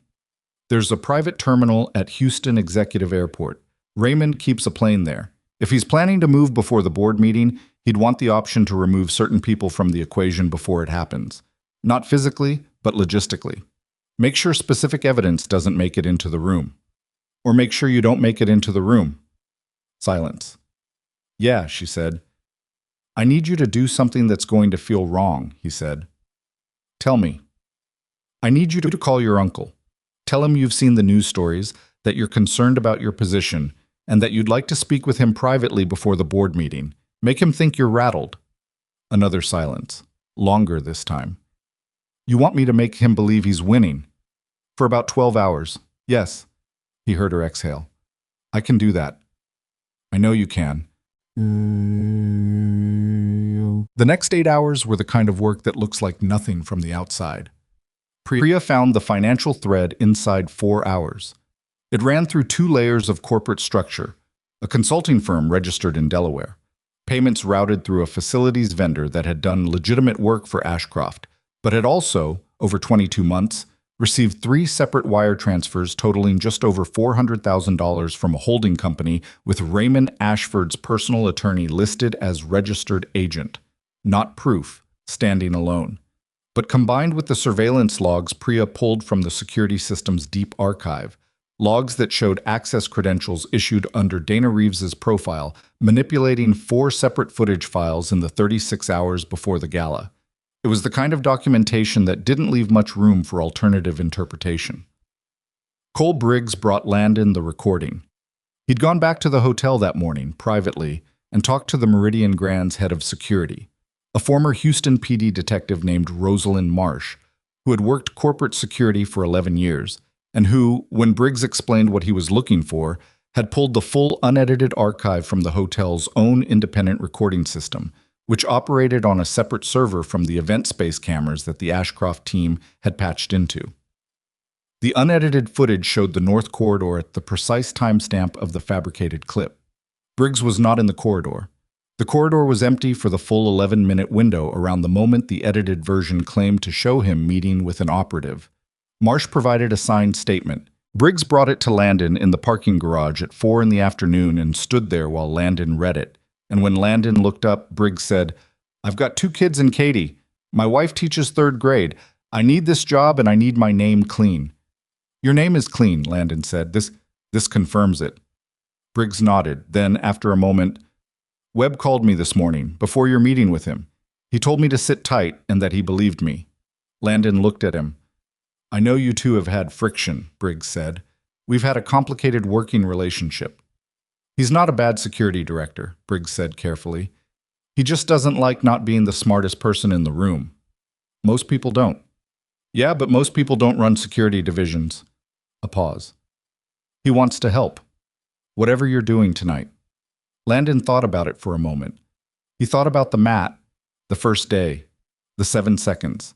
There's a private terminal at Houston Executive Airport. Raymond keeps a plane there. If he's planning to move before the board meeting, he'd want the option to remove certain people from the equation before it happens. Not physically, but logistically. Make sure specific evidence doesn't make it into the room. Or make sure you don't make it into the room. Silence. Yeah, she said. I need you to do something that's going to feel wrong, he said. Tell me. I need you to call your uncle. Tell him you've seen the news stories, that you're concerned about your position, and that you'd like to speak with him privately before the board meeting. Make him think you're rattled. Another silence. Longer this time. You want me to make him believe he's winning? For about 12 hours. Yes. He heard her exhale. I can do that. I know you can. The next 8 hours were the kind of work that looks like nothing from the outside. Priya found the financial thread inside 4 hours. It ran through 2 layers of corporate structure, a consulting firm registered in Delaware, payments routed through a facilities vendor that had done legitimate work for Ashcroft, but had also, over 22 months, received 3 separate wire transfers totaling just over $400,000 from a holding company with Raymond Ashford's personal attorney listed as registered agent, not proof, standing alone. But combined with the surveillance logs Priya pulled from the security system's deep archive, logs that showed access credentials issued under Dana Reeves's profile, manipulating 4 separate footage files in the 36 hours before the gala. It was the kind of documentation that didn't leave much room for alternative interpretation. Cole Briggs brought Landon the recording. He'd gone back to the hotel that morning, privately, and talked to the Meridian Grand's head of security, a former Houston PD detective named Rosalind Marsh, who had worked corporate security for 11 years, and who, when Briggs explained what he was looking for, had pulled the full unedited archive from the hotel's own independent recording system, which operated on a separate server from the event space cameras that the Ashcroft team had patched into. The unedited footage showed the North Corridor at the precise timestamp of the fabricated clip. Briggs was not in the corridor. The corridor was empty for the full 11-minute window around the moment the edited version claimed to show him meeting with an operative. Marsh provided a signed statement. Briggs brought it to Landon in the parking garage at 4 in the afternoon and stood there while Landon read it. And when Landon looked up, Briggs said, "I've got 2 kids and Katie. My wife teaches 3rd grade. I need this job and I need my name clean." "Your name is clean," Landon said. This confirms it." Briggs nodded. Then, after a moment, "Webb called me this morning, before your meeting with him. He told me to sit tight and that he believed me." Landon looked at him. "I know you two have had friction," Briggs said. "We've had a complicated working relationship." "He's not a bad security director," Briggs said carefully. "He just doesn't like not being the smartest person in the room. Most people don't." "Yeah, but most people don't run security divisions." A pause. "He wants to help. Whatever you're doing tonight." Landon thought about it for a moment. He thought about the mat, the first day, the 7 seconds.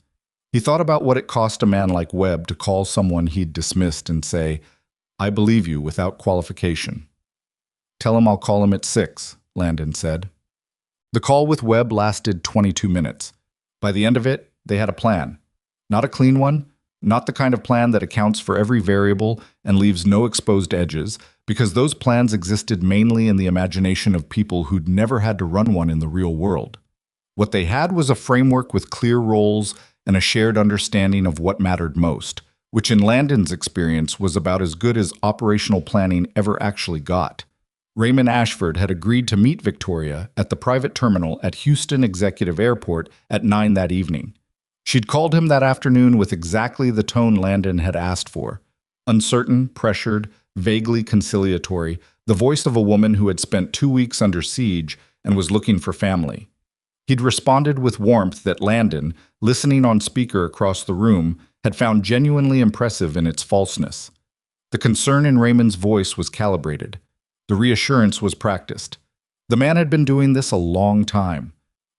He thought about what it cost a man like Webb to call someone he'd dismissed and say, "I believe you," without qualification. "Tell him I'll call him at 6, Landon said. The call with Webb lasted 22 minutes. By the end of it, they had a plan. Not a clean one, not the kind of plan that accounts for every variable and leaves no exposed edges, because those plans existed mainly in the imagination of people who'd never had to run one in the real world. What they had was a framework with clear roles and a shared understanding of what mattered most, which in Landon's experience was about as good as operational planning ever actually got. Raymond Ashford had agreed to meet Victoria at the private terminal at Houston Executive Airport at 9 that evening. She'd called him that afternoon with exactly the tone Landon had asked for. Uncertain, pressured, vaguely conciliatory, the voice of a woman who had spent 2 weeks under siege and was looking for family. He'd responded with warmth that Landon, listening on speaker across the room, had found genuinely impressive in its falseness. The concern in Raymond's voice was calibrated. The reassurance was practiced. The man had been doing this a long time.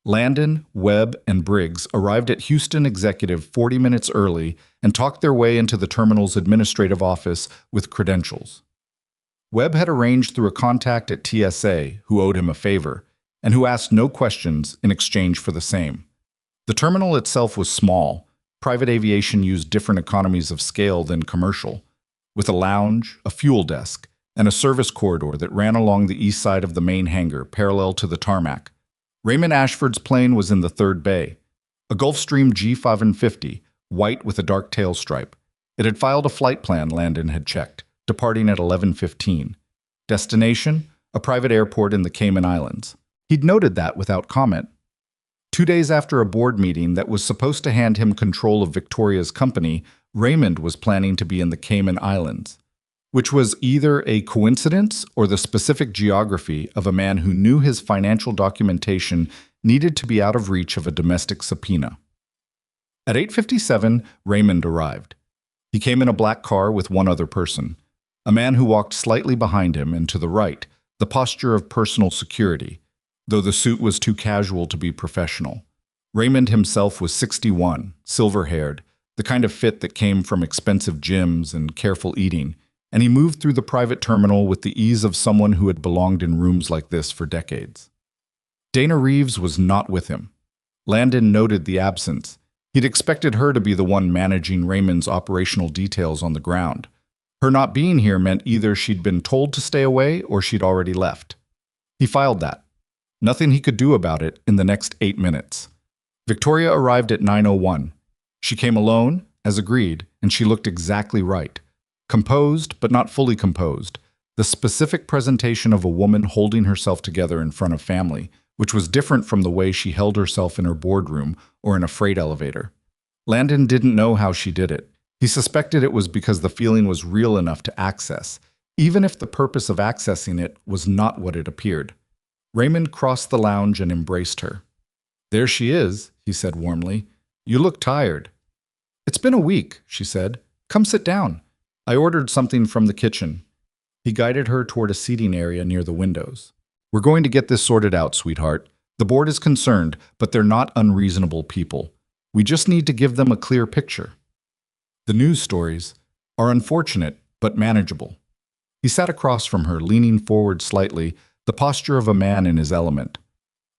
Landon, Webb, and Briggs arrived at Houston Executive 40 minutes early and talked their way into the terminal's administrative office with credentials. Webb had arranged through a contact at TSA who owed him a favor, and who asked no questions in exchange for the same. The terminal itself was small. Private aviation used different economies of scale than commercial, with a lounge, a fuel desk, and a service corridor that ran along the east side of the main hangar, parallel to the tarmac. Raymond Ashford's plane was in the 3rd bay, a Gulfstream G550, white with a dark tail stripe. It had filed a flight plan Landon had checked, departing at 11:15. Destination, a private airport in the Cayman Islands. He'd noted that without comment. 2 days after a board meeting that was supposed to hand him control of Victoria's company, Raymond was planning to be in the Cayman Islands, which was either a coincidence or the specific geography of a man who knew his financial documentation needed to be out of reach of a domestic subpoena. At 8:57, Raymond arrived. He came in a black car with one other person, a man who walked slightly behind him and to the right, the posture of personal security, though the suit was too casual to be professional. Raymond himself was 61, silver-haired, the kind of fit that came from expensive gyms and careful eating, and he moved through the private terminal with the ease of someone who had belonged in rooms like this for decades. Dana Reeves was not with him. Landon noted the absence. He'd expected her to be the one managing Raymond's operational details on the ground. Her not being here meant either she'd been told to stay away or she'd already left. He filed that. Nothing he could do about it in the next 8 minutes. Victoria arrived at 9:01. She came alone, as agreed, and she looked exactly right. Composed, but not fully composed. The specific presentation of a woman holding herself together in front of family, which was different from the way she held herself in her boardroom or in a freight elevator. Landon didn't know how she did it. He suspected it was because the feeling was real enough to access, even if the purpose of accessing it was not what it appeared. Raymond crossed the lounge and embraced her. "There she is," he said warmly. "You look tired." "It's been a week," she said. "Come sit down. I ordered something from the kitchen." He guided her toward a seating area near the windows. "We're going to get this sorted out, sweetheart. The board is concerned, but they're not unreasonable people. We just need to give them a clear picture. The news stories are unfortunate, but manageable." He sat across from her, leaning forward slightly, the posture of a man in his element.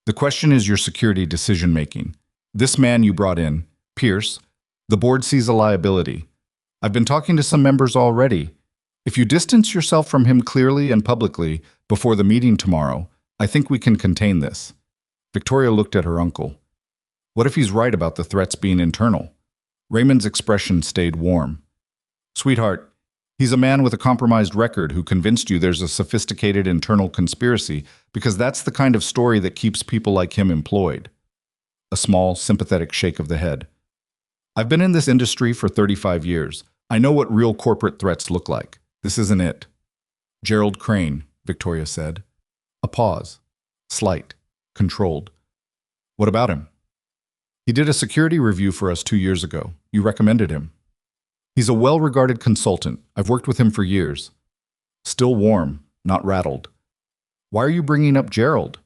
"The question is your security decision-making. This man you brought in, Pierce, the board sees a liability. I've been talking to some members already. If you distance yourself from him clearly and publicly before the meeting tomorrow, I think we can contain this." Victoria looked at her uncle. "What if he's right about the threats being internal?" Raymond's expression stayed warm. "Sweetheart, he's a man with a compromised record who convinced you there's a sophisticated internal conspiracy because that's the kind of story that keeps people like him employed." A small, sympathetic shake of the head. "I've been in this industry for 35 years. I know what real corporate threats look like. This isn't it." "Gerald Crane," Victoria said. A pause. Slight. Controlled. "What about him?" "He did a security review for us 2 years ago. You recommended him." "He's a well-regarded consultant. I've worked with him for years." Still warm, not rattled. "Why are you bringing up Gerald?"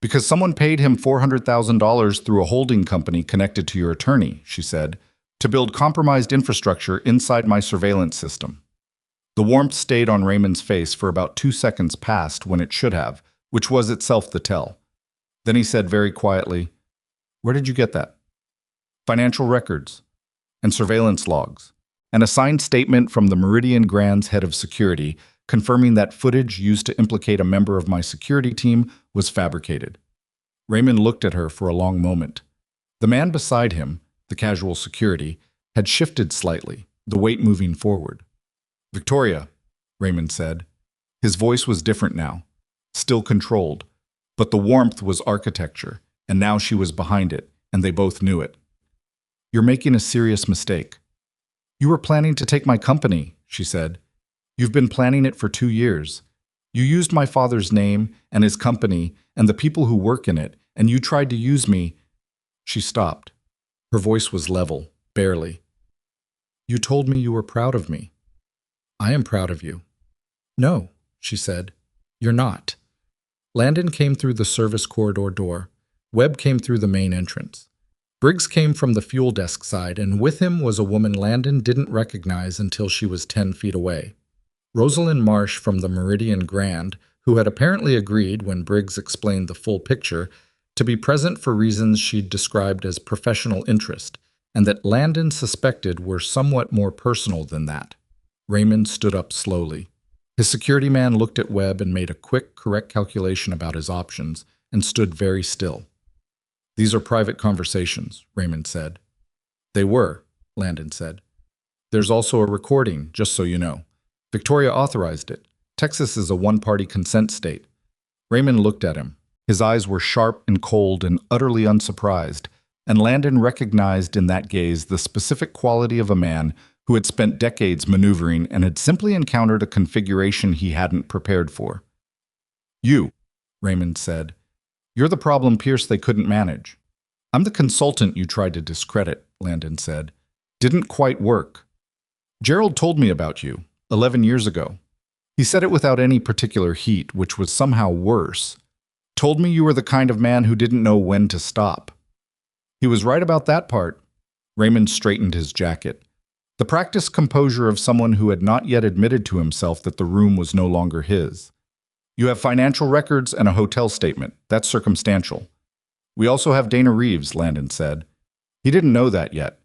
"Because someone paid him $400,000 through a holding company connected to your attorney," she said, "to build compromised infrastructure inside my surveillance system." The warmth stayed on Raymond's face for about 2 seconds past when it should have, which was itself the tell. Then he said very quietly, "Where did you get that?" "Financial records and surveillance logs, and a signed statement from the Meridian Grand's head of security confirming that footage used to implicate a member of my security team was fabricated." Raymond looked at her for a long moment. The man beside him, the casual security, had shifted slightly, the weight moving forward. "Victoria," Raymond said. His voice was different now, still controlled, but the warmth was architecture, and now she was behind it, and they both knew it. "You're making a serious mistake." "You were planning to take my company," she said. "You've been planning it for 2 years. You used my father's name and his company and the people who work in it, and you tried to use me." She stopped. Her voice was level, barely. "You told me you were proud of me." "I am proud of you." "No," she said. "You're not." Landon came through the service corridor door. Webb came through the main entrance. Briggs came from the fuel desk side, and with him was a woman Landon didn't recognize until she was 10 feet away. Rosalind Marsh from the Meridian Grand, who had apparently agreed, when Briggs explained the full picture, to be present for reasons she'd described as professional interest, and that Landon suspected were somewhat more personal than that. Raymond stood up slowly. His security man looked at Webb and made a quick, correct calculation about his options, and stood very still. "These are private conversations," Raymond said. "They were," Landon said. "There's also a recording, just so you know. Victoria authorized it. Texas is a one-party consent state." Raymond looked at him. His eyes were sharp and cold and utterly unsurprised, and Landon recognized in that gaze the specific quality of a man who had spent decades maneuvering and had simply encountered a configuration he hadn't prepared for. "You," Raymond said. "You're the problem Pierce they couldn't manage." I'm the consultant you tried to discredit, Landon said. Didn't quite work. Gerald told me about you, 11 years ago. He said it without any particular heat, which was somehow worse. Told me you were the kind of man who didn't know when to stop. He was right about that part. Raymond straightened his jacket. The practiced composure of someone who had not yet admitted to himself that the room was no longer his. You have financial records and a hotel statement. That's circumstantial. We also have Dana Reeves, Landon said. He didn't know that yet.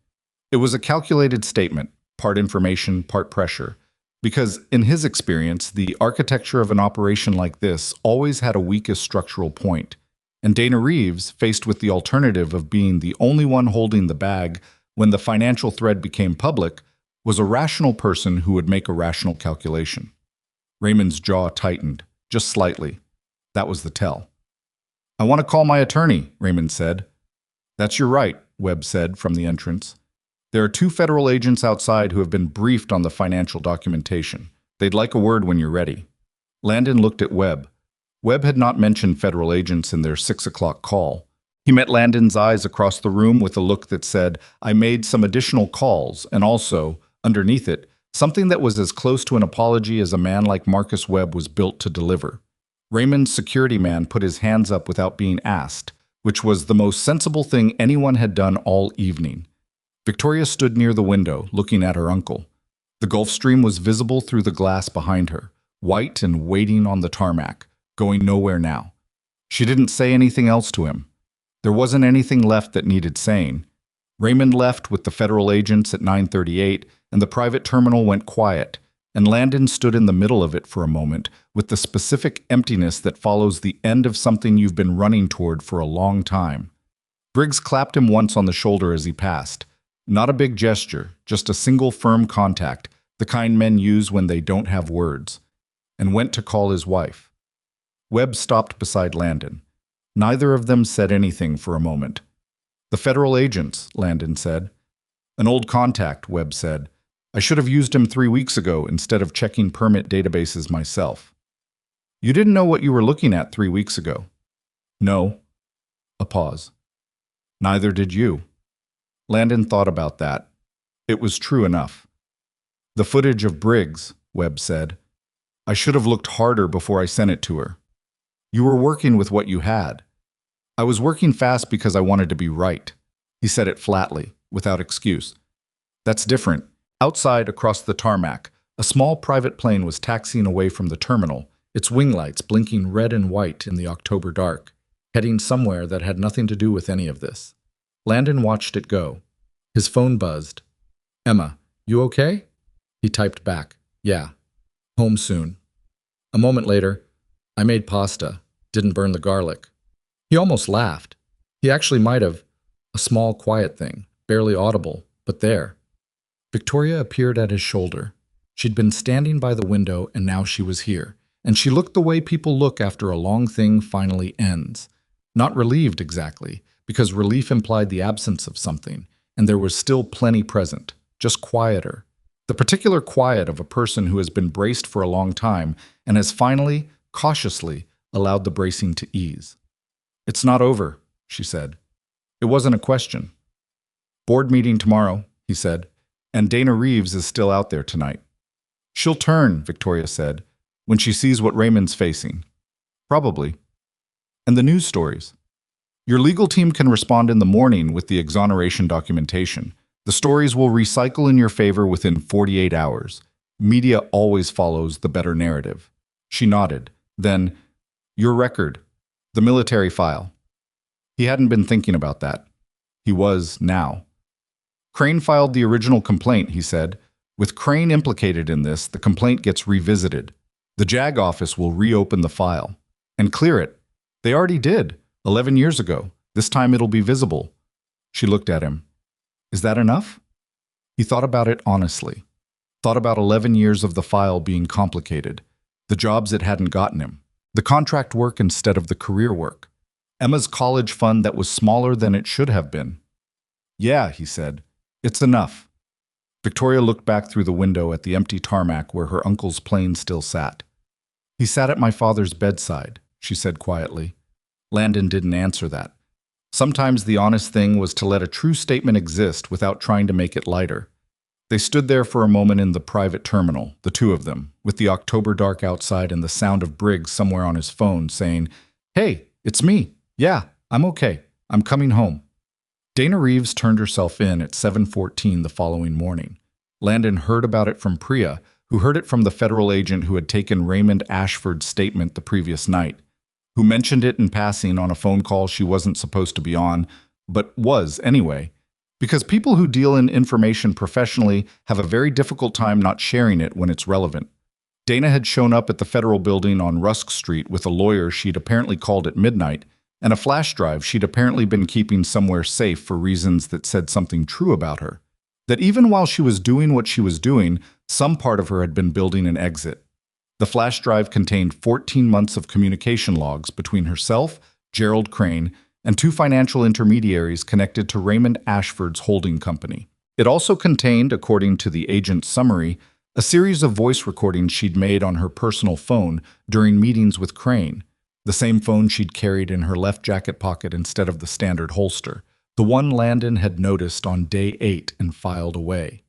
It was a calculated statement, part information, part pressure. Because in his experience, the architecture of an operation like this always had a weakest structural point. And Dana Reeves, faced with the alternative of being the only one holding the bag when the financial thread became public, was a rational person who would make a rational calculation. Raymond's jaw tightened, just slightly. That was the tell. I want to call my attorney, Raymond said. That's your right, Webb said from the entrance. There are 2 federal agents outside who have been briefed on the financial documentation. They'd like a word when you're ready. Landon looked at Webb. Webb had not mentioned federal agents in their 6 o'clock call. He met Landon's eyes across the room with a look that said, I made some additional calls, and also, underneath it, something that was as close to an apology as a man like Marcus Webb was built to deliver. Raymond's security man put his hands up without being asked, which was the most sensible thing anyone had done all evening. Victoria stood near the window, looking at her uncle. The Gulf Stream was visible through the glass behind her, white and waiting on the tarmac, going nowhere now. She didn't say anything else to him. There wasn't anything left that needed saying. Raymond left with the federal agents at 9:38, and the private terminal went quiet, and Landon stood in the middle of it for a moment, with the specific emptiness that follows the end of something you've been running toward for a long time. Briggs clapped him once on the shoulder as he passed. Not a big gesture, just a single firm contact, the kind men use when they don't have words, and went to call his wife. Webb stopped beside Landon. Neither of them said anything for a moment. The federal agents, Landon said. An old contact, Webb said. I should have used him 3 weeks ago instead of checking permit databases myself. You didn't know what you were looking at 3 weeks ago. No. A pause. Neither did you. Landon thought about that. It was true enough. The footage of Briggs, Webb said. I should have looked harder before I sent it to her. You were working with what you had. I was working fast because I wanted to be right. He said it flatly, without excuse. That's different. Outside, across the tarmac, a small private plane was taxiing away from the terminal, its wing lights blinking red and white in the October dark, heading somewhere that had nothing to do with any of this. Landon watched it go. His phone buzzed. Emma, you okay? He typed back, yeah. Home soon. A moment later, I made pasta, didn't burn the garlic. He almost laughed. He actually might have. A small, quiet thing, barely audible, but there. Victoria appeared at his shoulder. She'd been standing by the window, and now she was here. And she looked the way people look after a long thing finally ends. Not relieved exactly, because relief implied the absence of something, and there was still plenty present, just quieter. The particular quiet of a person who has been braced for a long time and has finally, cautiously, allowed the bracing to ease. It's not over, she said. It wasn't a question. Board meeting tomorrow, he said, and Dana Reeves is still out there tonight. She'll turn, Victoria said, when she sees what Raymond's facing. Probably. And the news stories. Your legal team can respond in the morning with the exoneration documentation. The stories will recycle in your favor within 48 hours. Media always follows the better narrative. She nodded. Then, your record. The military file. He hadn't been thinking about that. He was now. Crane filed the original complaint, he said. With Crane implicated in this, the complaint gets revisited. The JAG office will reopen the file and clear it. They already did, 11 years ago. This time it'll be visible. She looked at him. Is that enough? He thought about it honestly. Thought about 11 years of the file being complicated. The jobs it hadn't gotten him. The contract work instead of the career work. Emma's college fund that was smaller than it should have been. Yeah, he said. It's enough. Victoria looked back through the window at the empty tarmac where her uncle's plane still sat. He sat at my father's bedside, she said quietly. Landon didn't answer that. Sometimes the honest thing was to let a true statement exist without trying to make it lighter. They stood there for a moment in the private terminal, the two of them, with the October dark outside and the sound of Briggs somewhere on his phone saying, "Hey, it's me. Yeah, I'm okay. I'm coming home." Dana Reeves turned herself in at 7:14 the following morning. Landon heard about it from Priya, who heard it from the federal agent who had taken Raymond Ashford's statement the previous night, who mentioned it in passing on a phone call she wasn't supposed to be on, but was anyway. Because people who deal in information professionally have a very difficult time not sharing it when it's relevant. Dana had shown up at the federal building on Rusk Street with a lawyer she'd apparently called at midnight, and a flash drive she'd apparently been keeping somewhere safe for reasons that said something true about her. That even while she was doing what she was doing, some part of her had been building an exit. The flash drive contained 14 months of communication logs between herself, Gerald Crane, and two financial intermediaries connected to Raymond Ashford's holding company. It also contained, according to the agent's summary, a series of voice recordings she'd made on her personal phone during meetings with Crane, the same phone she'd carried in her left jacket pocket instead of the standard holster, the one Landon had noticed on day 8 and filed away.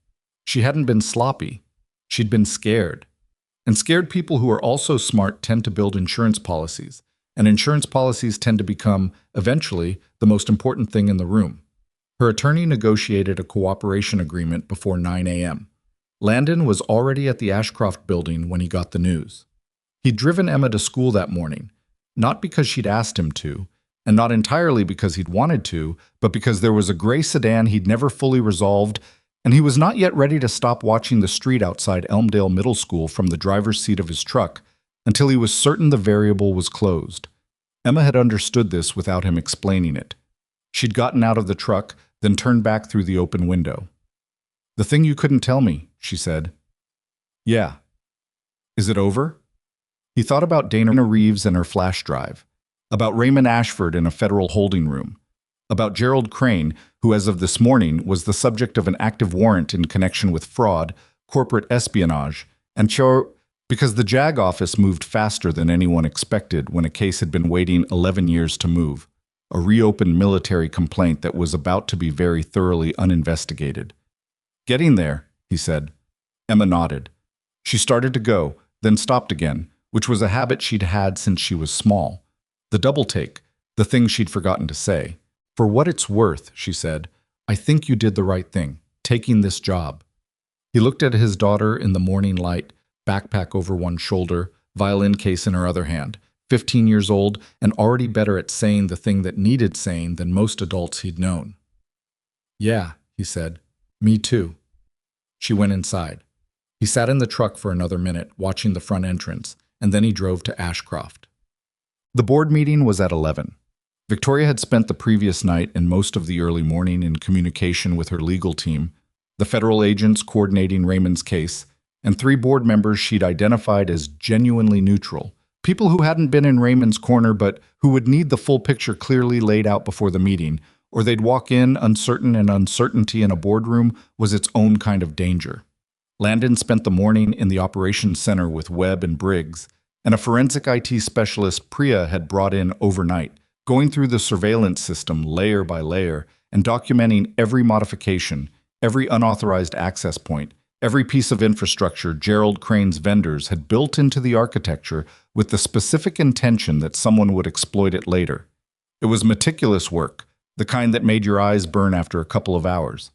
She hadn't been sloppy. She'd been scared. And scared people who are also smart tend to build insurance policies, and insurance policies tend to become, eventually, the most important thing in the room. Her attorney negotiated a cooperation agreement before 9 a.m. Landon was already at the Ashcroft building when he got the news. He'd driven Emma to school that morning, not because she'd asked him to, and not entirely because he'd wanted to, but because there was a gray sedan he'd never fully resolved, and he was not yet ready to stop watching the street outside Elmdale Middle School from the driver's seat of his truck until he was certain the variable was closed. Emma had understood this without him explaining it. She'd gotten out of the truck, then turned back through the open window. "The thing you couldn't tell me," she said. "Yeah. Is it over?" He thought about Dana Reeves and her flash drive, about Raymond Ashford in a federal holding room, about Gerald Crane, who as of this morning was the subject of an active warrant in connection with fraud, corporate espionage, and because the JAG office moved faster than anyone expected when a case had been waiting 11 years to move, a reopened military complaint that was about to be very thoroughly uninvestigated. "Getting there," he said. Emma nodded. She started to go, then stopped again, which was a habit she'd had since she was small. The double take, the thing she'd forgotten to say. "For what it's worth," she said, "I think you did the right thing, taking this job." He looked at his daughter in the morning light, backpack over one shoulder, violin case in her other hand, 15 years old and already better at saying the thing that needed saying than most adults he'd known. "Yeah," he said, "me too." She went inside. He sat in the truck for another minute, watching the front entrance, and then he drove to Ashcroft. The board meeting was at 11. Victoria had spent the previous night and most of the early morning in communication with her legal team, the federal agents coordinating Raymond's case, and 3 board members she'd identified as genuinely neutral, people who hadn't been in Raymond's corner but who would need the full picture clearly laid out before the meeting, or they'd walk in uncertain, and uncertainty in a boardroom was its own kind of danger. Landon spent the morning in the operations center with Webb and Briggs, and a forensic IT specialist Priya had brought in overnight, going through the surveillance system layer by layer and documenting every modification, every unauthorized access point, every piece of infrastructure Gerald Crane's vendors had built into the architecture with the specific intention that someone would exploit it later. It was meticulous work, the kind that made your eyes burn after a couple of hours.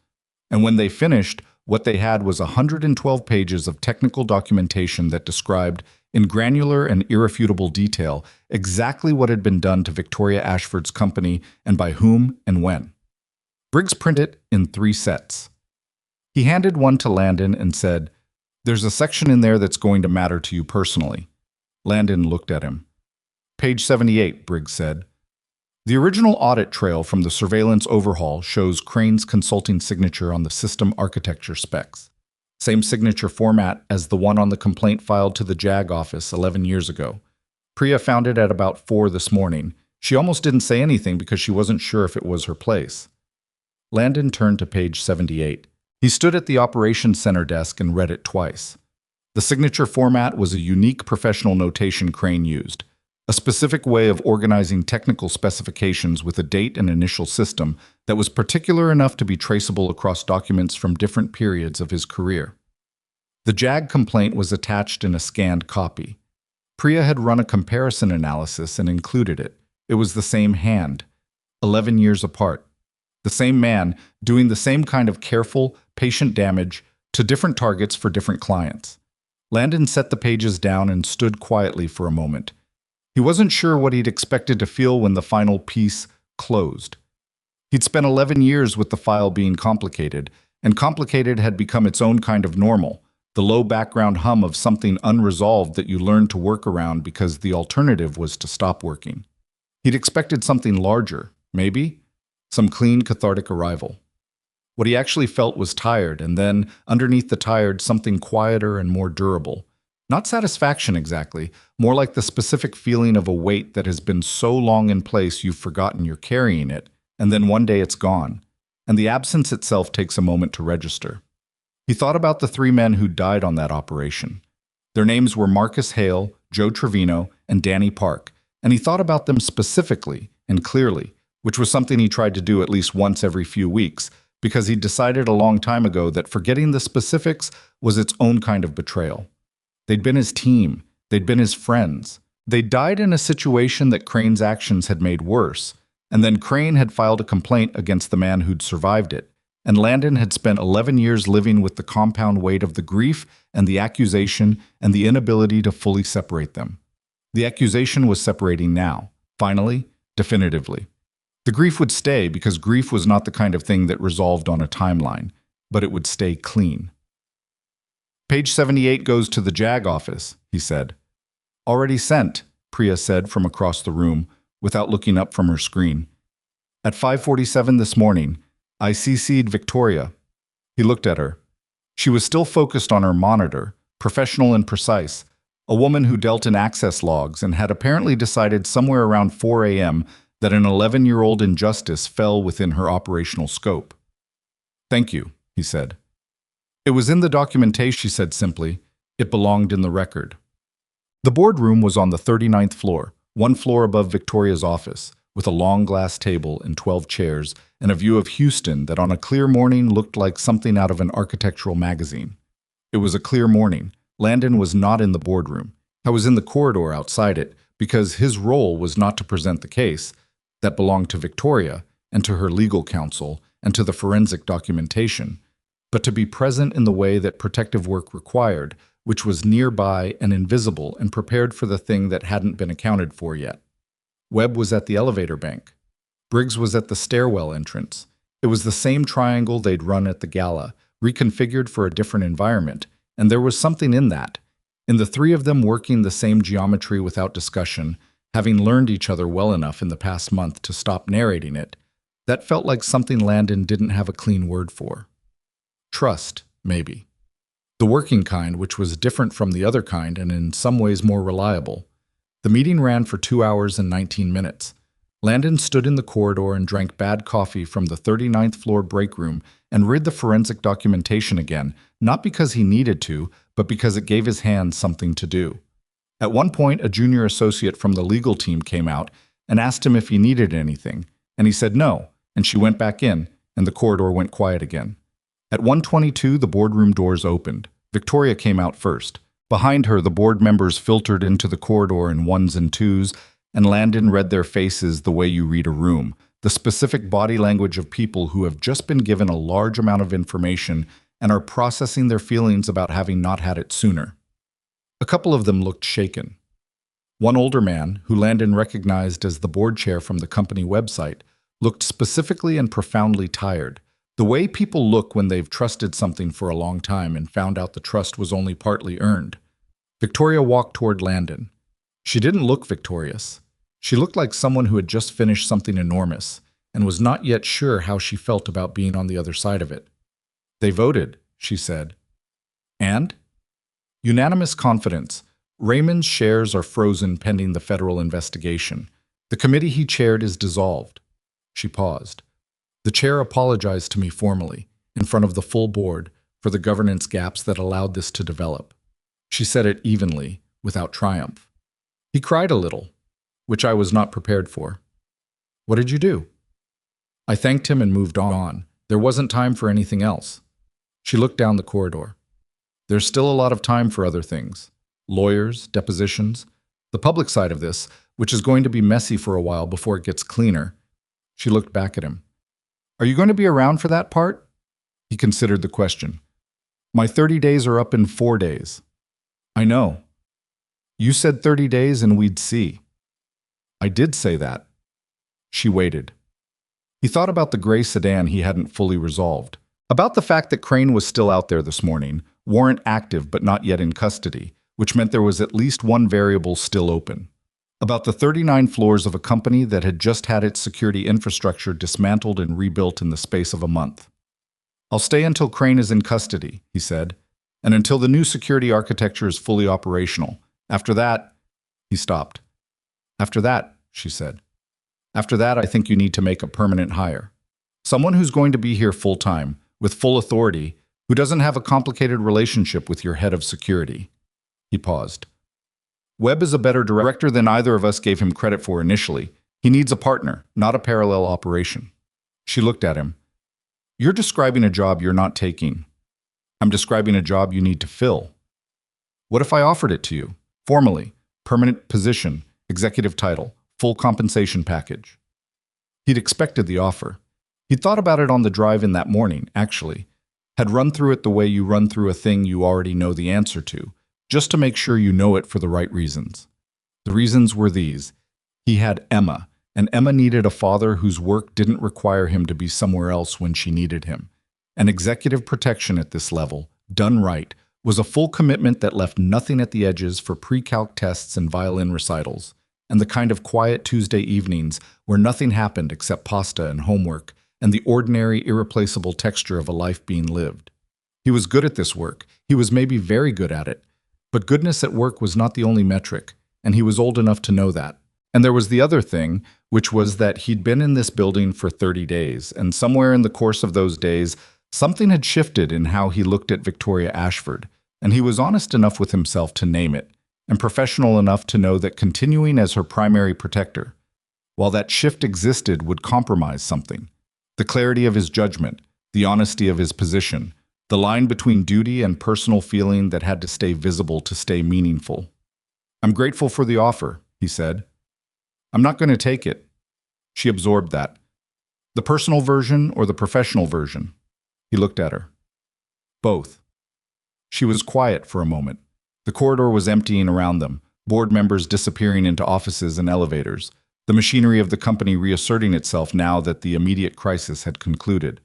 And when they finished, what they had was 112 pages of technical documentation that described, in granular and irrefutable detail, exactly what had been done to Victoria Ashford's company and by whom and when. Briggs printed it in 3 sets. He handed one to Landon and said, "There's a section in there that's going to matter to you personally." Landon looked at him. "Page 78, Briggs said. "The original audit trail from the surveillance overhaul shows Crane's consulting signature on the system architecture specs. Same signature format as the one on the complaint filed to the JAG office 11 years ago. Priya found it at about 4 this morning. She almost didn't say anything because she wasn't sure if it was her place." Landon turned to page 78. He stood at the operations center desk and read it twice. The signature format was a unique professional notation Crane used. a specific way of organizing technical specifications with a date and initial system that was particular enough to be traceable across documents from different periods of his career. The JAG complaint was attached in a scanned copy. Priya had run a comparison analysis and included it. It was the same hand, 11 years apart. The same man doing the same kind of careful, patient damage to different targets for different clients. Landon set the pages down and stood quietly for a moment. He wasn't sure what he'd expected to feel when the final piece closed. He'd spent 11 years with the file being complicated, and complicated had become its own kind of normal, the low background hum of something unresolved that you learned to work around because the alternative was to stop working. He'd expected something larger, maybe some clean, cathartic arrival. What he actually felt was tired, and then, underneath the tired, something quieter and more durable. Not satisfaction exactly, more like the specific feeling of a weight that has been so long in place you've forgotten you're carrying it, and then one day it's gone, and the absence itself takes a moment to register. He thought about the 3 men who died on that operation. Their names were Marcus Hale, Joe Trevino, and Danny Park, and he thought about them specifically and clearly, which was something he tried to do at least once every few weeks, because he decided a long time ago that forgetting the specifics was its own kind of betrayal. They'd been his team. They'd been his friends. They died in a situation that Crane's actions had made worse, and then Crane had filed a complaint against the man who'd survived it, and Landon had spent 11 years living with the compound weight of the grief and the accusation and the inability to fully separate them. The accusation was separating now, finally, definitively. The grief would stay because grief was not the kind of thing that resolved on a timeline, but it would stay clean. Page 78 goes to the JAG office, he said. Already sent, Priya said from across the room, without looking up from her screen. At 5:47 this morning, I CC'd Victoria. He looked at her. She was still focused on her monitor, professional and precise, a woman who dealt in access logs and had apparently decided somewhere around 4 a.m. that an 11-year-old injustice fell within her operational scope. Thank you, he said. It was in the documentation, she said simply. It belonged in the record. The boardroom was on the 39th floor, 1 floor above Victoria's office, with a long glass table and 12 chairs and a view of Houston that on a clear morning looked like something out of an architectural magazine. It was a clear morning. Landon was not in the boardroom. I was in the corridor outside it because his role was not to present the case. That belonged to Victoria and to her legal counsel and to the forensic documentation, but to be present in the way that protective work required, which was nearby and invisible and prepared for the thing that hadn't been accounted for yet. Webb was at the elevator bank. Briggs was at the stairwell entrance. It was the same triangle they'd run at the gala, reconfigured for a different environment, and there was something in that, in the 3 of them working the same geometry without discussion, having learned each other well enough in the past month to stop narrating it. That felt like something Landon didn't have a clean word for. Trust, maybe. The working kind, which was different from the other kind and in some ways more reliable. The meeting ran for 2 hours and 19 minutes. Landon stood in the corridor and drank bad coffee from the 39th floor break room and read the forensic documentation again, not because he needed to, but because it gave his hands something to do. At one point, a junior associate from the legal team came out and asked him if he needed anything, and he said no, and she went back in, and the corridor went quiet again. At 1:22, the boardroom doors opened. Victoria came out first. Behind her, the board members filtered into the corridor in 1s and 2s, and Landon read their faces the way you read a room, the specific body language of people who have just been given a large amount of information and are processing their feelings about having not had it sooner. A couple of them looked shaken. One older man, who Landon recognized as the board chair from the company website, looked specifically and profoundly tired, the way people look when they've trusted something for a long time and found out the trust was only partly earned. Victoria walked toward Landon. She didn't look victorious. She looked like someone who had just finished something enormous and was not yet sure how she felt about being on the other side of it. They voted, she said. And? Unanimous confidence. Raymond's shares are frozen pending the federal investigation. The committee he chaired is dissolved. She paused. The chair apologized to me formally, in front of the full board, for the governance gaps that allowed this to develop. She said it evenly, without triumph. He cried a little. which I was not prepared for. What did you do? I thanked him and moved on. There wasn't time for anything else. She looked down the corridor. There's still a lot of time for other things. Lawyers, depositions, the public side of this, which is going to be messy for a while before it gets cleaner. She looked back at him. Are you going to be around for that part? He considered the question. My 30 days are up in 4 days. I know. You said 30 days and we'd see. I did say that. She waited. He thought about the gray sedan he hadn't fully resolved, about the fact that Crane was still out there this morning, warrant active but not yet in custody, which meant there was at least one variable still open, about the 39 floors of a company that had just had its security infrastructure dismantled and rebuilt in the space of a month. I'll stay until Crane is in custody, he said, and until the new security architecture is fully operational. After that, he stopped. After that, she said. After that, I think you need to make a permanent hire. Someone who's going to be here full-time, with full authority, who doesn't have a complicated relationship with your head of security. He paused. Webb is a better director than either of us gave him credit for initially. He needs a partner, not a parallel operation. She looked at him. You're describing a job you're not taking. I'm describing a job you need to fill. What if I offered it to you? Formally, permanent position, executive title, full compensation package. He'd expected the offer. He'd thought about it on the drive in that morning, actually. Had run through it the way you run through a thing you already know the answer to, just to make sure you know it for the right reasons. The reasons were these. He had Emma, and Emma needed a father whose work didn't require him to be somewhere else when she needed him. And executive protection at this level, done right, was a full commitment that left nothing at the edges for pre-calc tests and violin recitals, and the kind of quiet Tuesday evenings where nothing happened except pasta and homework and the ordinary, irreplaceable texture of a life being lived. He was good at this work. He was maybe very good at it. But goodness at work was not the only metric, and he was old enough to know that. And there was the other thing, which was that he'd been in this building for 30 days, and somewhere in the course of those days, something had shifted in how he looked at Victoria Ashford, and he was honest enough with himself to name it, and professional enough to know that continuing as her primary protector, while that shift existed, would compromise something. The clarity of his judgment, the honesty of his position, the line between duty and personal feeling that had to stay visible to stay meaningful. I'm grateful for the offer, he said. I'm not going to take it. She absorbed that. The personal version or the professional version? He looked at her. Both. She was quiet for a moment. The corridor was emptying around them, board members disappearing into offices and elevators, the machinery of the company reasserting itself now that the immediate crisis had concluded.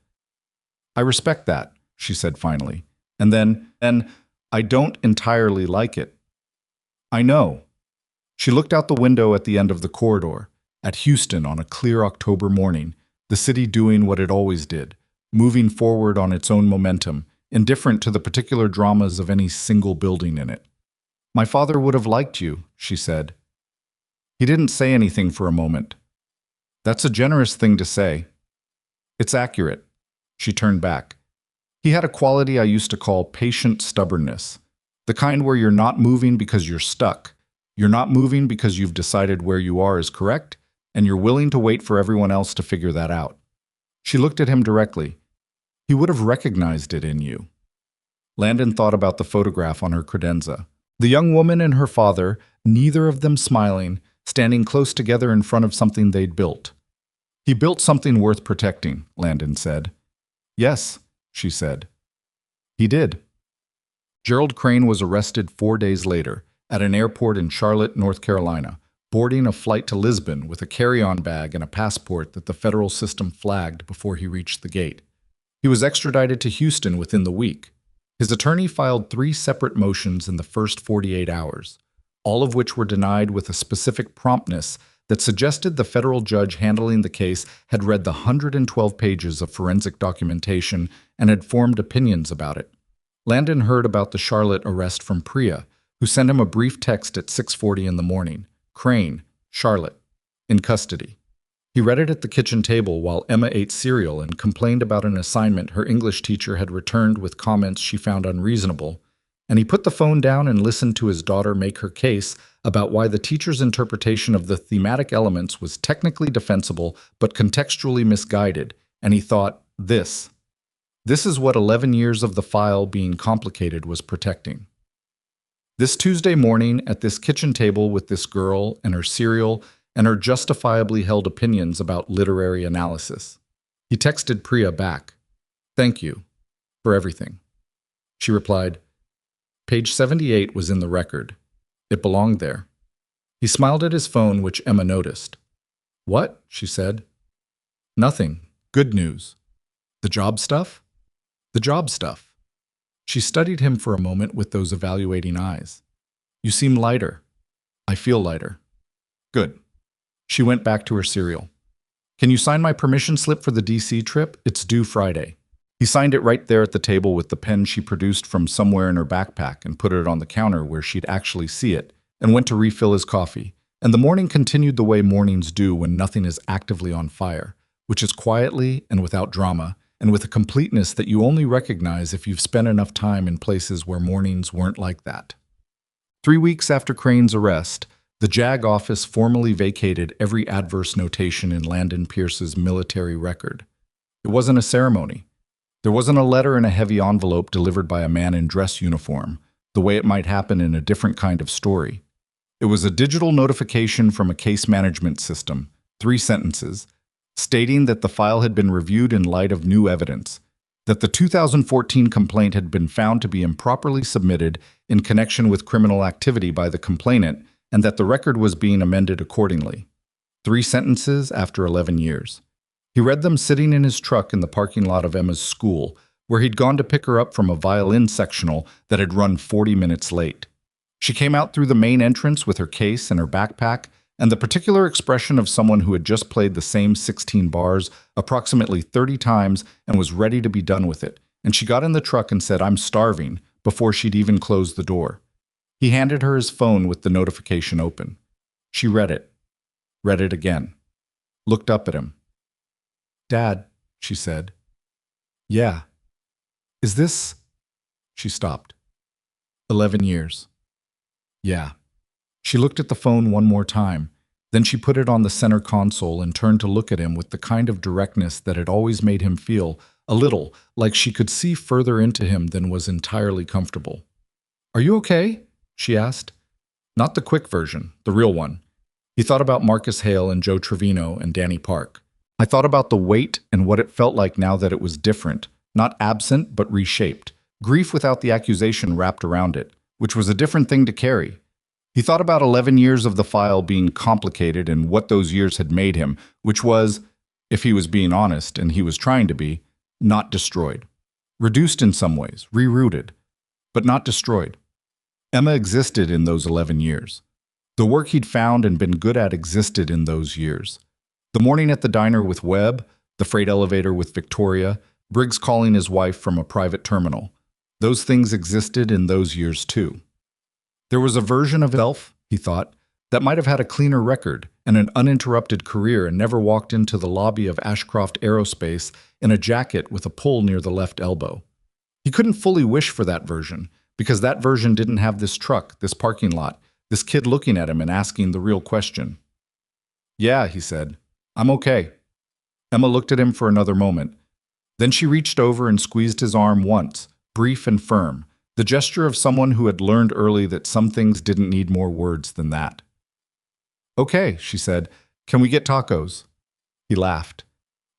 I respect that, she said finally. And then, I don't entirely like it. I know. She looked out the window at the end of the corridor, at Houston on a clear October morning, the city doing what it always did, moving forward on its own momentum, indifferent to the particular dramas of any single building in it. My father would have liked you, she said. He didn't say anything for a moment. That's a generous thing to say. It's accurate. She turned back. He had a quality I used to call patient stubbornness, the kind where you're not moving because you're stuck. You're not moving because you've decided where you are is correct, and you're willing to wait for everyone else to figure that out. She looked at him directly. He would have recognized it in you. Landon thought about the photograph on her credenza. The young woman and her father, neither of them smiling, standing close together in front of something they'd built. He built something worth protecting, Landon said. Yes, she said. He did. Gerald Crane was arrested 4 days later at an airport in Charlotte, North Carolina, boarding a flight to Lisbon with a carry-on bag and a passport that the federal system flagged before he reached the gate. He was extradited to Houston within the week. His attorney filed 3 separate motions in the first 48 hours, all of which were denied with a specific promptness that suggested the federal judge handling the case had read the 112 pages of forensic documentation and had formed opinions about it. Landon heard about the Charlotte arrest from Priya, who sent him a brief text at 6:40 in the morning. Crane, Charlotte, in custody. He read it at the kitchen table while Emma ate cereal and complained about an assignment her English teacher had returned with comments she found unreasonable, and he put the phone down and listened to his daughter make her case about why the teacher's interpretation of the thematic elements was technically defensible but contextually misguided, and he thought, this is what 11 years of the file being complicated was protecting. This Tuesday morning, at this kitchen table with this girl and her cereal and her justifiably held opinions about literary analysis, he texted Priya back, "Thank you for everything." She replied, "Page 78 was in the record. It belonged there." He smiled at his phone, which Emma noticed. "What?" she said. "Nothing. Good news." "The job stuff?" "The job stuff." She studied him for a moment with those evaluating eyes. "You seem lighter." "I feel lighter." "Good." She went back to her cereal. "Can you sign my permission slip for the DC trip? It's due Friday." He signed it right there at the table with the pen she produced from somewhere in her backpack and put it on the counter where she'd actually see it, and went to refill his coffee. And the morning continued the way mornings do when nothing is actively on fire, which is quietly and without drama, and with a completeness that you only recognize if you've spent enough time in places where mornings weren't like that. 3 weeks after Crane's arrest, the JAG office formally vacated every adverse notation in Landon Pierce's military record. It wasn't a ceremony. There wasn't a letter in a heavy envelope delivered by a man in dress uniform, the way it might happen in a different kind of story. It was a digital notification from a case management system, 3 sentences, stating that the file had been reviewed in light of new evidence, that the 2014 complaint had been found to be improperly submitted in connection with criminal activity by the complainant, and that the record was being amended accordingly. 3 sentences after 11 years. He read them sitting in his truck in the parking lot of Emma's school, where he'd gone to pick her up from a violin sectional that had run 40 minutes late. She came out through the main entrance with her case and her backpack, and the particular expression of someone who had just played the same 16 bars approximately 30 times and was ready to be done with it. And she got in the truck and said, "I'm starving," before she'd even closed the door. He handed her his phone with the notification open. She read it again, looked up at him. "Dad," she said. "Yeah. Is this—" She stopped. 11 years. Yeah. She looked at the phone one more time. Then she put it on the center console and turned to look at him with the kind of directness that had always made him feel a little like she could see further into him than was entirely comfortable. "Are you okay?" she asked. Not the quick version, the real one. He thought about Marcus Hale and Joe Trevino and Danny Park. I thought about the weight and what it felt like now that it was different, not absent but reshaped, grief without the accusation wrapped around it, which was a different thing to carry. He thought about 11 years of the file being complicated and what those years had made him, which was, if he was being honest, and he was trying to be, not destroyed. Reduced in some ways, rerouted, but not destroyed. Emma existed in those 11 years. The work he'd found and been good at existed in those years. The morning at the diner with Webb, the freight elevator with Victoria, Briggs calling his wife from a private terminal. Those things existed in those years too. There was a version of himself, he thought, that might have had a cleaner record and an uninterrupted career and never walked into the lobby of Ashcroft Aerospace in a jacket with a pull near the left elbow. He couldn't fully wish for that version, because that version didn't have this truck, this parking lot, this kid looking at him and asking the real question. "Yeah," he said. "I'm okay." Emma looked at him for another moment. Then she reached over and squeezed his arm once, brief and firm, the gesture of someone who had learned early that some things didn't need more words than that. "Okay," she said. "Can we get tacos?" He laughed.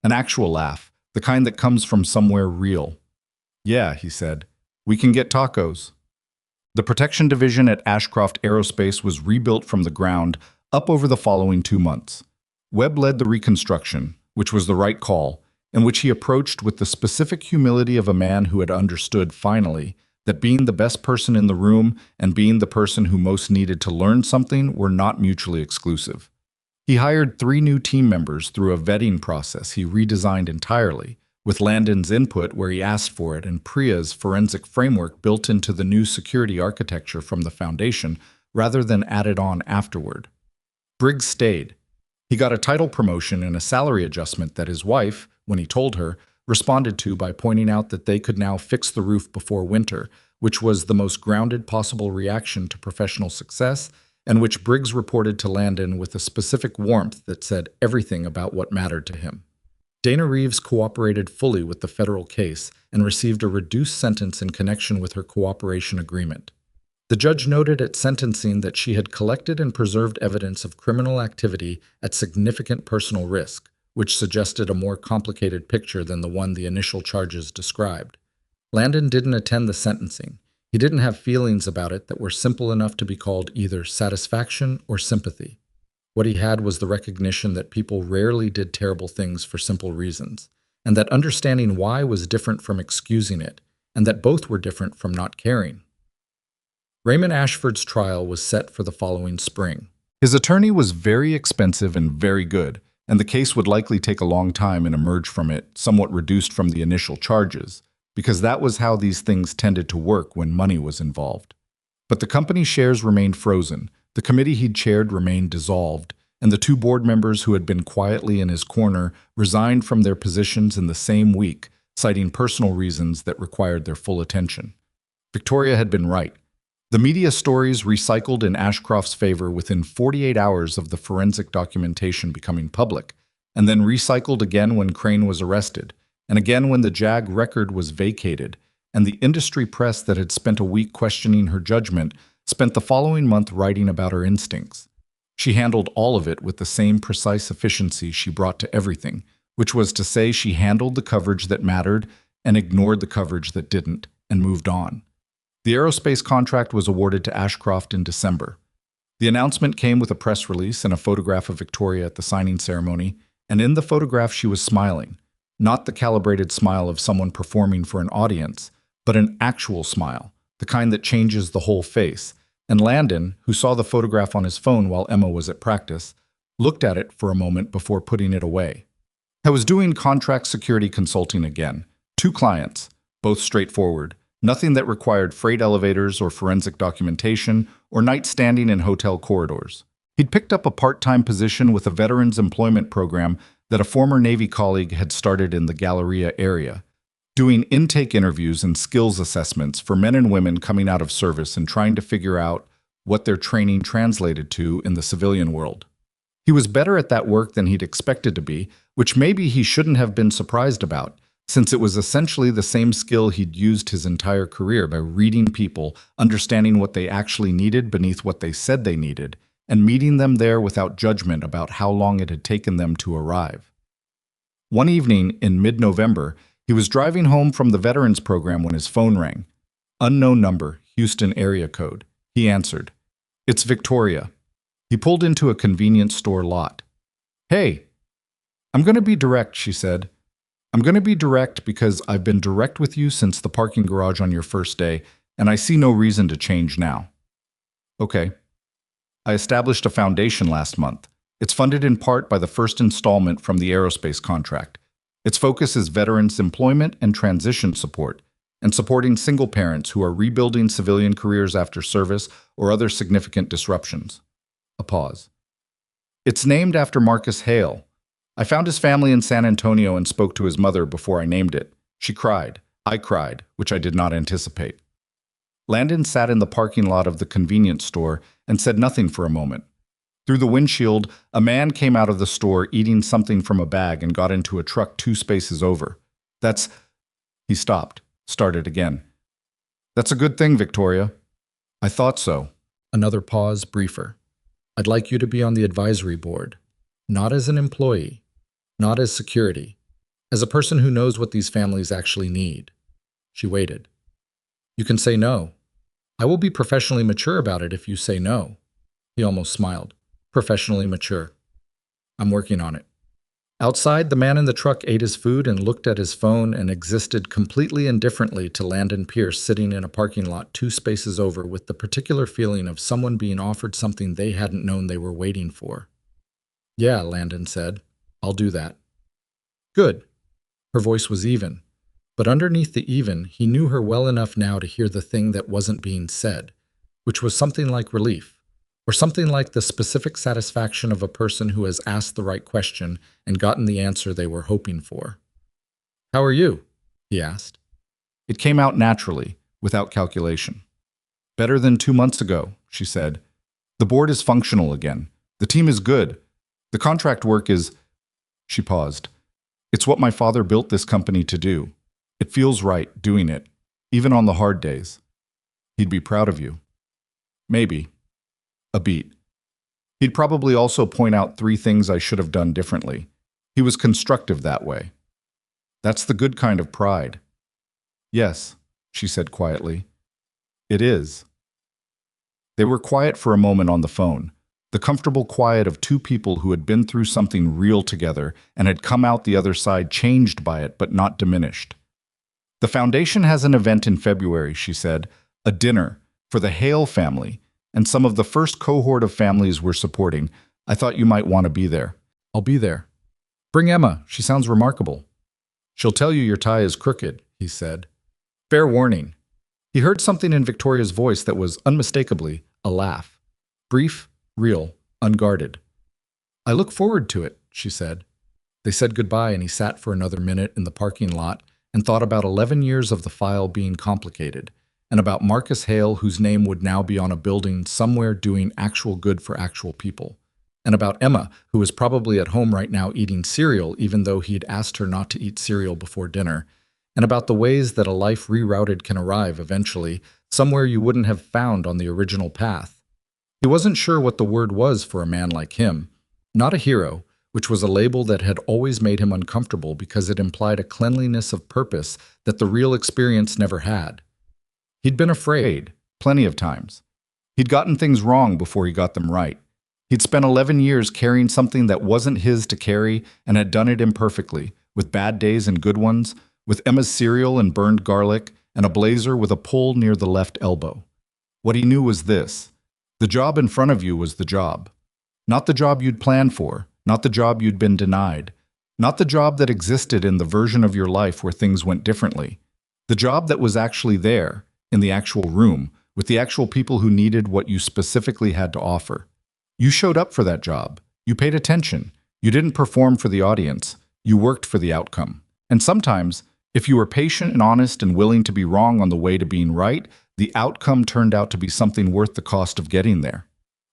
An actual laugh, the kind that comes from somewhere real. "Yeah," he said. "We can get tacos." The protection division at Ashcroft Aerospace was rebuilt from the ground up over the following 2 months. Webb led the reconstruction, which was the right call, and which he approached with the specific humility of a man who had understood, finally, that being the best person in the room and being the person who most needed to learn something were not mutually exclusive. He hired 3 new team members through a vetting process he redesigned entirely, with Landon's input where he asked for it and Priya's forensic framework built into the new security architecture from the foundation rather than added on afterward. Briggs stayed. He got a title promotion and a salary adjustment that his wife, when he told her, responded to by pointing out that they could now fix the roof before winter, which was the most grounded possible reaction to professional success, and which Briggs reported to Landon with a specific warmth that said everything about what mattered to him. Dana Reeves cooperated fully with the federal case and received a reduced sentence in connection with her cooperation agreement. The judge noted at sentencing that she had collected and preserved evidence of criminal activity at significant personal risk, which suggested a more complicated picture than the one the initial charges described. Landon didn't attend the sentencing. He didn't have feelings about it that were simple enough to be called either satisfaction or sympathy. What he had was the recognition that people rarely did terrible things for simple reasons, and that understanding why was different from excusing it, and that both were different from not caring. Raymond Ashford's trial was set for the following spring. His attorney was very expensive and very good, and the case would likely take a long time and emerge from it somewhat reduced from the initial charges, because that was how these things tended to work when money was involved. But the company's shares remained frozen, the committee he'd chaired remained dissolved, and the two board members who had been quietly in his corner resigned from their positions in the same week, citing personal reasons that required their full attention. Victoria had been right. The media stories recycled in Ashcroft's favor within 48 hours of the forensic documentation becoming public, and then recycled again when Crane was arrested, and again when the JAG record was vacated, and the industry press that had spent a week questioning her judgment spent the following month writing about her instincts. She handled all of it with the same precise efficiency she brought to everything, which was to say she handled the coverage that mattered and ignored the coverage that didn't, and moved on. The aerospace contract was awarded to Ashcroft in December. The announcement came with a press release and a photograph of Victoria at the signing ceremony, and in the photograph she was smiling, not the calibrated smile of someone performing for an audience, but an actual smile, the kind that changes the whole face. And Landon, who saw the photograph on his phone while Emma was at practice, looked at it for a moment before putting it away. I was doing contract security consulting again. 2 clients, both straightforward. Nothing that required freight elevators or forensic documentation or night standing in hotel corridors. He'd picked up a part-time position with a veterans employment program that a former Navy colleague had started in the Galleria area, doing intake interviews and skills assessments for men and women coming out of service and trying to figure out what their training translated to in the civilian world. He was better at that work than he'd expected to be, which maybe he shouldn't have been surprised about, since it was essentially the same skill he'd used his entire career by reading people, understanding what they actually needed beneath what they said they needed, and meeting them there without judgment about how long it had taken them to arrive. One evening in mid-November, he was driving home from the veterans program when his phone rang. Unknown number, Houston area code. He answered. "It's Victoria." He pulled into a convenience store lot. "Hey, I'm going to be direct," she said. "I'm going to be direct because I've been direct with you since the parking garage on your first day, and I see no reason to change now." "Okay. I established a foundation last month. It's funded in part by the first installment from the aerospace contract. Its focus is veterans' employment and transition support, and supporting single parents who are rebuilding civilian careers after service or other significant disruptions." A pause. "It's named after Marcus Hale. I found his family in San Antonio and spoke to his mother before I named it. She cried. I cried, which I did not anticipate." Landon sat in the parking lot of the convenience store and said nothing for a moment. Through the windshield, a man came out of the store eating something from a bag and got into a truck 2 spaces over. "That's—" He stopped, started again. "That's a good thing, Victoria." "I thought so." Another pause, briefer. "I'd like you to be on the advisory board. Not as an employee. Not as security. As a person who knows what these families actually need." She waited. "You can say no. I will be professionally mature about it if you say no." He almost smiled. "Professionally mature. I'm working on it." Outside, the man in the truck ate his food and looked at his phone and existed completely indifferently to Landon Pierce sitting in a parking lot 2 spaces over with the particular feeling of someone being offered something they hadn't known they were waiting for. "Yeah," Landon said. "I'll do that." "Good." Her voice was even. But underneath the even, he knew her well enough now to hear the thing that wasn't being said, which was something like relief, or something like the specific satisfaction of a person who has asked the right question and gotten the answer they were hoping for. "How are you?" he asked. It came out naturally, without calculation. Better than 2 months ago, she said. The board is functional again. The team is good. The contract work is... She paused. It's what my father built this company to do. It feels right doing it, even on the hard days. He'd be proud of you. Maybe. A beat. He'd probably also point out 3 things I should have done differently. He was constructive that way. That's the good kind of pride. Yes, she said quietly. It is. They were quiet for a moment on the phone, the comfortable quiet of 2 people who had been through something real together and had come out the other side changed by it but not diminished. The foundation has an event in February, she said, a dinner for the Hale family, and some of the first cohort of families we're supporting. I thought you might want to be there. I'll be there. Bring Emma, she sounds remarkable. She'll tell you your tie is crooked, he said. Fair warning. He heard something in Victoria's voice that was unmistakably a laugh. Brief, real, unguarded. I look forward to it, she said. They said goodbye and he sat for another minute in the parking lot and thought about 11 years of the file being complicated, and about Marcus Hale, whose name would now be on a building somewhere doing actual good for actual people, and about Emma, who was probably at home right now eating cereal even though he'd asked her not to eat cereal before dinner, and about the ways that a life rerouted can arrive eventually, somewhere you wouldn't have found on the original path. He wasn't sure what the word was for a man like him. Not a hero, which was a label that had always made him uncomfortable because it implied a cleanliness of purpose that the real experience never had. He'd been afraid, plenty of times. He'd gotten things wrong before he got them right. He'd spent 11 years carrying something that wasn't his to carry and had done it imperfectly, with bad days and good ones, with Emma's cereal and burned garlic, and a blazer with a pull near the left elbow. What he knew was this: the job in front of you was the job. Not the job you'd planned for, not the job you'd been denied, not the job that existed in the version of your life where things went differently. The job that was actually there, in the actual room, with the actual people who needed what you specifically had to offer. You showed up for that job. You paid attention. You didn't perform for the audience. You worked for the outcome. And sometimes, if you were patient and honest and willing to be wrong on the way to being right, the outcome turned out to be something worth the cost of getting there.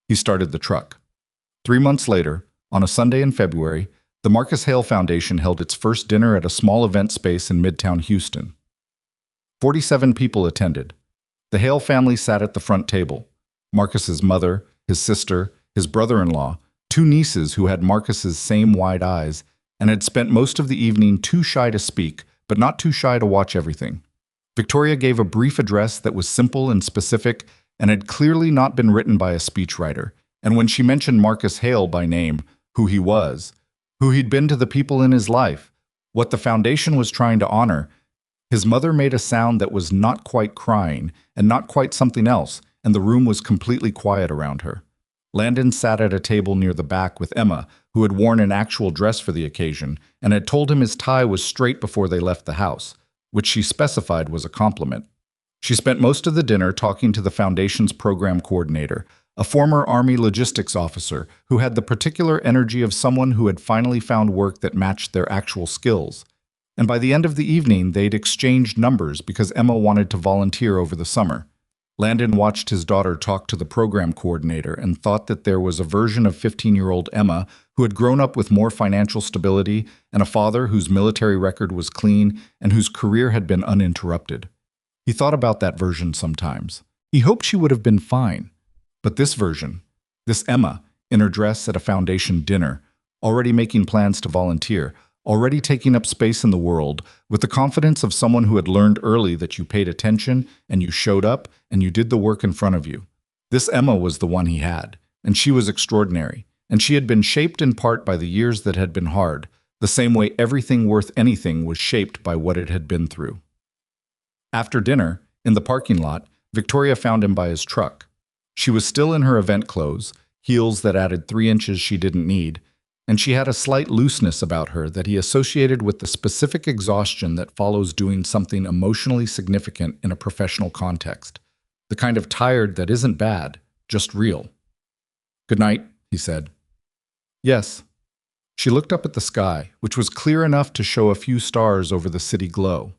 He started the truck. 3 months later, on a Sunday in February, the Marcus Hale Foundation held its first dinner at a small event space in Midtown Houston. 47 people attended. The Hale family sat at the front table. Marcus's mother, his sister, his brother-in-law, 2 nieces who had Marcus's same wide eyes, and had spent most of the evening too shy to speak, but not too shy to watch everything. Victoria gave a brief address that was simple and specific and had clearly not been written by a speechwriter, and when she mentioned Marcus Hale by name, who he was, who he'd been to the people in his life, what the foundation was trying to honor, his mother made a sound that was not quite crying and not quite something else, and the room was completely quiet around her. Landon sat at a table near the back with Emma, who had worn an actual dress for the occasion, and had told him his tie was straight before they left the house, which she specified was a compliment. She spent most of the dinner talking to the foundation's program coordinator, a former Army logistics officer who had the particular energy of someone who had finally found work that matched their actual skills. And by the end of the evening, they'd exchanged numbers because Emma wanted to volunteer over the summer. Landon watched his daughter talk to the program coordinator and thought that there was a version of 15-year-old Emma who had grown up with more financial stability and a father whose military record was clean and whose career had been uninterrupted. He thought about that version sometimes. He hoped she would have been fine. But this version, this Emma, in her dress at a foundation dinner, already making plans to volunteer, already taking up space in the world, with the confidence of someone who had learned early that you paid attention and you showed up and you did the work in front of you. This Emma was the one he had, and she was extraordinary, and she had been shaped in part by the years that had been hard, the same way everything worth anything was shaped by what it had been through. After dinner, in the parking lot, Victoria found him by his truck. She was still in her event clothes, heels that added 3 inches she didn't need, and she had a slight looseness about her that he associated with the specific exhaustion that follows doing something emotionally significant in a professional context. The kind of tired that isn't bad, just real. "Good night," he said. "Yes." She looked up at the sky, which was clear enough to show a few stars over the city glow.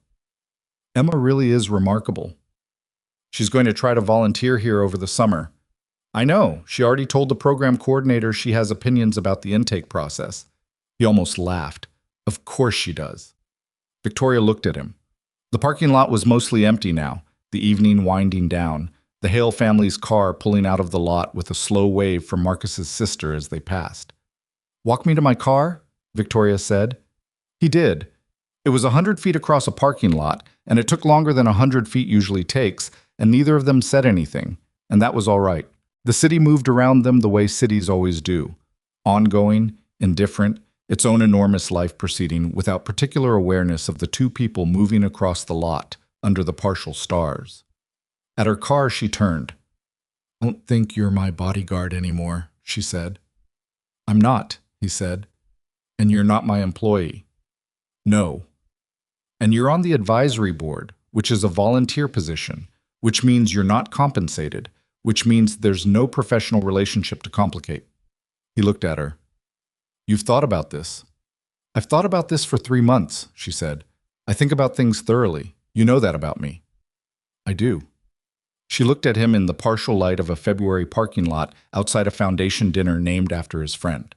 "Emma really is remarkable." She's going to try to volunteer here over the summer. I know. She already told the program coordinator she has opinions about the intake process. He almost laughed. Of course she does. Victoria looked at him. The parking lot was mostly empty now, the evening winding down, the Hale family's car pulling out of the lot with a slow wave from Marcus's sister as they passed. "Walk me to my car?" Victoria said. He did. It was 100 feet across a parking lot, and it took longer than 100 feet usually takes, and neither of them said anything, and that was all right. The city moved around them the way cities always do. Ongoing, indifferent, its own enormous life proceeding without particular awareness of the two people moving across the lot under the partial stars. At her car, she turned. "I don't think you're my bodyguard anymore," she said. "I'm not," he said. "And you're not my employee." "No." "And you're on the advisory board, which is a volunteer position, which means you're not compensated, which means there's no professional relationship to complicate." He looked at her. "You've thought about this." "I've thought about this for 3 months," she said. "I think about things thoroughly. You know that about me." "I do." She looked at him in the partial light of a February parking lot outside a foundation dinner named after his friend.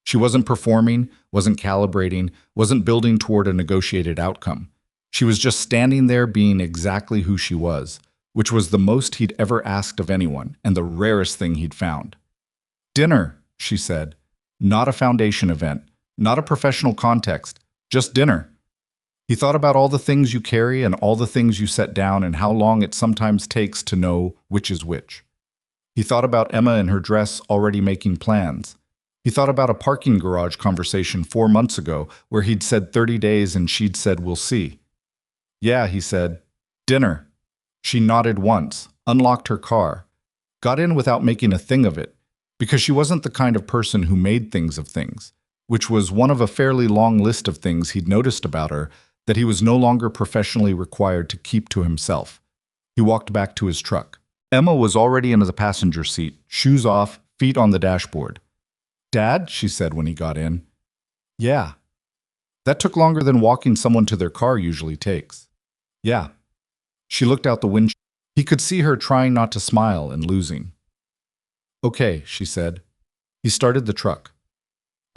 She wasn't performing, wasn't calibrating, wasn't building toward a negotiated outcome. She was just standing there being exactly who she was, which was the most he'd ever asked of anyone and the rarest thing he'd found. "Dinner," she said. "Not a foundation event, not a professional context, just dinner." He thought about all the things you carry and all the things you set down and how long it sometimes takes to know which is which. He thought about Emma in her dress already making plans. He thought about a parking garage conversation 4 months ago where he'd said 30 days and she'd said, "We'll see." "Yeah," he said. "Dinner." She nodded once, unlocked her car, got in without making a thing of it, because she wasn't the kind of person who made things of things, which was one of a fairly long list of things he'd noticed about her that he was no longer professionally required to keep to himself. He walked back to his truck. Emma was already in the passenger seat, shoes off, feet on the dashboard. "Dad?" she said when he got in. "Yeah." "That took longer than walking someone to their car usually takes." "Yeah." She looked out the windshield. He could see her trying not to smile and losing. "Okay," she said. He started the truck.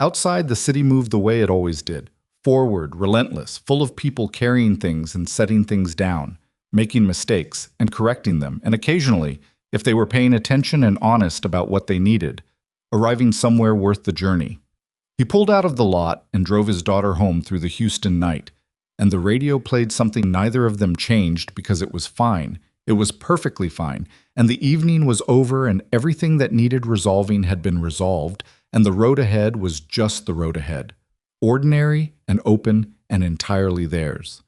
Outside, the city moved the way it always did. Forward, relentless, full of people carrying things and setting things down, making mistakes and correcting them, and occasionally, if they were paying attention and honest about what they needed, arriving somewhere worth the journey. He pulled out of the lot and drove his daughter home through the Houston night, and the radio played something neither of them changed because it was fine. It was perfectly fine, and the evening was over and everything that needed resolving had been resolved, and the road ahead was just the road ahead. Ordinary and open and entirely theirs.